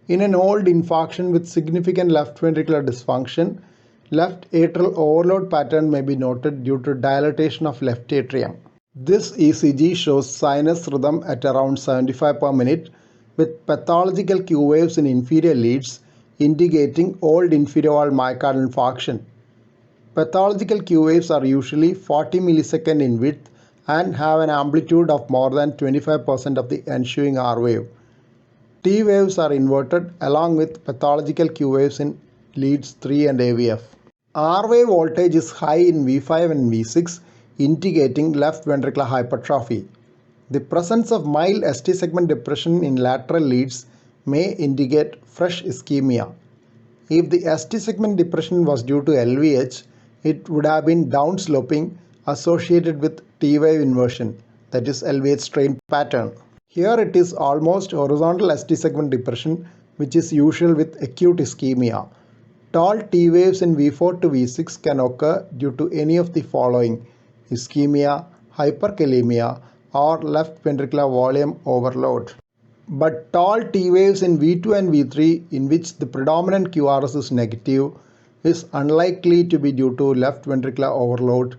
In an old infarction with significant left ventricular dysfunction, left atrial overload pattern may be noted due to dilatation of left atrium. This ECG shows sinus rhythm at around 75 per minute with pathological Q waves in inferior leads indicating old inferior wall myocardial infarction. Pathological Q waves are usually 40 millisecond in width and have an amplitude of more than 25% of the ensuing R wave. T waves are inverted along with pathological Q waves in leads 3 and AVF. R wave voltage is high in V5 and V6, indicating left ventricular hypertrophy. The presence of mild ST segment depression in lateral leads may indicate fresh ischemia. If the ST segment depression was due to LVH, it would have been downsloping associated with T wave inversion, that is LVH strain pattern. Here it is almost horizontal ST segment depression, which is usual with acute ischemia. Tall T waves in V4 to V6 can occur due to any of the following: ischemia, hyperkalemia, or left ventricular volume overload. But tall T waves in V2 and V3, in which the predominant QRS is negative, is unlikely to be due to left ventricular overload,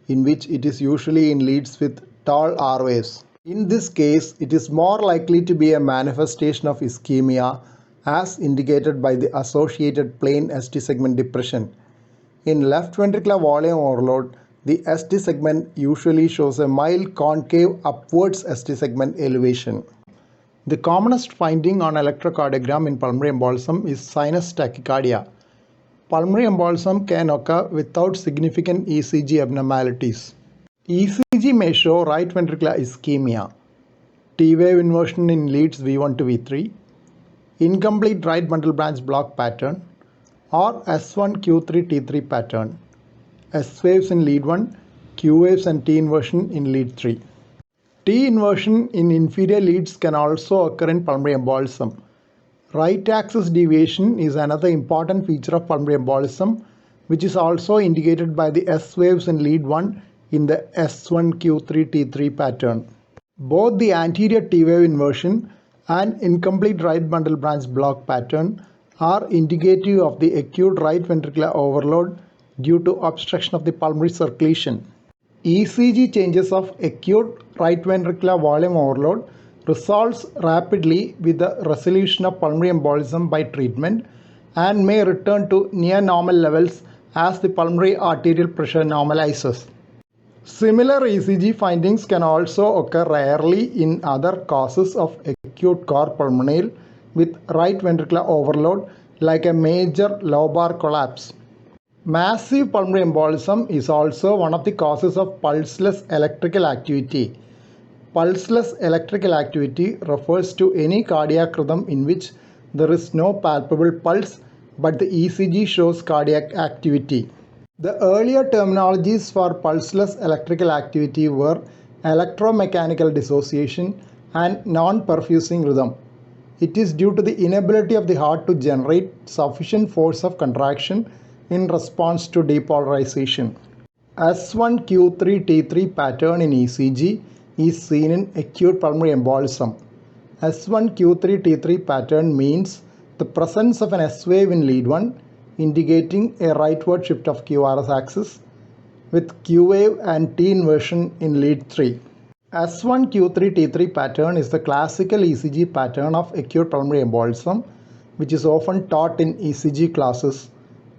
in which it is usually in leads with tall R waves. In this case, it is more likely to be a manifestation of ischemia as indicated by the associated plain ST segment depression. In left ventricular volume overload, the ST segment usually shows a mild concave upwards ST segment elevation. The commonest finding on electrocardiogram in pulmonary embolism is sinus tachycardia. Pulmonary embolism can occur without significant ECG abnormalities. ECG may show right ventricular ischemia, T wave inversion in leads V1 to V3, incomplete right bundle branch block pattern, or S1 Q3 T3 pattern, S waves in lead 1, Q waves and T inversion in lead 3. T inversion in inferior leads can also occur in pulmonary embolism. Right axis deviation is another important feature of pulmonary embolism, which is also indicated by the S waves in lead 1 in the S1 Q3 T3 pattern. Both the anterior T wave inversion and incomplete right bundle branch block pattern are indicative of the acute right ventricular overload due to obstruction of the pulmonary circulation. ECG changes of acute right ventricular volume overload resolves rapidly with the resolution of pulmonary embolism by treatment and may return to near normal levels as the pulmonary arterial pressure normalizes. Similar ECG findings can also occur rarely in other causes of acute cor pulmonale with right ventricular overload, like a major lobar collapse. Massive pulmonary embolism is also one of the causes of pulseless electrical activity. Pulseless electrical activity refers to any cardiac rhythm in which there is no palpable pulse but the ECG shows cardiac activity. The earlier terminologies for pulseless electrical activity were electromechanical dissociation and non-perfusing rhythm. It is due to the inability of the heart to generate sufficient force of contraction in response to depolarization. S1Q3T3 pattern in ECG is seen in acute pulmonary embolism. S1Q3T3 pattern means the presence of an S wave in lead 1 indicating a rightward shift of QRS axis with Q wave and T inversion in lead 3. S1Q3T3 pattern is the classical ECG pattern of acute pulmonary embolism, which is often taught in ECG classes,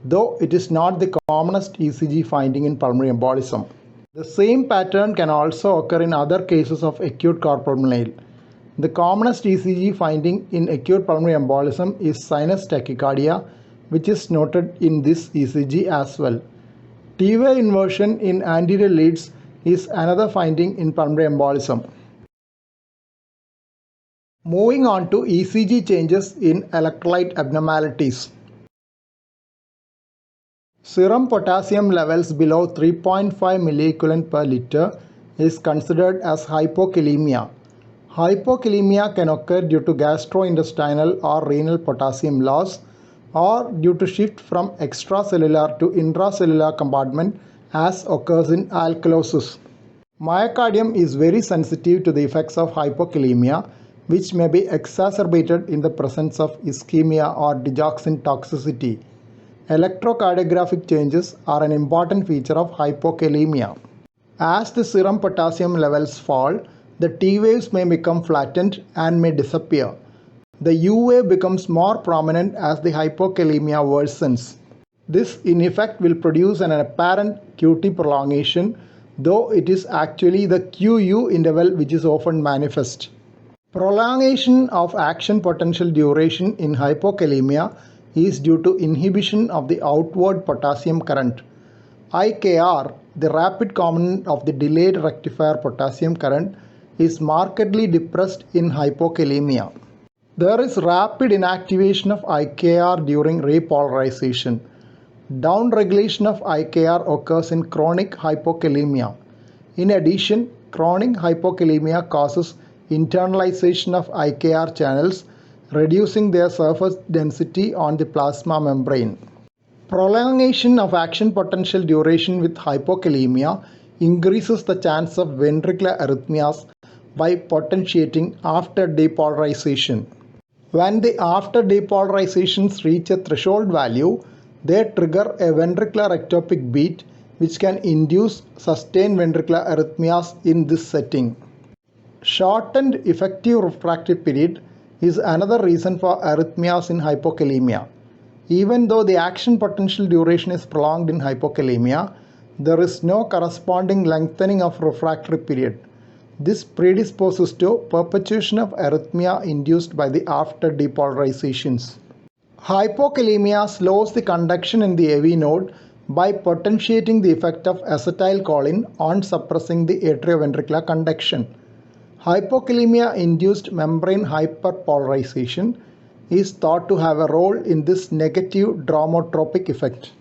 though it is not the commonest ECG finding in pulmonary embolism. The same pattern can also occur in other cases of acute carpulmonale. The commonest ECG finding in acute pulmonary embolism is sinus tachycardia, which is noted in this ECG as well. T wave inversion in anterior leads is another finding in pulmonary embolism. Moving on to ECG changes in electrolyte abnormalities. Serum potassium levels below 3.5 milliequivalent per liter is considered as hypokalemia. Hypokalemia can occur due to gastrointestinal or renal potassium loss or due to shift from extracellular to intracellular compartment as occurs in alkalosis. Myocardium is very sensitive to the effects of hypokalemia, which may be exacerbated in the presence of ischemia or digoxin toxicity. Electrocardiographic changes are an important feature of hypokalemia. As the serum potassium levels fall, the T waves may become flattened and may disappear. The U wave becomes more prominent as the hypokalemia worsens. This in effect will produce an apparent QT prolongation, though it is actually the QU interval which is often manifest. Prolongation of action potential duration in hypokalemia is due to inhibition of the outward potassium current. IKR, the rapid component of the delayed rectifier potassium current, is markedly depressed in hypokalemia. There is rapid inactivation of IKR during repolarization. Downregulation of IKR occurs in chronic hypokalemia. In addition, chronic hypokalemia causes internalization of IKR channels, reducing their surface density on the plasma membrane. Prolongation of action potential duration with hypokalemia increases the chance of ventricular arrhythmias by potentiating after depolarization. When the after depolarizations reach a threshold value, they trigger a ventricular ectopic beat which can induce sustained ventricular arrhythmias in this setting. Shortened effective refractory period is another reason for arrhythmias in hypokalemia. Even though the action potential duration is prolonged in hypokalemia, there is no corresponding lengthening of refractory period. This predisposes to perpetuation of arrhythmia induced by the after depolarizations. Hypokalemia slows the conduction in the AV node by potentiating the effect of acetylcholine on suppressing the atrioventricular conduction. Hypokalemia-induced membrane hyperpolarization is thought to have a role in this negative dromotropic effect.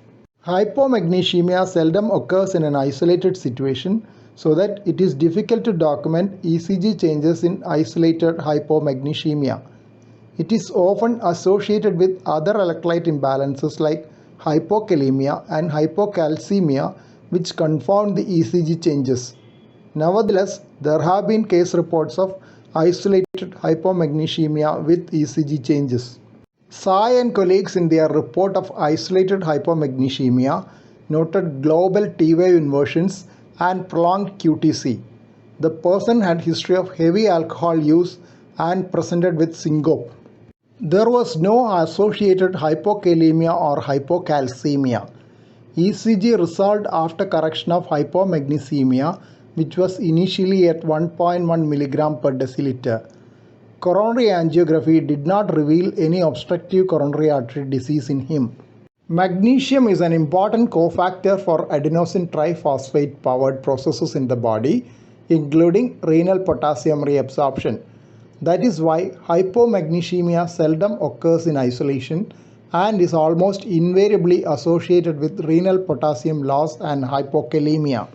Hypomagnesemia seldom occurs in an isolated situation, so that it is difficult to document ECG changes in isolated hypomagnesemia. It is often associated with other electrolyte imbalances like hypokalemia and hypocalcemia, which confound the ECG changes. Nevertheless, there have been case reports of isolated hypomagnesemia with ECG changes. Sai and colleagues in their report of isolated hypomagnesemia noted global T wave inversions and prolonged QTC. The person had history of heavy alcohol use and presented with syncope. There was no associated hypokalemia or hypocalcemia. ECG resolved after correction of hypomagnesemia, which was initially at 1.1 mg per deciliter. Coronary angiography did not reveal any obstructive coronary artery disease in him. Magnesium is an important cofactor for adenosine triphosphate powered processes in the body, including renal potassium reabsorption. That is why hypomagnesemia seldom occurs in isolation and is almost invariably associated with renal potassium loss and hypokalemia.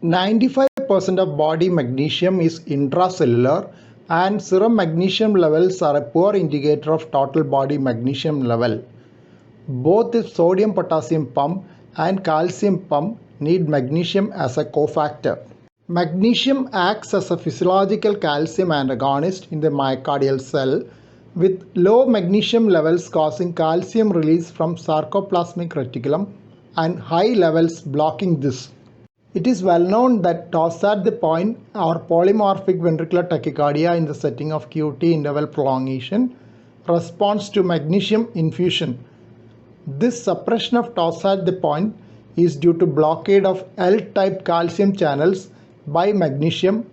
95% of body magnesium is intracellular, and serum magnesium levels are a poor indicator of total body magnesium level. Both the sodium-potassium pump and calcium pump need magnesium as a cofactor. Magnesium acts as a physiological calcium antagonist in the myocardial cell, with low magnesium levels causing calcium release from sarcoplasmic reticulum and high levels blocking this. It is well known that toss at the point or polymorphic ventricular tachycardia in the setting of QT interval prolongation responds to magnesium infusion. This suppression of toss at the point is due to blockade of L-type calcium channels by magnesium,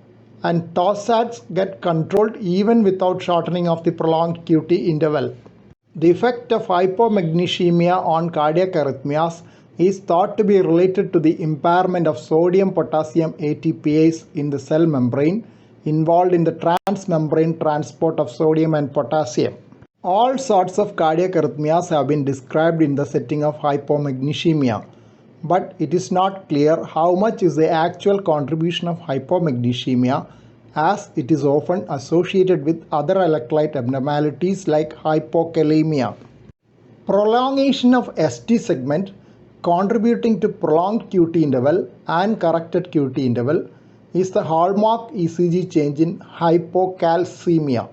and tossats get controlled even without shortening of the prolonged QT interval. The effect of hypomagnesemia on cardiac arrhythmias is thought to be related to the impairment of sodium-potassium ATPase in the cell membrane involved in the transmembrane transport of sodium and potassium. All sorts of cardiac arrhythmias have been described in the setting of hypomagnesemia, but it is not clear how much is the actual contribution of hypomagnesemia, as it is often associated with other electrolyte abnormalities like hypokalemia. Prolongation of ST segment contributing to prolonged QT interval and corrected QT interval is the hallmark ECG change in hypocalcemia.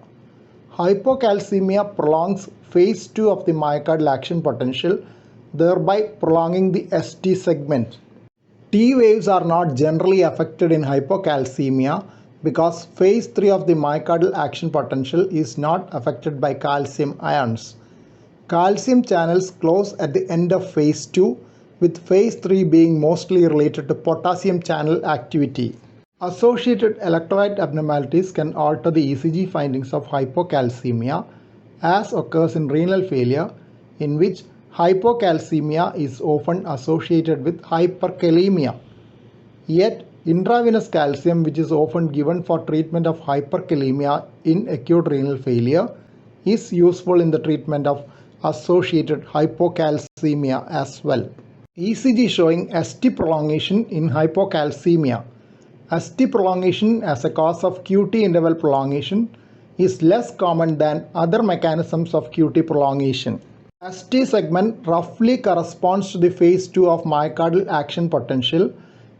Hypocalcemia prolongs phase 2 of the myocardial action potential, thereby prolonging the ST segment. T waves are not generally affected in hypocalcemia because phase 3 of the myocardial action potential is not affected by calcium ions. Calcium channels close at the end of phase 2, with phase 3 being mostly related to potassium channel activity. Associated electrolyte abnormalities can alter the ECG findings of hypocalcemia, as occurs in renal failure, in which hypocalcemia is often associated with hyperkalemia. Yet, intravenous calcium, which is often given for treatment of hyperkalemia in acute renal failure, is useful in the treatment of associated hypocalcemia as well. ECG showing ST prolongation in hypocalcemia. ST prolongation as a cause of QT interval prolongation is less common than other mechanisms of QT prolongation. ST segment roughly corresponds to the phase 2 of myocardial action potential,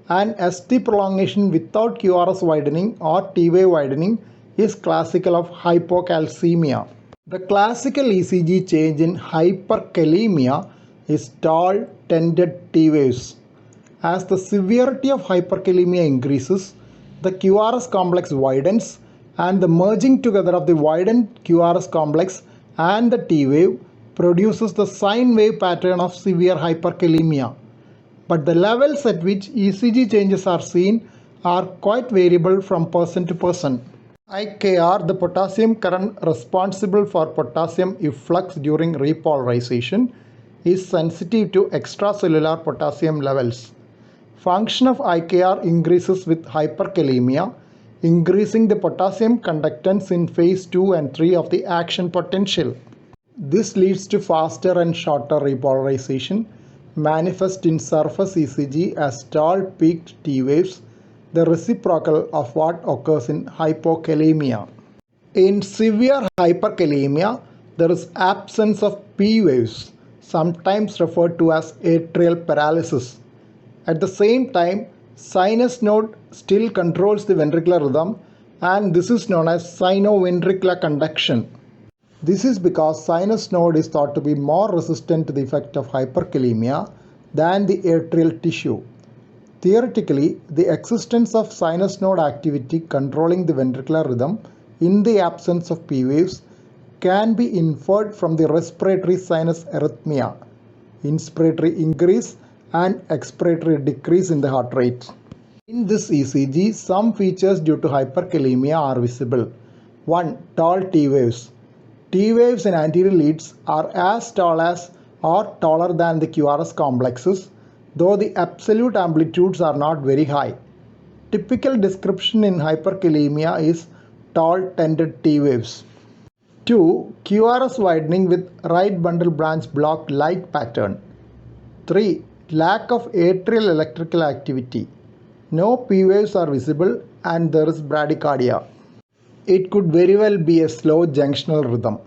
and ST prolongation without QRS widening or T wave widening is classical of hypocalcemia. The classical ECG change in hyperkalemia is tall, tended T waves. As the severity of hyperkalemia increases, the QRS complex widens, and the merging together of the widened QRS complex and the T wave produces the sine wave pattern of severe hyperkalemia. But the levels at which ECG changes are seen are quite variable from person to person. IKR, the potassium current responsible for potassium efflux during repolarization, is sensitive to extracellular potassium levels. Function of IKR increases with hyperkalemia, increasing the potassium conductance in phase 2 and 3 of the action potential. This leads to faster and shorter repolarization, manifest in surface ECG as tall peaked T waves, the reciprocal of what occurs in hypokalemia. In severe hyperkalemia, there is absence of P waves, sometimes referred to as atrial paralysis. At the same time, sinus node still controls the ventricular rhythm, and this is known as sinoventricular conduction. This is because sinus node is thought to be more resistant to the effect of hyperkalemia than the atrial tissue. Theoretically, the existence of sinus node activity controlling the ventricular rhythm in the absence of P waves can be inferred from the respiratory sinus arrhythmia, inspiratory increase and expiratory decrease in the heart rate. In this ECG, some features due to hyperkalemia are visible. 1. Tall T waves. T waves in anterior leads are as tall as or taller than the QRS complexes, though the absolute amplitudes are not very high. Typical description in hyperkalemia is tall tended T waves. 2. QRS widening with right bundle branch block light pattern. 3. Lack of atrial electrical activity. No P waves are visible and there is bradycardia. It could very well be a slow junctional rhythm.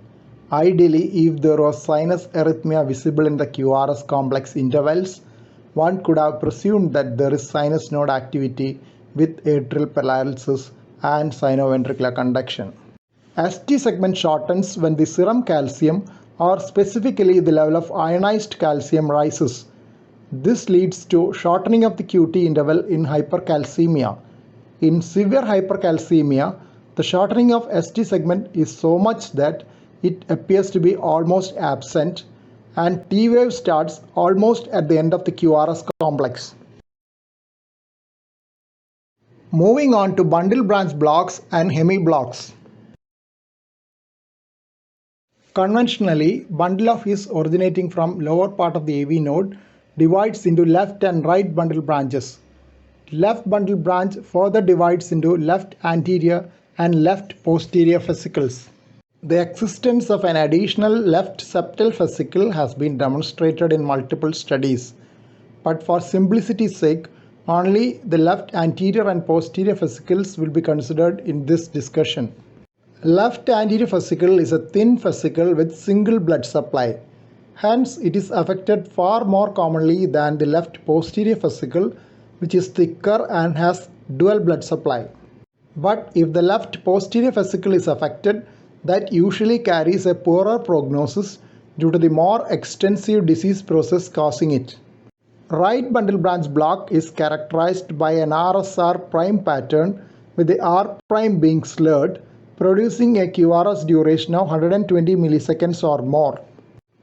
Ideally, if there was sinus arrhythmia visible in the QRS complex intervals one could have presumed that there is sinus node activity with atrial paralysis and sinoventricular conduction. ST segment shortens when the serum calcium, or specifically the level of ionized calcium, rises. This leads to shortening of the QT interval in hypercalcemia. In severe hypercalcemia, the shortening of ST segment is so much that it appears to be almost absent, and T wave starts almost at the end of the QRS complex. Moving on to bundle branch blocks and hemiblocks. Conventionally, bundle of His originating from lower part of the AV node divides into left and right bundle branches. Left bundle branch further divides into left anterior and left posterior fascicles. The existence of an additional left septal fascicle has been demonstrated in multiple studies, but for simplicity's sake, only the left anterior and posterior fascicles will be considered in this discussion. Left anterior fascicle is a thin fascicle with single blood supply. Hence, it is affected far more commonly than the left posterior fascicle, which is thicker and has dual blood supply. But if the left posterior fascicle is affected, that usually carries a poorer prognosis due to the more extensive disease process causing it. Right bundle branch block is characterized by an Rsr Prime Pattern with the R prime being slurred, producing a QRS duration of 120 milliseconds or more.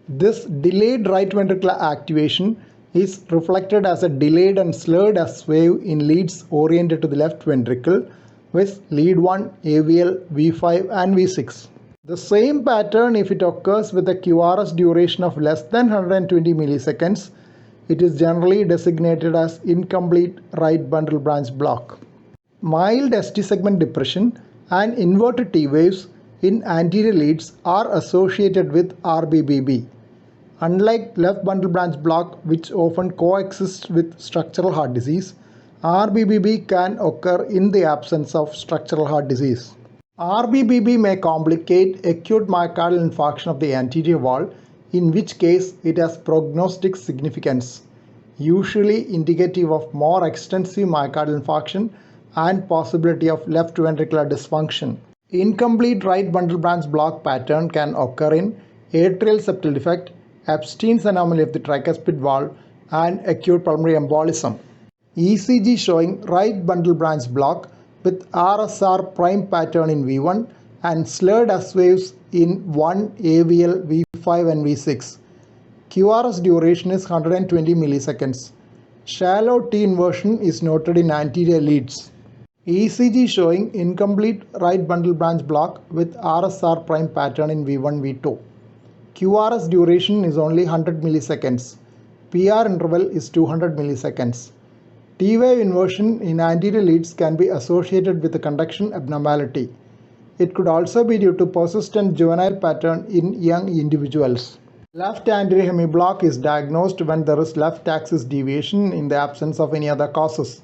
This delayed right ventricular activation is reflected as a delayed and slurred S wave in leads oriented to the left ventricle with lead 1, AVL, V5 and V6. The same pattern, if it occurs with a QRS duration of less than 120 milliseconds, it is generally designated as incomplete right bundle branch block. Mild ST segment depression and inverted T waves in anterior leads are associated with RBBB. Unlike left bundle branch block, which often coexists with structural heart disease, RBBB can occur in the absence of structural heart disease. RBBB may complicate acute myocardial infarction of the anterior wall, in which case it has prognostic significance, usually indicative of more extensive myocardial infarction and possibility of left ventricular dysfunction. Incomplete right bundle branch block pattern can occur in atrial septal defect, Epstein's anomaly of the tricuspid valve, and acute pulmonary embolism. ECG showing right bundle branch block with Rsr Prime Pattern in V1 and slurred S waves in 1, AVL, V5 and V6. QRS duration is 120 milliseconds. Shallow T inversion is noted in anterior leads. ECG showing incomplete right bundle branch block with Rsr Prime Pattern in V1, V2. QRS duration is only 100 milliseconds. PR interval is 200 milliseconds. T-wave inversion in anterior leads can be associated with a conduction abnormality. It could also be due to persistent juvenile pattern in young individuals. Left anterior hemiblock is diagnosed when there is left axis deviation in the absence of any other causes.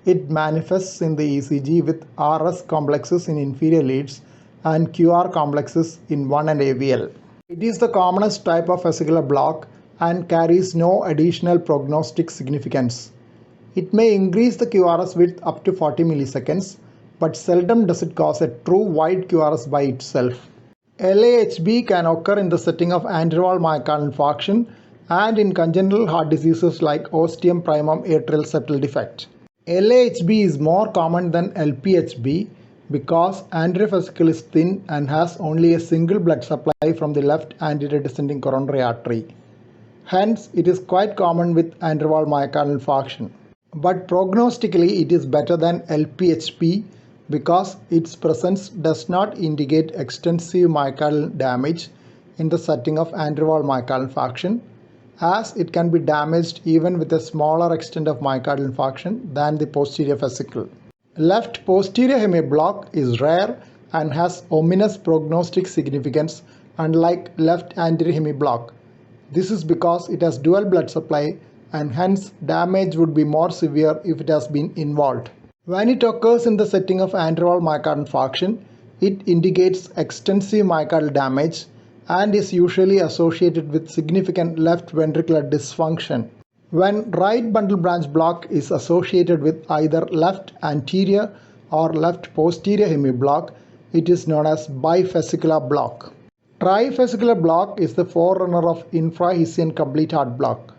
It manifests in the ECG with RS complexes in inferior leads and QR complexes in 1 and AVL. It is the commonest type of fascicular block and carries no additional prognostic significance. It may increase the QRS width up to 40 milliseconds, but seldom does it cause a true wide QRS by itself. LAHB can occur in the setting of anterval myocardial infarction and in congenital heart diseases like ostium primum atrial septal defect. LAHB is more common than LPHB because anterior fascicle is thin and has only a single blood supply from the left anterior descending coronary artery. Hence, it is quite common with anterval myocardial infarction. But prognostically, it is better than LPHP because its presence does not indicate extensive myocardial damage in the setting of anterval myocardial infarction, as it can be damaged even with a smaller extent of myocardial infarction than the posterior fascicle. Left posterior hemiblock is rare and has ominous prognostic significance unlike left anterior hemiblock. This is because it has dual blood supply and hence damage would be more severe if it has been involved. When it occurs in the setting of anterval myocardial infarction, it indicates extensive myocardial damage and is usually associated with significant left ventricular dysfunction. When right bundle branch block is associated with either left anterior or left posterior hemiblock, it is known as Bifasicular Block. Tri-Fascicular Block is the forerunner of infrahisian complete heart block.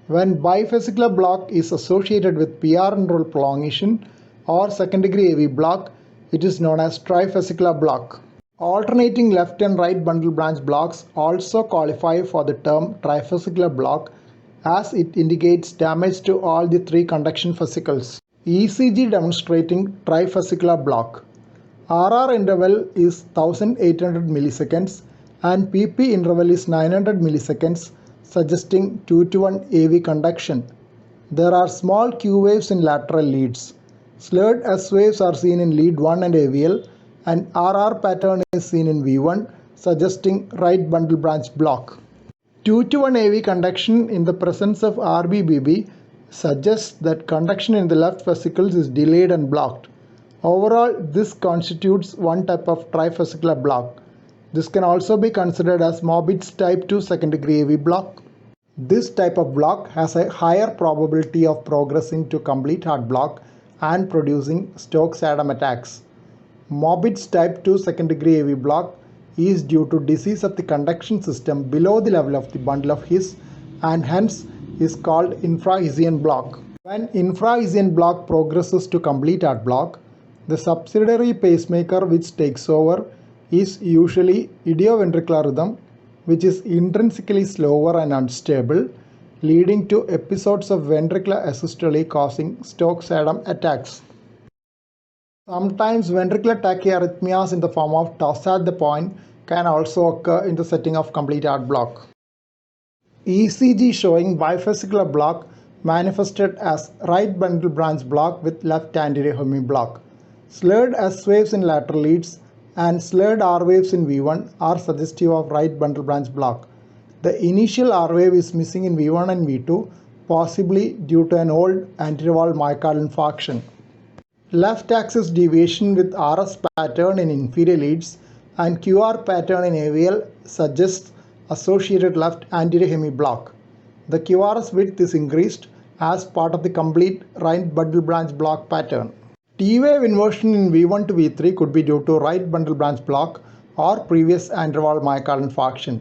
When Bifasicular Block is associated with PR interval prolongation or second degree AV block, it is known as Tri-Fascicular Block. Alternating left and right bundle branch blocks also qualify for the term Tri-Fascicular Block, as it indicates damage to all the three conduction fascicles. Ecg demonstrating Tri-Fascicular Block. RR interval is 1800 milliseconds and PP interval is 900 milliseconds, suggesting 2:1 AV conduction. There are small Q waves in lateral leads. Slurred S waves are seen in lead 1 and AVL, and RR pattern is seen in V1, suggesting right bundle branch block. 2:1 AV conduction in the presence of RBBB suggests that conduction in the left fascicles is delayed and blocked. Overall, this constitutes one type of trifascicular block. This can also be considered as Mobitz type 2 second degree AV block. This type of block has a higher probability of progressing to complete heart block and producing Stokes-Adam attacks. Mobitz type 2 second degree AV block is due to disease of the conduction system below the level of the bundle of His, and hence is called infrahisian block. When infrahisian block progresses to complete heart block, the subsidiary pacemaker which takes over is usually idioventricular rhythm, which is intrinsically slower and unstable, leading to episodes of ventricular asystole causing Stokes-Adam attacks. Sometimes ventricular tachyarrhythmias in the form of toss at the point can also occur in the setting of complete heart block. Ecg showing bifasicular block manifested as right bundle branch block with left anterior hemiblock. Slurred S waves in lateral leads and slurred R waves in V1 are suggestive of right bundle branch block. The initial R wave is missing in V1 and V2, possibly due to an old anterior wall myocardial infarction. Left axis deviation with Rs pattern in inferior leads and Qr pattern in AVL suggests associated left anterior hemiblock. The Qrs width is increased as part of the complete right bundle branch block pattern. T wave inversion in V1 to V3 could be due to right bundle branch block or previous anterior wall myocardial infarction.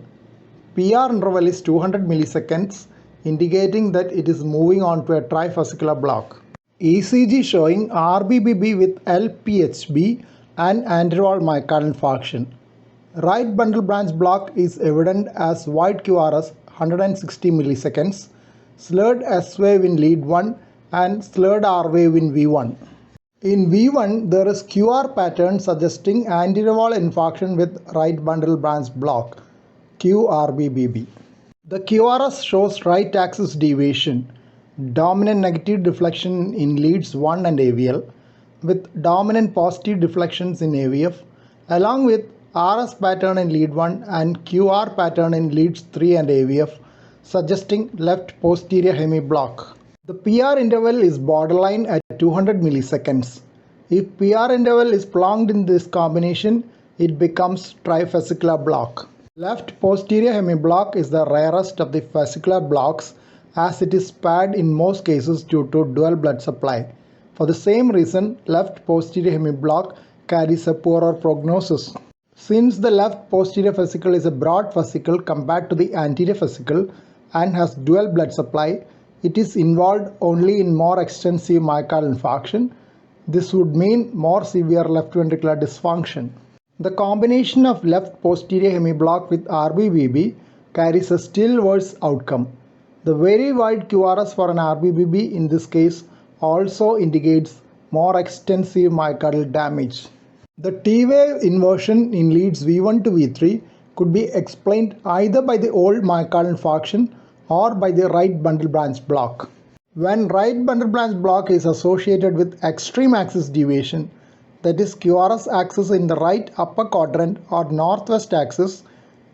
PR interval is 200 milliseconds, indicating that it is moving on to a trifascicular block. Ecg showing RBBB with LPHB and anterior wall myocardial infarction. Right bundle branch block is evident as wide QRS 160 milliseconds, slurred S wave in lead 1 and slurred R wave in V1. In V1, there is QR pattern suggesting anterior wall infarction with right bundle branch block, QRBBB. The QRS shows right axis deviation, dominant negative deflection in leads 1 and AVL, with dominant positive deflections in AVF, along with RS pattern in lead 1 and QR pattern in leads 3 and AVF, suggesting left posterior hemiblock. The PR interval is borderline at 200 milliseconds. If PR interval is prolonged in this combination, it becomes trifascicular block. Left posterior hemiblock is the rarest of the fascicular blocks, as it is spared in most cases due to dual blood supply. For the same reason, left posterior hemiblock carries a poorer prognosis. Since the left posterior fascicle is a broad fascicle compared to the anterior fascicle and has dual blood supply, it is involved only in more extensive myocardial infarction. This would mean more severe left ventricular dysfunction. The combination of left posterior hemiblock with RBBB carries a still worse outcome. The very wide QRS for an RBBB in this case also indicates more extensive myocardial damage. The T wave inversion in leads V1 to V3 could be explained either by the old myocardial infarction or by the right bundle branch block. When right bundle branch block is associated with extreme axis deviation, that is QRS axis in the right upper quadrant or northwest axis,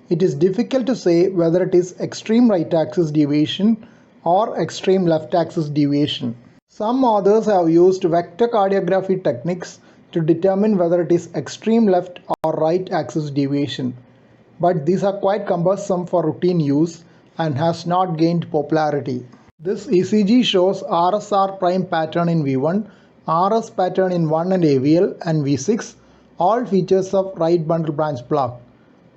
it is difficult to say whether it is extreme right axis deviation or extreme left axis deviation. Some authors have used vector cardiography techniques to determine whether it is extreme left or right axis deviation, but these are quite cumbersome for routine use and has not gained popularity. This ECG shows Rsr Prime Pattern in V1, Rs Pattern in 1 and AVL and V6, all features of right bundle branch block.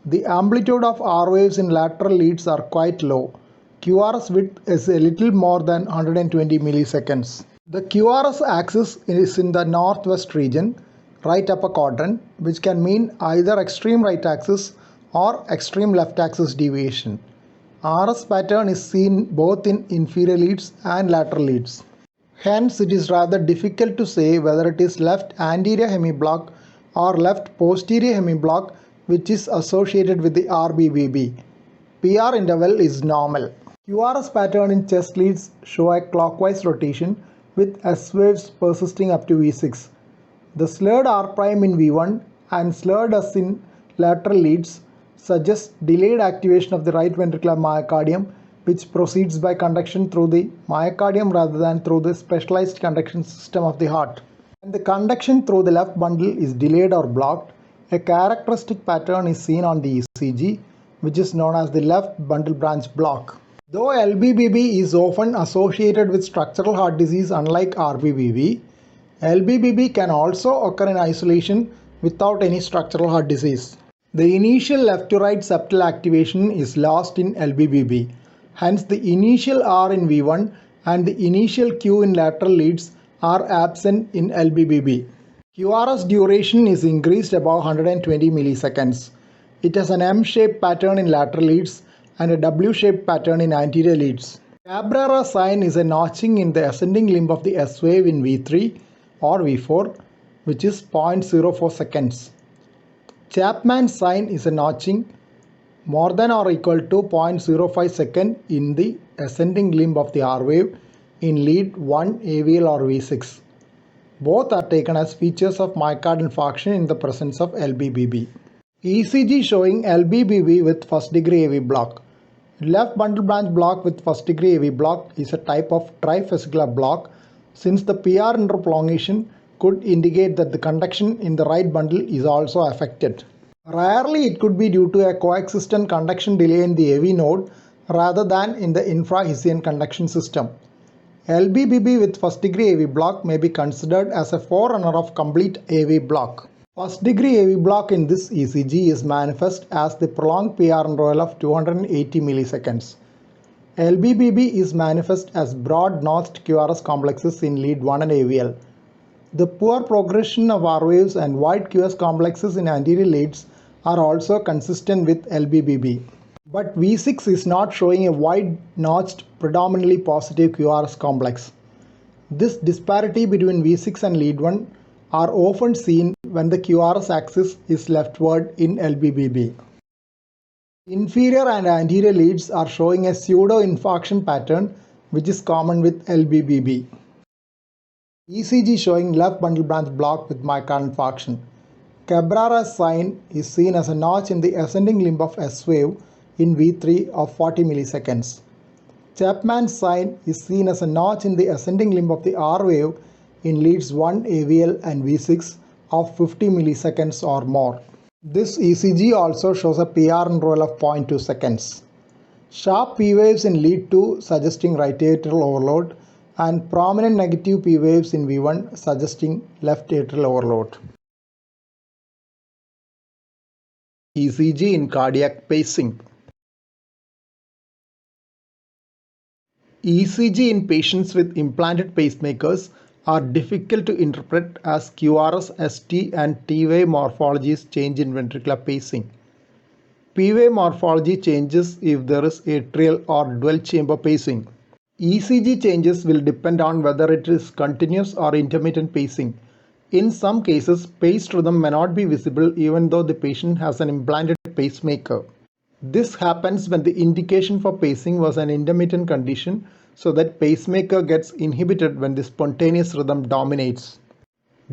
The amplitude of R waves in lateral leads are quite low. QRS width is a little more than 120 milliseconds. The QRS axis is in the northwest region, right upper quadrant, which can mean either extreme right axis or extreme left axis deviation. RS pattern is seen both in inferior leads and lateral leads. Hence, it is rather difficult to say whether it is left anterior hemiblock or left posterior hemiblock which is associated with the RBVB. PR interval is normal. QRS pattern in chest leads show a clockwise rotation with S waves persisting up to V6. The slurred R prime in V1 and slurred S in lateral leads suggests delayed activation of the right ventricular myocardium, which proceeds by conduction through the myocardium rather than through the specialized conduction system of the heart. When the conduction through the left bundle is delayed or blocked, a characteristic pattern is seen on the ECG, which is known as the left bundle branch block. Though LBBB is often associated with structural heart disease unlike RBBB, LBBB can also occur in isolation without any structural heart disease. The initial left to right septal activation is lost in LBBB. Hence, the initial R in V1 and the initial Q in lateral leads are absent in LBBB. QRS duration is increased above 120 milliseconds. It has an M-shaped pattern in lateral leads and a W-shaped pattern in anterior leads. Cabrera sign is a notching in the ascending limb of the S wave in V3 or V4, which is 0.04 seconds. Chapman sign is a notching more than or equal to 0.05 second in the ascending limb of the R wave in lead 1 AVL or V6. Both are taken as features of myocardial infarction in the presence of LBBB. ECG showing LBBB with first degree AV block. Left bundle branch block with first degree AV block is a type of Tri-Fascicular block, since the PR interprolongation could indicate that the conduction in the right bundle is also affected. Rarely it could be due to a coexistent conduction delay in the AV node rather than in the infrahisian conduction system. LBBB with first degree AV block may be considered as a forerunner of complete AV block. First degree AV block in this ECG is manifest as the prolonged PR interval of 280 milliseconds. LBBB is manifest as broad notched QRS complexes in lead 1 and AVL. The poor progression of R waves and wide QS complexes in anterior leads are also consistent with LBBB. But V6 is not showing a wide notched predominantly positive QRS complex. This disparity between V6 and lead 1 are often seen when the QRS axis is leftward in LBBB. Inferior and anterior leads are showing a pseudo-infarction pattern which is common with LBBB. ECG showing left bundle branch block with myocardial infarction. Cabrera's sign is seen as a notch in the ascending limb of S wave in V3 of 40 milliseconds. Chapman's sign is seen as a notch in the ascending limb of the R wave in leads 1 AVL and V6 of 50 milliseconds or more. This ECG also shows a PR interval of 0.2 seconds. Sharp P waves in lead 2 suggesting right atrial overload and prominent negative P waves in V1 suggesting left atrial overload. ECG in cardiac pacing. ECG in patients with implanted pacemakers are difficult to interpret as QRS, ST and T wave morphologies change in ventricular pacing. P wave morphology changes if there is atrial or dual chamber pacing. ECG changes will depend on whether it is continuous or intermittent pacing. In some cases, paced rhythm may not be visible even though the patient has an implanted pacemaker. This happens when the indication for pacing was an intermittent condition, so that pacemaker gets inhibited when the spontaneous rhythm dominates.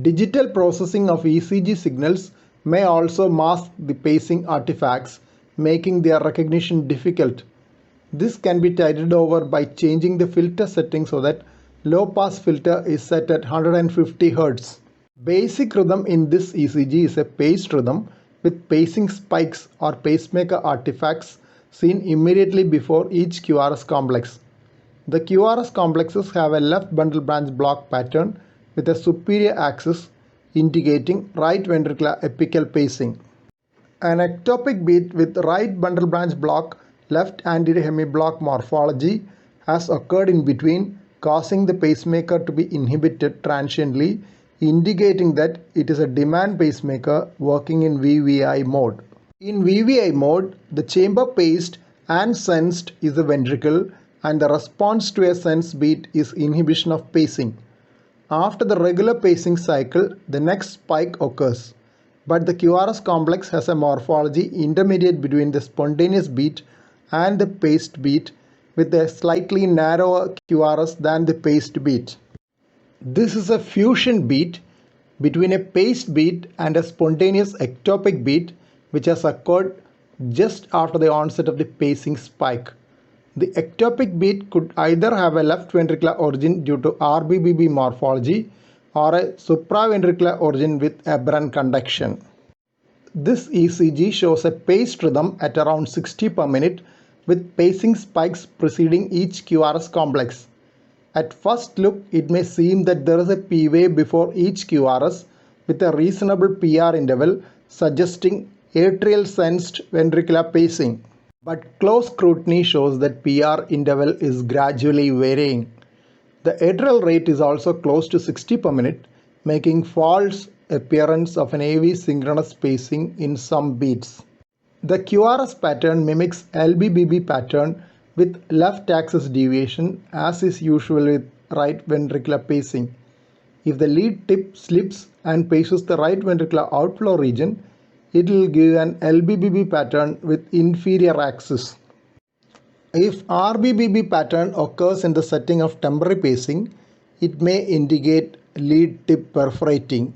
Digital processing of ECG signals may also mask the pacing artifacts, making their recognition difficult. This can be tided over by changing the filter setting so that low pass filter is set at 150 Hz. Basic rhythm in this ECG is a paced rhythm with pacing spikes or pacemaker artifacts seen immediately before each QRS complex. The QRS complexes have a left bundle branch block pattern with a superior axis indicating right ventricular apical pacing. An ectopic beat with right bundle branch block, left anterior hemiblock morphology has occurred in between, causing the pacemaker to be inhibited transiently, indicating that it is a demand pacemaker working in VVI mode. In VVI mode, the chamber paced and sensed is the ventricle, and the response to a sense beat is inhibition of pacing. After the regular pacing cycle, the next spike occurs. But the QRS complex has a morphology intermediate between the spontaneous beat and the paced beat, with a slightly narrower QRS than the paced beat. This is a fusion beat between a paced beat and a spontaneous ectopic beat which has occurred just after the onset of the pacing spike. The ectopic beat could either have a left ventricular origin due to RBBB morphology or a supraventricular origin with aberrant conduction. This ECG shows a paced rhythm at around 60 per minute with pacing spikes preceding each QRS complex. At first look, it may seem that there is a P wave before each QRS with a reasonable PR interval suggesting atrial sensed ventricular pacing. But close scrutiny shows that PR interval is gradually varying. The atrial rate is also close to 60 per minute, making false appearance of an AV synchronous pacing in some beats. The QRS pattern mimics LBBB pattern with left axis deviation, as is usual with right ventricular pacing. If the lead tip slips and paces the right ventricular outflow region, it will give an LBBB pattern with inferior axis. If RBBB pattern occurs in the setting of temporary pacing, it may indicate lead tip perforating.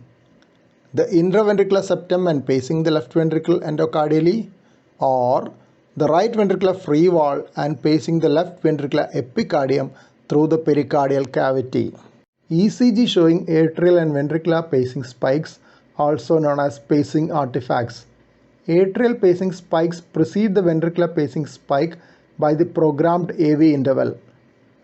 The intraventricular septum and pacing the left ventricle endocardially, or the right ventricular free wall and pacing the left ventricular epicardium through the pericardial cavity. ECG showing atrial and ventricular pacing spikes, also known as pacing artifacts. Atrial pacing spikes precede the ventricular pacing spike by the programmed AV interval.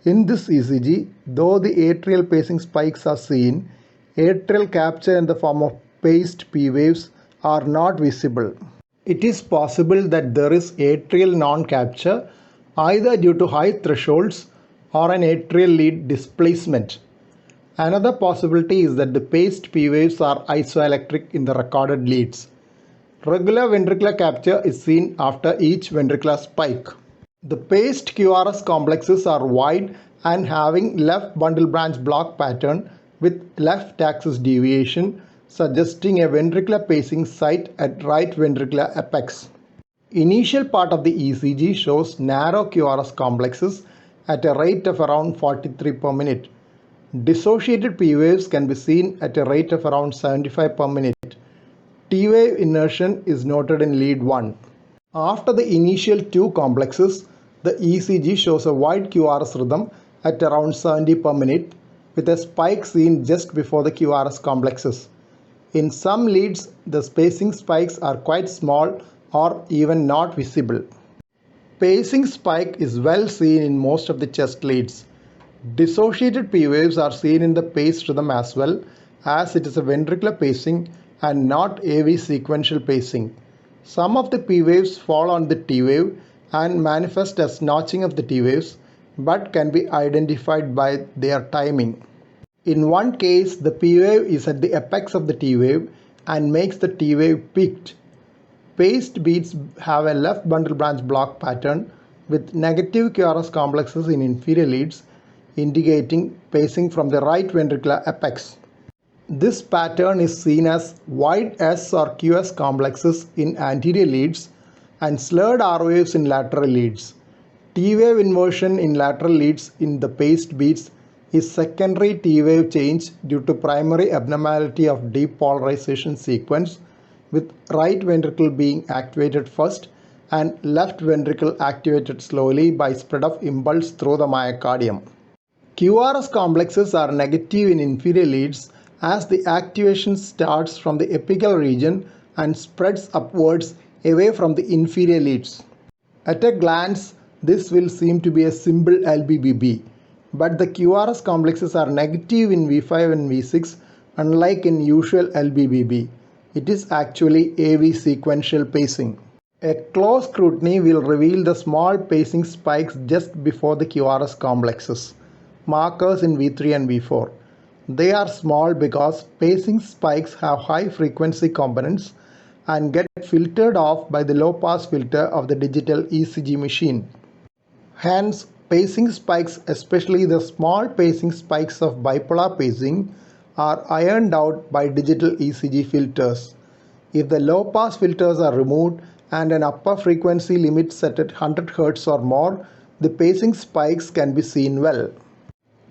In this ECG, though the atrial pacing spikes are seen, atrial capture in the form of paced P waves are not visible. It is possible that there is atrial non-capture either due to high thresholds or an atrial lead displacement. Another possibility is that the paced P waves are isoelectric in the recorded leads. Regular ventricular capture is seen after each ventricular spike. The paced QRS complexes are wide and having left bundle branch block pattern with left axis deviation, suggesting a ventricular pacing site at right ventricular apex. Initial part of the ECG shows narrow QRS complexes at a rate of around 43 per minute. Dissociated P waves can be seen at a rate of around 75 per minute. T wave inertion is noted in lead 1. After the initial two complexes, the ECG shows a wide QRS rhythm at around 70 per minute with a spike seen just before the QRS complexes. In some leads, the pacing spikes are quite small or even not visible. Pacing spike is well seen in most of the chest leads. Dissociated P waves are seen in the paced rhythm as well, as it is a ventricular pacing and not AV sequential pacing. Some of the P waves fall on the T wave and manifest as notching of the T waves, but can be identified by their timing. In one case, the P wave is at the apex of the T wave and makes the T wave peaked. Paced beats have a left bundle branch block pattern with negative QRS complexes in inferior leads, indicating pacing from the right ventricular apex. This pattern is seen as wide S or Qs complexes in anterior leads and slurred R waves in lateral leads. T wave inversion in lateral leads in the paced beats is secondary T wave change due to primary abnormality of depolarization sequence, with right ventricle being activated first and left ventricle activated slowly by spread of impulse through the myocardium. QRS complexes are negative in inferior leads as the activation starts from the apical region and spreads upwards away from the inferior leads. At a glance, this will seem to be a simple LBBB, but the QRS complexes are negative in V5 and V6, unlike in usual LBBB. It is actually AV sequential pacing. A close scrutiny will reveal the small pacing spikes just before the QRS complexes, markers in V3 and V4. They are small because pacing spikes have high frequency components and get filtered off by the low pass filter of the digital ECG machine. Hence, pacing spikes, especially the small pacing spikes of bipolar pacing, are ironed out by digital ECG filters. If the low pass filters are removed and an upper frequency limit set at 100 Hz or more, the pacing spikes can be seen well.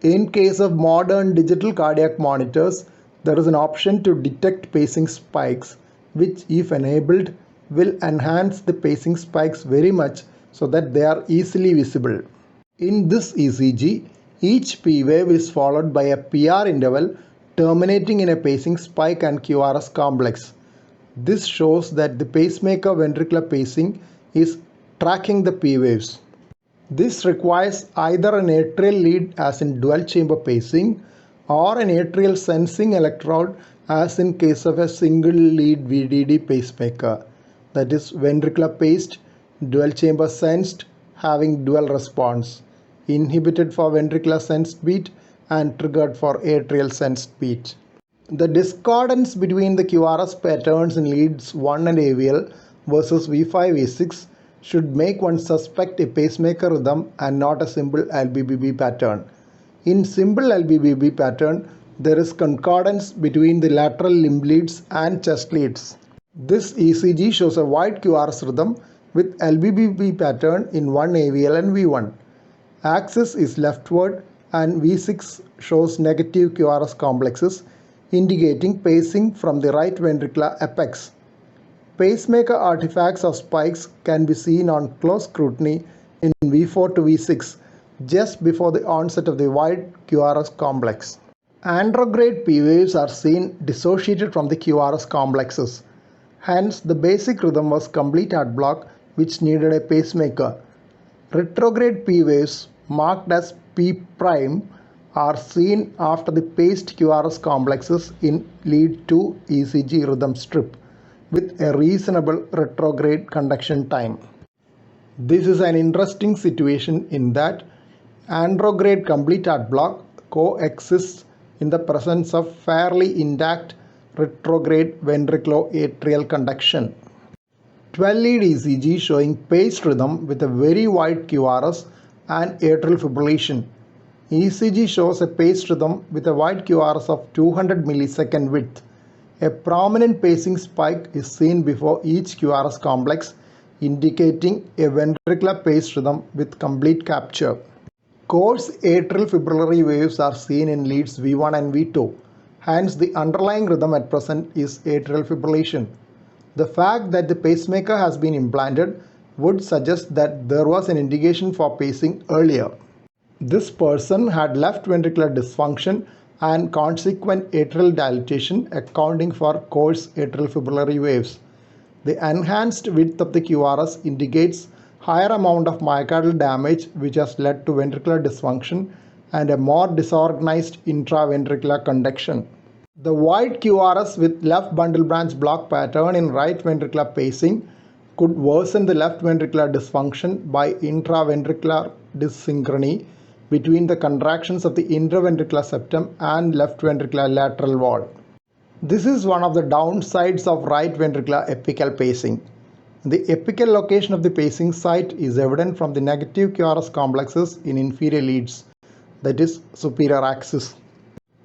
In case of modern digital cardiac monitors, there is an option to detect pacing spikes, which, if enabled, will enhance the pacing spikes very much so that they are easily visible. In this ECG, each P wave is followed by a PR interval terminating in a pacing spike and QRS complex. This shows that the pacemaker ventricular pacing is tracking the P waves. This requires either an atrial lead as in dual chamber pacing or an atrial sensing electrode as in case of a single lead VDD pacemaker, that is ventricular paced, dual chamber sensed, having dual response, inhibited for ventricular sensed beat and triggered for atrial sensed beat. The discordance between the QRS patterns in leads 1 and AVL versus V5 V6 should make one suspect a pacemaker rhythm and not a simple LBBB pattern. In simple LBBB pattern, there is concordance between the lateral limb leads and chest leads. This ECG shows a wide QRS rhythm with LBBB pattern in 1 AVL and V1. Axis is leftward and V6 shows negative QRS complexes, indicating pacing from the right ventricular apex. Pacemaker artifacts of spikes can be seen on close scrutiny in V4 to V6 just before the onset of the wide QRS complex. Andrograde P waves are seen dissociated from the QRS complexes. Hence, the basic rhythm was complete heart block, which needed a pacemaker. Retrograde P waves, marked as P prime, are seen after the paced QRS complexes in lead 2 ECG rhythm strip with a reasonable retrograde conduction time. This is an interesting situation in that andrograde complete heart block coexists in the presence of fairly intact retrograde ventriculoatrial conduction. 12-lead ECG showing paced rhythm with a very wide QRS and atrial fibrillation. ECG shows a paced rhythm with a wide QRS of 200 millisecond width. A prominent pacing spike is seen before each QRS complex, indicating a ventricular paced rhythm with complete capture. Coarse atrial fibrillary waves are seen in leads V1 and V2. Hence, the underlying rhythm at present is atrial fibrillation. The fact that the pacemaker has been implanted would suggest that there was an indication for pacing earlier. This person had left ventricular dysfunction and consequent atrial dilatation, accounting for coarse atrial fibrillary waves. The enhanced width of the QRS indicates higher amount of myocardial damage, which has led to ventricular dysfunction and a more disorganized intraventricular conduction. The wide QRS with left bundle branch block pattern in right ventricular pacing could worsen the left ventricular dysfunction by intraventricular dyssynchrony between the contractions of the interventricular septum and left ventricular lateral wall. This is one of the downsides of right ventricular apical pacing. The apical location of the pacing site is evident from the negative QRS complexes in inferior leads, that is superior axis.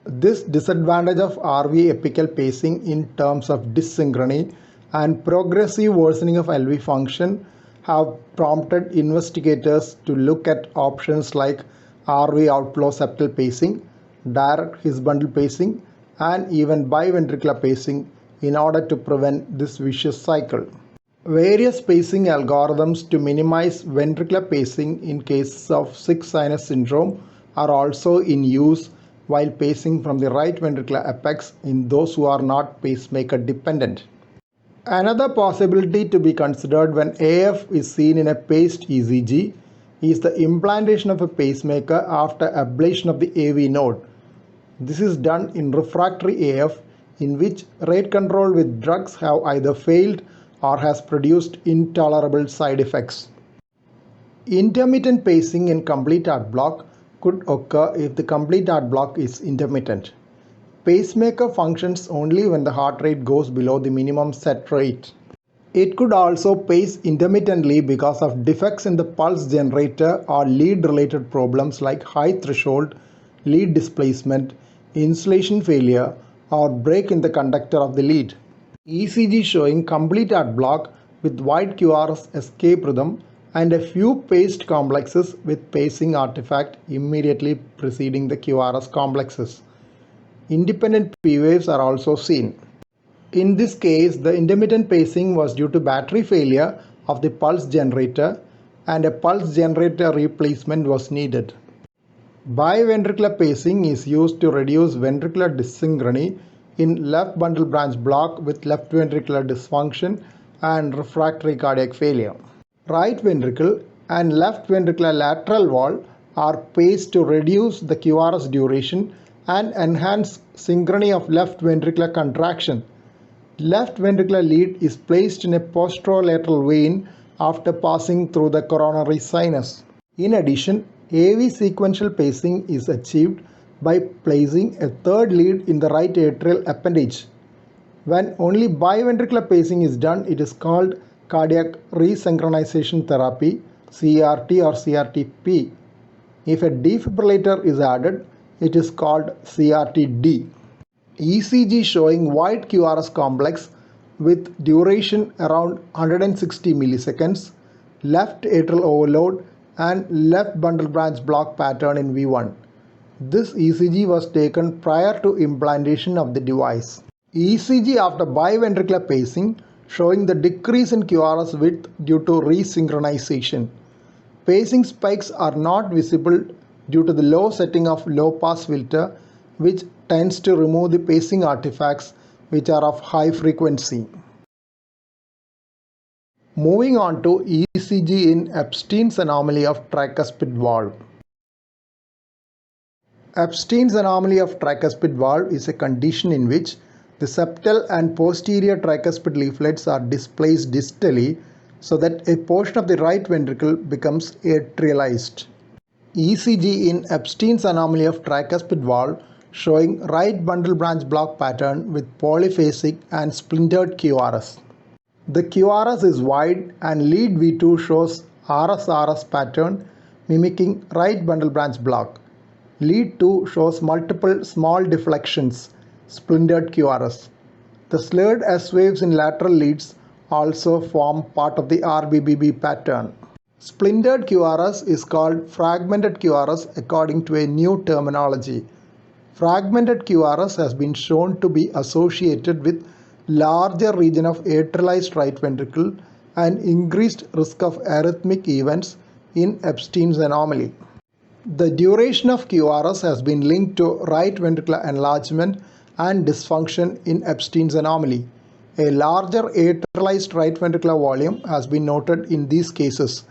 This disadvantage of RV apical pacing in terms of dyssynchrony and progressive worsening of LV function have prompted investigators to look at options like RV outflow septal pacing, direct His bundle pacing, and even biventricular pacing in order to prevent this vicious cycle. Various pacing algorithms to minimize ventricular pacing in cases of sick sinus syndrome are also in use while pacing from the right ventricular apex in those who are not pacemaker dependent. Another possibility to be considered when AF is seen in a paced ECG is the implantation of a pacemaker after ablation of the AV node. This is done in refractory AF, in which rate control with drugs have either failed or has produced intolerable side effects. Intermittent pacing in complete heart block could occur if the complete heart block is intermittent. Pacemaker functions only when the heart rate goes below the minimum set rate. It could also pace intermittently because of defects in the pulse generator or lead related problems like high threshold, lead displacement, insulation failure, or break in the conductor of the lead. ECG showing complete heart block with wide QRS escape rhythm and a few paced complexes with pacing artifact immediately preceding the QRS complexes. Independent P waves are also seen. In this case, the intermittent pacing was due to battery failure of the pulse generator and a pulse generator replacement was needed. Biventricular pacing is used to reduce ventricular dyssynchrony in left bundle branch block with left ventricular dysfunction and refractory cardiac failure. Right ventricle and left ventricular lateral wall are paced to reduce the QRS duration and enhance synchrony of left ventricular contraction. Left ventricular lead is placed in a posterolateral vein after passing through the coronary sinus. In addition, AV sequential pacing is achieved by placing a third lead in the right atrial appendage. When only biventricular pacing is done, it is called cardiac resynchronization therapy, CRT or CRTP. If a defibrillator is added, it is called CRTD. ECG showing wide QRS complex with duration around 160 milliseconds, left atrial overload and left bundle branch block pattern in V1. This ECG was taken prior to implantation of the device. ECG after biventricular pacing showing the decrease in QRS width due to resynchronization. Pacing spikes are not visible due to the low setting of low pass filter, which tends to remove the pacing artifacts which are of high frequency. Moving on to ECG in Epstein's anomaly of tricuspid valve. Epstein's anomaly of tricuspid valve is a condition in which the septal and posterior tricuspid leaflets are displaced distally so that a portion of the right ventricle becomes atrialized. ECG in Epstein's anomaly of tricuspid valve showing right bundle branch block pattern with polyphasic and splintered QRS. The QRS is wide and lead V2 shows Rsr pattern mimicking right bundle branch block. Lead 2 shows multiple small deflections, splintered QRS. The slurred S waves in lateral leads also form part of the RBBB pattern. Splintered QRS is called fragmented QRS according to a new terminology. Fragmented QRS has been shown to be associated with larger region of atrialized right ventricle and increased risk of arrhythmic events in Epstein's anomaly. The duration of QRS has been linked to right ventricular enlargement and dysfunction in Epstein's anomaly. A larger atrialized right ventricular volume has been noted in these cases.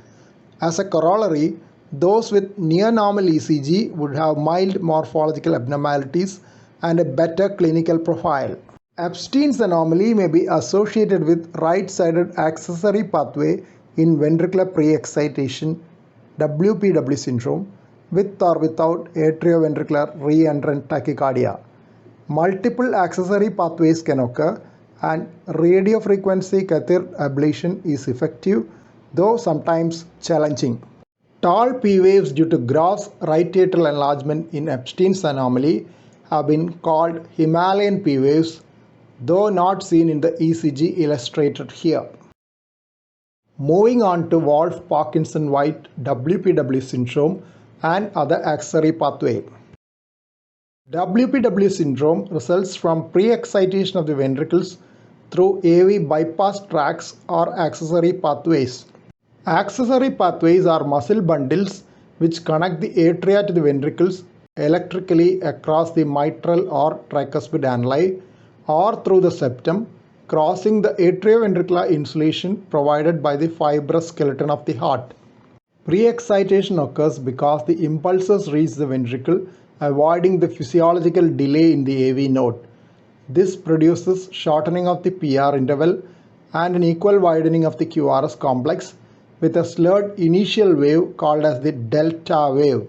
As a corollary, those with near normal ECG would have mild morphological abnormalities and a better clinical profile. Epstein's anomaly may be associated with right-sided accessory pathway in ventricular pre-excitation, WPW syndrome, with or without atrioventricular reentrant tachycardia. Multiple accessory pathways can occur and radiofrequency catheter ablation is effective, though sometimes challenging. Tall P waves due to gross right atrial enlargement in Epstein's anomaly have been called Himalayan P waves, though not seen in the ECG illustrated here. Moving on to Wolff-Parkinson-White WPW syndrome and other accessory pathway. WPW syndrome results from pre-excitation of the ventricles through AV bypass tracts or accessory pathways. Accessory pathways are muscle bundles which connect the atria to the ventricles electrically across the mitral or tricuspid annuli or through the septum, crossing the atrioventricular insulation provided by the fibrous skeleton of the heart. Pre-excitation occurs because the impulses reach the ventricle, avoiding the physiological delay in the AV node. This produces shortening of the PR interval and an equal widening of the QRS complex with a slurred initial wave called as the delta wave.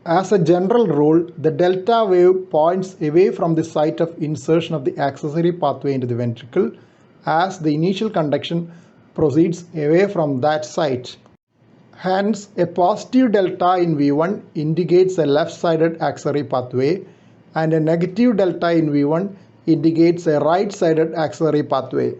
As a general rule, the delta wave points away from the site of insertion of the accessory pathway into the ventricle as the initial conduction proceeds away from that site. Hence, a positive delta in V1 indicates a left-sided accessory pathway and a negative delta in V1 indicates a right-sided accessory pathway.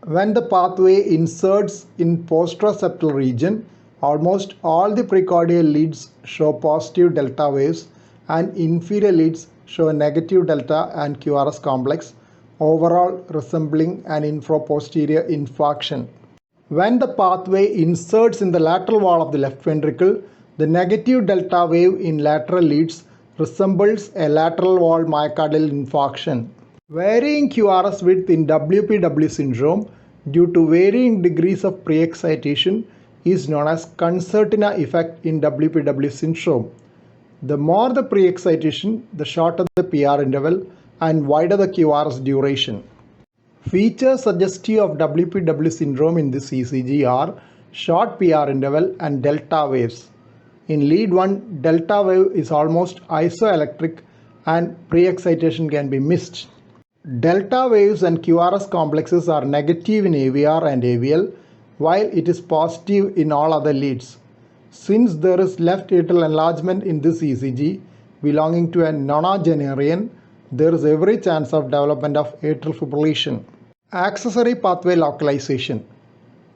When the pathway inserts in postseptal region, almost all the precordial leads show positive delta waves and inferior leads show a negative delta and QRS complex, overall resembling an infraposterior infarction. When the pathway inserts in the lateral wall of the left ventricle, the negative delta wave in lateral leads resembles a lateral wall myocardial infarction. Varying QRS width in WPW syndrome due to varying degrees of pre-excitation is known as concertina effect in WPW syndrome. The more the pre-excitation, the shorter the PR interval and wider the QRS duration. Features suggestive of WPW syndrome in this ECG are short PR interval and delta waves. In lead 1, delta wave is almost isoelectric and pre-excitation can be missed. Delta waves and QRS complexes are negative in AVR and AVL, while it is positive in all other leads. Since there is left atrial enlargement in this ECG belonging to a nonagenarian, there is every chance of development of atrial fibrillation. Accessory pathway localization.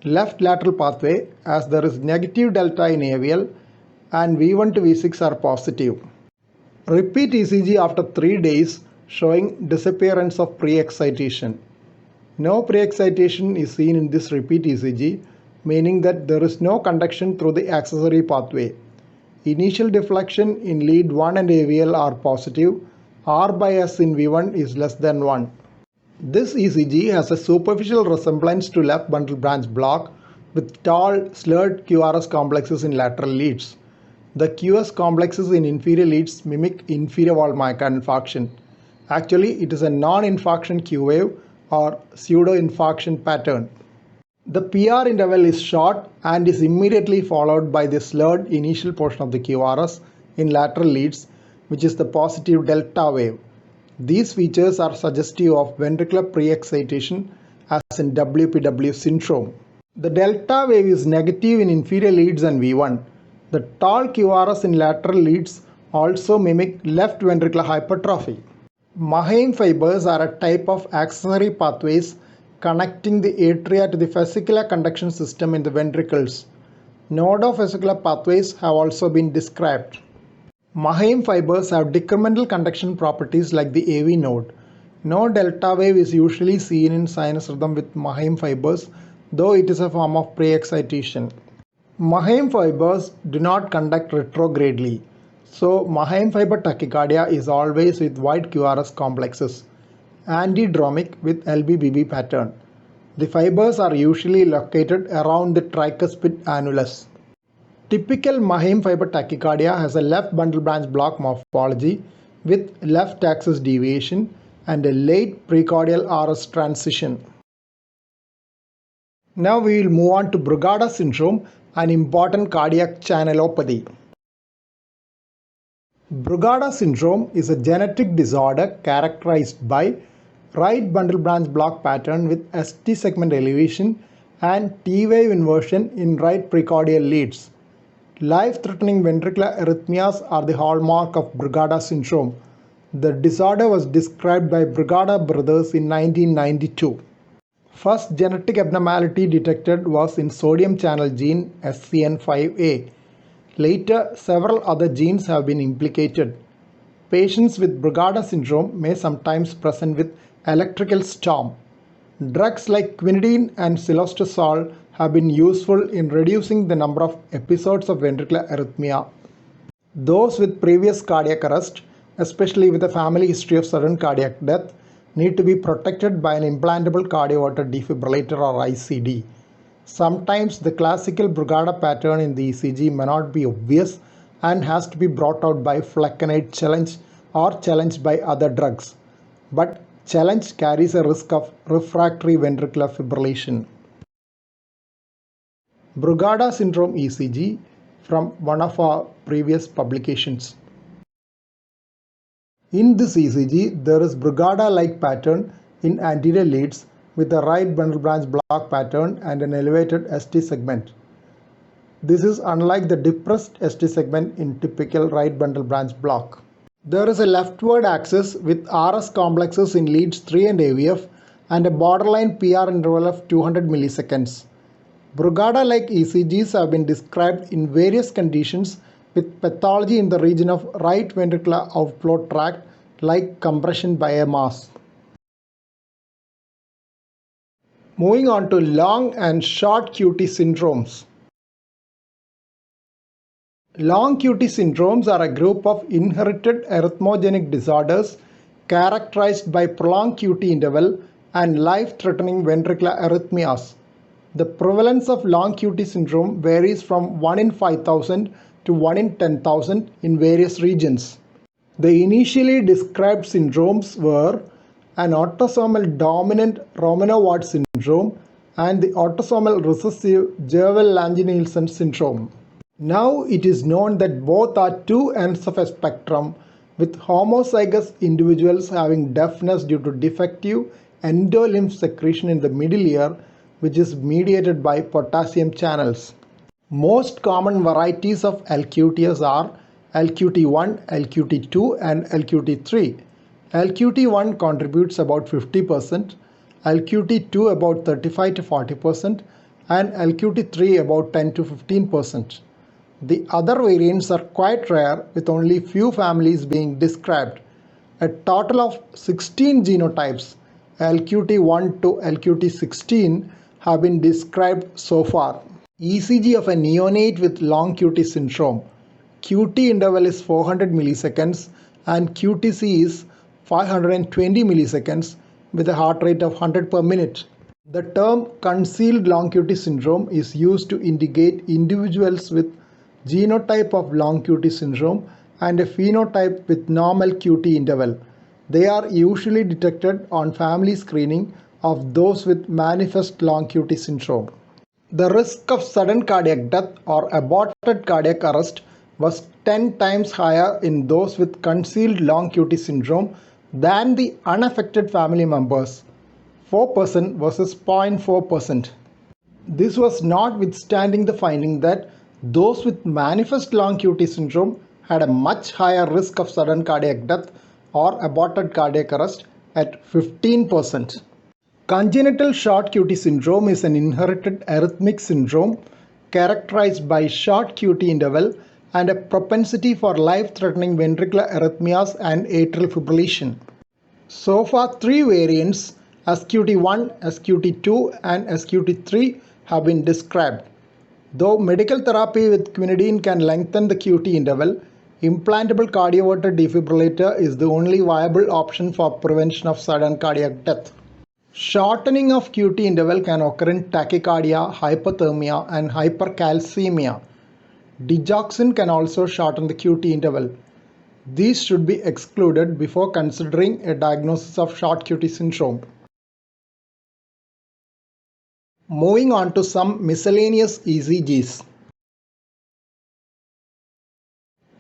Left lateral pathway, as there is negative delta in AVL and V1 to V6 are positive. Repeat ECG after 3 days showing disappearance of pre-excitation. No pre-excitation is seen in this repeat ECG, meaning that there is no conduction through the accessory pathway. Initial deflection in lead 1 and AVL are positive. R by S in V1 is less than 1. This ECG has a superficial resemblance to left bundle branch block with tall slurred QRS complexes in lateral leads. The QS complexes in inferior leads mimic inferior wall myocardial infarction. Actually, it is a non-infarction Q wave or pseudo-infarction pattern. The PR interval is short and is immediately followed by the slurred initial portion of the QRS in lateral leads, which is the positive delta wave. These features are suggestive of ventricular pre-excitation as in WPW syndrome. The delta wave is negative in inferior leads and V1. The tall QRS in lateral leads also mimic left ventricular hypertrophy. Maheim fibers are a type of accessory pathways connecting the atria to the fascicular conduction system in the ventricles. Nodofascicular pathways have also been described. Maheim fibers have decremental conduction properties like the AV node. No delta wave is usually seen in sinus rhythm with Maheim fibers, though it is a form of pre-excitation. Maheim fibers do not conduct retrogradely. So, Maheim fiber tachycardia is always with wide QRS complexes, antidromic with LBBB pattern. The fibers are usually located around the tricuspid annulus. Typical Maheim fiber tachycardia has a left bundle branch block morphology with left axis deviation and a late precordial RS transition. Now we will move on to Brugada syndrome, an important cardiac channelopathy. Brugada syndrome is a genetic disorder characterized by right bundle branch block pattern with ST segment elevation and T wave inversion in right precordial leads. Life-threatening ventricular arrhythmias are the hallmark of Brugada syndrome. The disorder was described by Brugada brothers in 1992. First genetic abnormality detected was in sodium channel gene SCN5A. Later, several other genes have been implicated. Patients with Brugada syndrome may sometimes present with electrical storm. Drugs like quinidine and cilostazol have been useful in reducing the number of episodes of ventricular arrhythmia. Those with previous cardiac arrest, especially with a family history of sudden cardiac death, need to be protected by an implantable cardioverter defibrillator or ICD. Sometimes the classical Brugada pattern in the ECG may not be obvious and has to be brought out by flecainide challenge or challenged by other drugs. But challenge carries a risk of refractory ventricular fibrillation. Brugada syndrome ECG from one of our previous publications. In this ECG, there is Brugada-like pattern in anterior leads with a right bundle branch block pattern and an elevated ST segment. This is unlike the depressed ST segment in typical right bundle branch block. There is a leftward axis with RS complexes in leads 3 and AVF and a borderline PR interval of 200 milliseconds. Brugada-like ECGs have been described in various conditions with pathology in the region of right ventricular outflow tract like compression by a mass. Moving on to long and short QT syndromes. Long QT syndromes are a group of inherited arrhythmogenic disorders characterized by prolonged QT interval and life-threatening ventricular arrhythmias. The prevalence of long QT syndrome varies from 1 in 5,000 to 1 in 10,000 in various regions. The initially described syndromes were an autosomal dominant Romanov-Watt syndrome and the autosomal recessive Jervell-Lange-Nielsen syndrome. Now it is known that both are two ends of a spectrum, with homozygous individuals having deafness due to defective endolymph secretion in the middle ear, which is mediated by potassium channels. Most common varieties of LQTS are LQT1, LQT2 and LQT3. LQT1 contributes about 50%, LQT2 about 35 to 40% and LQT3 about 10 to 15%. The other variants are quite rare, with only few families being described. A total of 16 genotypes, LQT1 to LQT16, have been described so far. ECG of a neonate with long QT syndrome. QT interval is 400 milliseconds and QTC is 520 milliseconds with a heart rate of 100 per minute. The term concealed long QT syndrome is used to indicate individuals with genotype of long QT syndrome and a phenotype with normal QT interval. They are usually detected on family screening of those with manifest long QT syndrome. The risk of sudden cardiac death or aborted cardiac arrest was 10 times higher in those with concealed long QT syndrome than the unaffected family members, 4% versus 0.4%. This was notwithstanding the finding that those with manifest long QT syndrome had a much higher risk of sudden cardiac death or aborted cardiac arrest at 15%. Congenital short QT syndrome is an inherited arrhythmic syndrome characterized by short QT interval and a propensity for life-threatening ventricular arrhythmias and atrial fibrillation. So far, 3 variants, SQT1, SQT2 and SQT3, have been described. Though medical therapy with quinidine can lengthen the QT interval, implantable cardioverter defibrillator is the only viable option for prevention of sudden cardiac death. Shortening of QT interval can occur in tachycardia, hypothermia and hypercalcemia. Digoxin can also shorten the QT interval. These should be excluded before considering a diagnosis of short QT syndrome. Moving on to some miscellaneous ECGs.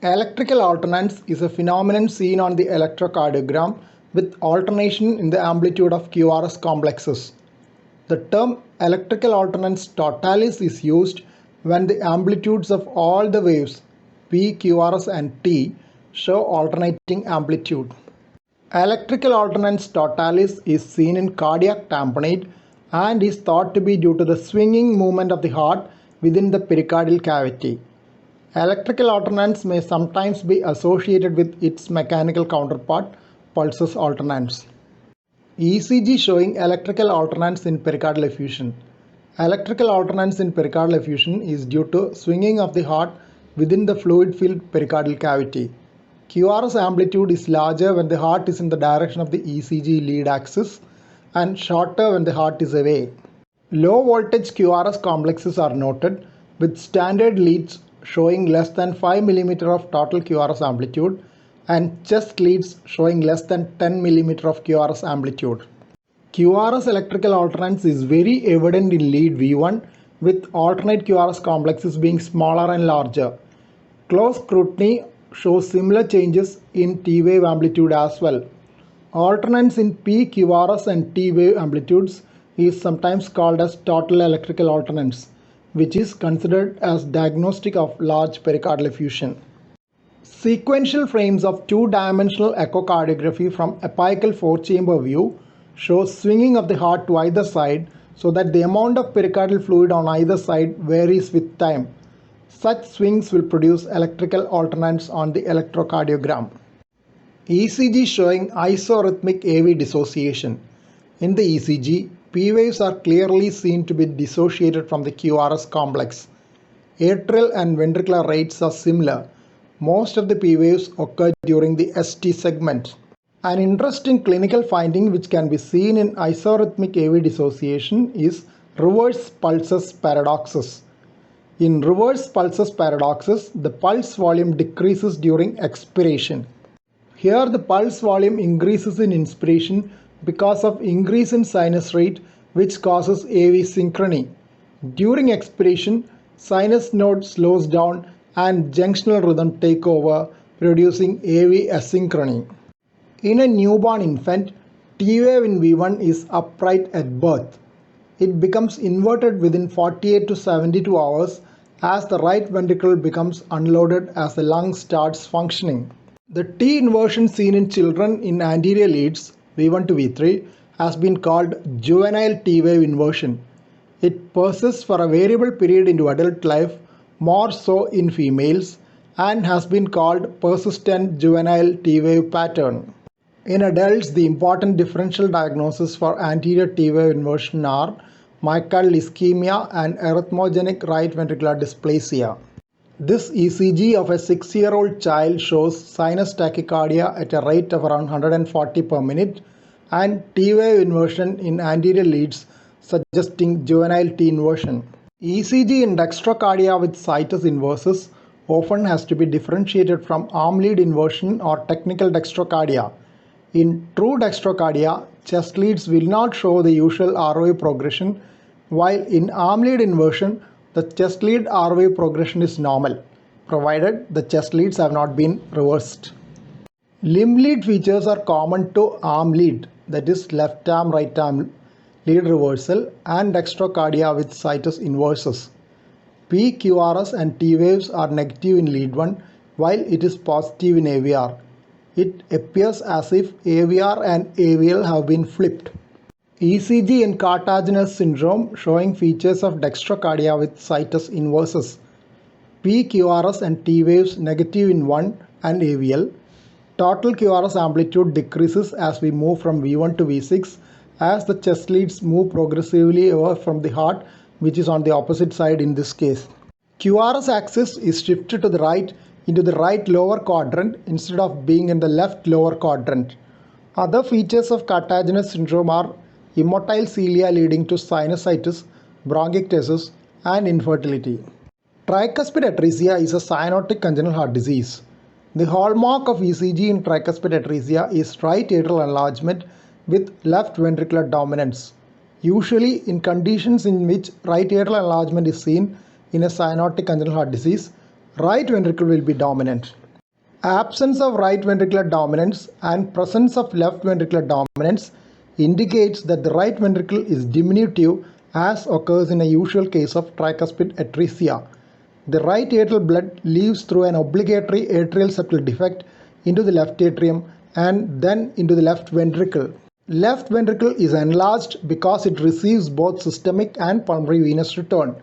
Electrical alternance is a phenomenon seen on the electrocardiogram with alternation in the amplitude of QRS complexes. The term electrical alternance totalis is used when the amplitudes of all the waves P, QRS and T show alternating amplitude. Electrical alternance totalis is seen in cardiac tamponade and is thought to be due to the swinging movement of the heart within the pericardial cavity. Electrical alternance may sometimes be associated with its mechanical counterpart, pulsus alternans. ECG showing electrical alternance in pericardial effusion. Electrical alternance in pericardial effusion is due to swinging of the heart within the fluid-filled pericardial cavity. QRS amplitude is larger when the heart is in the direction of the ECG lead axis and shorter when the heart is away. Low voltage QRS complexes are noted with standard leads showing less than 5 mm of total QRS amplitude and chest leads showing less than 10 mm of QRS amplitude. QRS electrical alternance is very evident in lead V1 with alternate QRS complexes being smaller and larger. Close scrutiny shows similar changes in T wave amplitude as well. Alternance in P QRS and T wave amplitudes is sometimes called as total electrical alternance, which is considered as diagnostic of large pericardial effusion. Sequential frames of two-dimensional echocardiography from apical four-chamber view shows swinging of the heart to either side so that the amount of pericardial fluid on either side varies with time. Such swings will produce electrical alternance on the electrocardiogram. ECG showing isorhythmic AV dissociation. In the ECG, P waves are clearly seen to be dissociated from the QRS complex. Atrial and ventricular rates are similar. Most of the P waves occur during the ST segment. An interesting clinical finding which can be seen in isorhythmic AV dissociation is reverse pulses paradoxes. In reverse pulses paradoxes, the pulse volume decreases during expiration. Here the pulse volume increases in inspiration because of increase in sinus rate which causes AV synchrony. During expiration, sinus node slows down and junctional rhythm take over, producing AV asynchrony. In a newborn infant, T wave in V1 is upright at birth. It becomes inverted within 48 to 72 hours as the right ventricle becomes unloaded as the lung starts functioning. The T inversion seen in children in anterior leads V1 to V3 has been called juvenile T wave inversion. It persists for a variable period into adult life, more so in females, and has been called persistent juvenile T wave pattern. In adults, the important differential diagnoses for anterior T wave inversion are myocardial ischemia and arrhythmogenic right ventricular dysplasia. This ECG of a 6-year-old child shows sinus tachycardia at a rate of around 140 per minute and T wave inversion in anterior leads suggesting juvenile T inversion. ECG in dextrocardia with situs inversus often has to be differentiated from arm lead inversion or technical dextrocardia. In true dextrocardia, chest leads will not show the usual ROA progression, while in arm lead inversion, the chest lead ROA progression is normal, provided the chest leads have not been reversed. Limb lead features are common to arm lead, that is left arm, right arm lead reversal, and dextrocardia with situs inversus. P, QRS and T waves are negative in lead 1, while it is positive in AVR. It appears as if AVR and AVL have been flipped. ECG in cartilaginous syndrome showing features of dextrocardia with situs inversus. P, QRS and T waves negative in 1 and AVL. Total QRS amplitude decreases as we move from V1 to V6 as the chest leads move progressively away from the heart, which is on the opposite side in this case. QRS axis is shifted to the right into the right lower quadrant instead of being in the left lower quadrant. Other features of cartilaginous syndrome are immotile cilia leading to sinusitis, bronchiectasis, and infertility. Tricuspid atresia is a cyanotic congenital heart disease. The hallmark of ECG in tricuspid atresia is right atrial enlargement with left ventricular dominance. Usually, in conditions in which right atrial enlargement is seen in a cyanotic congenital heart disease, right ventricle will be dominant. Absence of right ventricular dominance and presence of left ventricular dominance indicates that the right ventricle is diminutive, as occurs in a usual case of tricuspid atresia. The right atrial blood leaves through an obligatory atrial septal defect into the left atrium and then into the left ventricle. Left ventricle is enlarged because it receives both systemic and pulmonary venous return.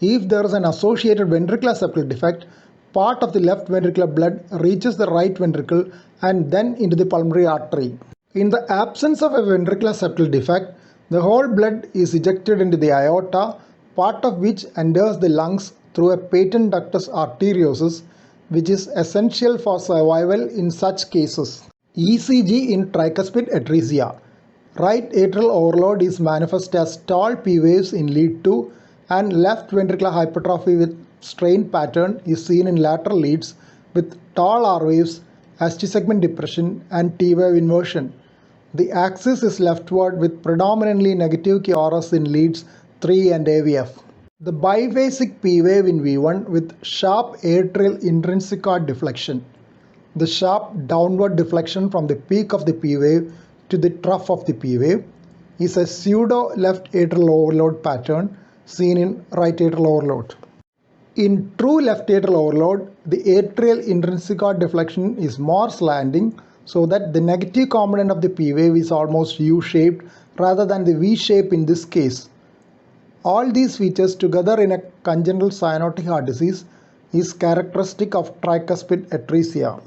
If there is an associated ventricular septal defect, part of the left ventricular blood reaches the right ventricle and then into the pulmonary artery. In the absence of a ventricular septal defect, the whole blood is ejected into the aorta, part of which enters the lungs through a patent ductus arteriosus, which is essential for survival in such cases. ECG in tricuspid atresia. Right atrial overload is manifest as tall P waves in lead 2, and left ventricular hypertrophy with strain pattern is seen in lateral leads with tall R waves, ST segment depression, and T wave inversion. The axis is leftward with predominantly negative QRS in leads 3 and AVF. The biphasic P wave in V1 with sharp atrial intrinsic arc deflection. The sharp downward deflection from the peak of the P wave to the trough of the P wave is a pseudo left atrial overload pattern seen in right atrial overload. In true left atrial overload, the atrial intrinsic arc deflection is more slanting, so that the negative component of the P wave is almost U-shaped rather than the V shape in this case. All these features together in a congenital cyanotic heart disease is characteristic of tricuspid atresia.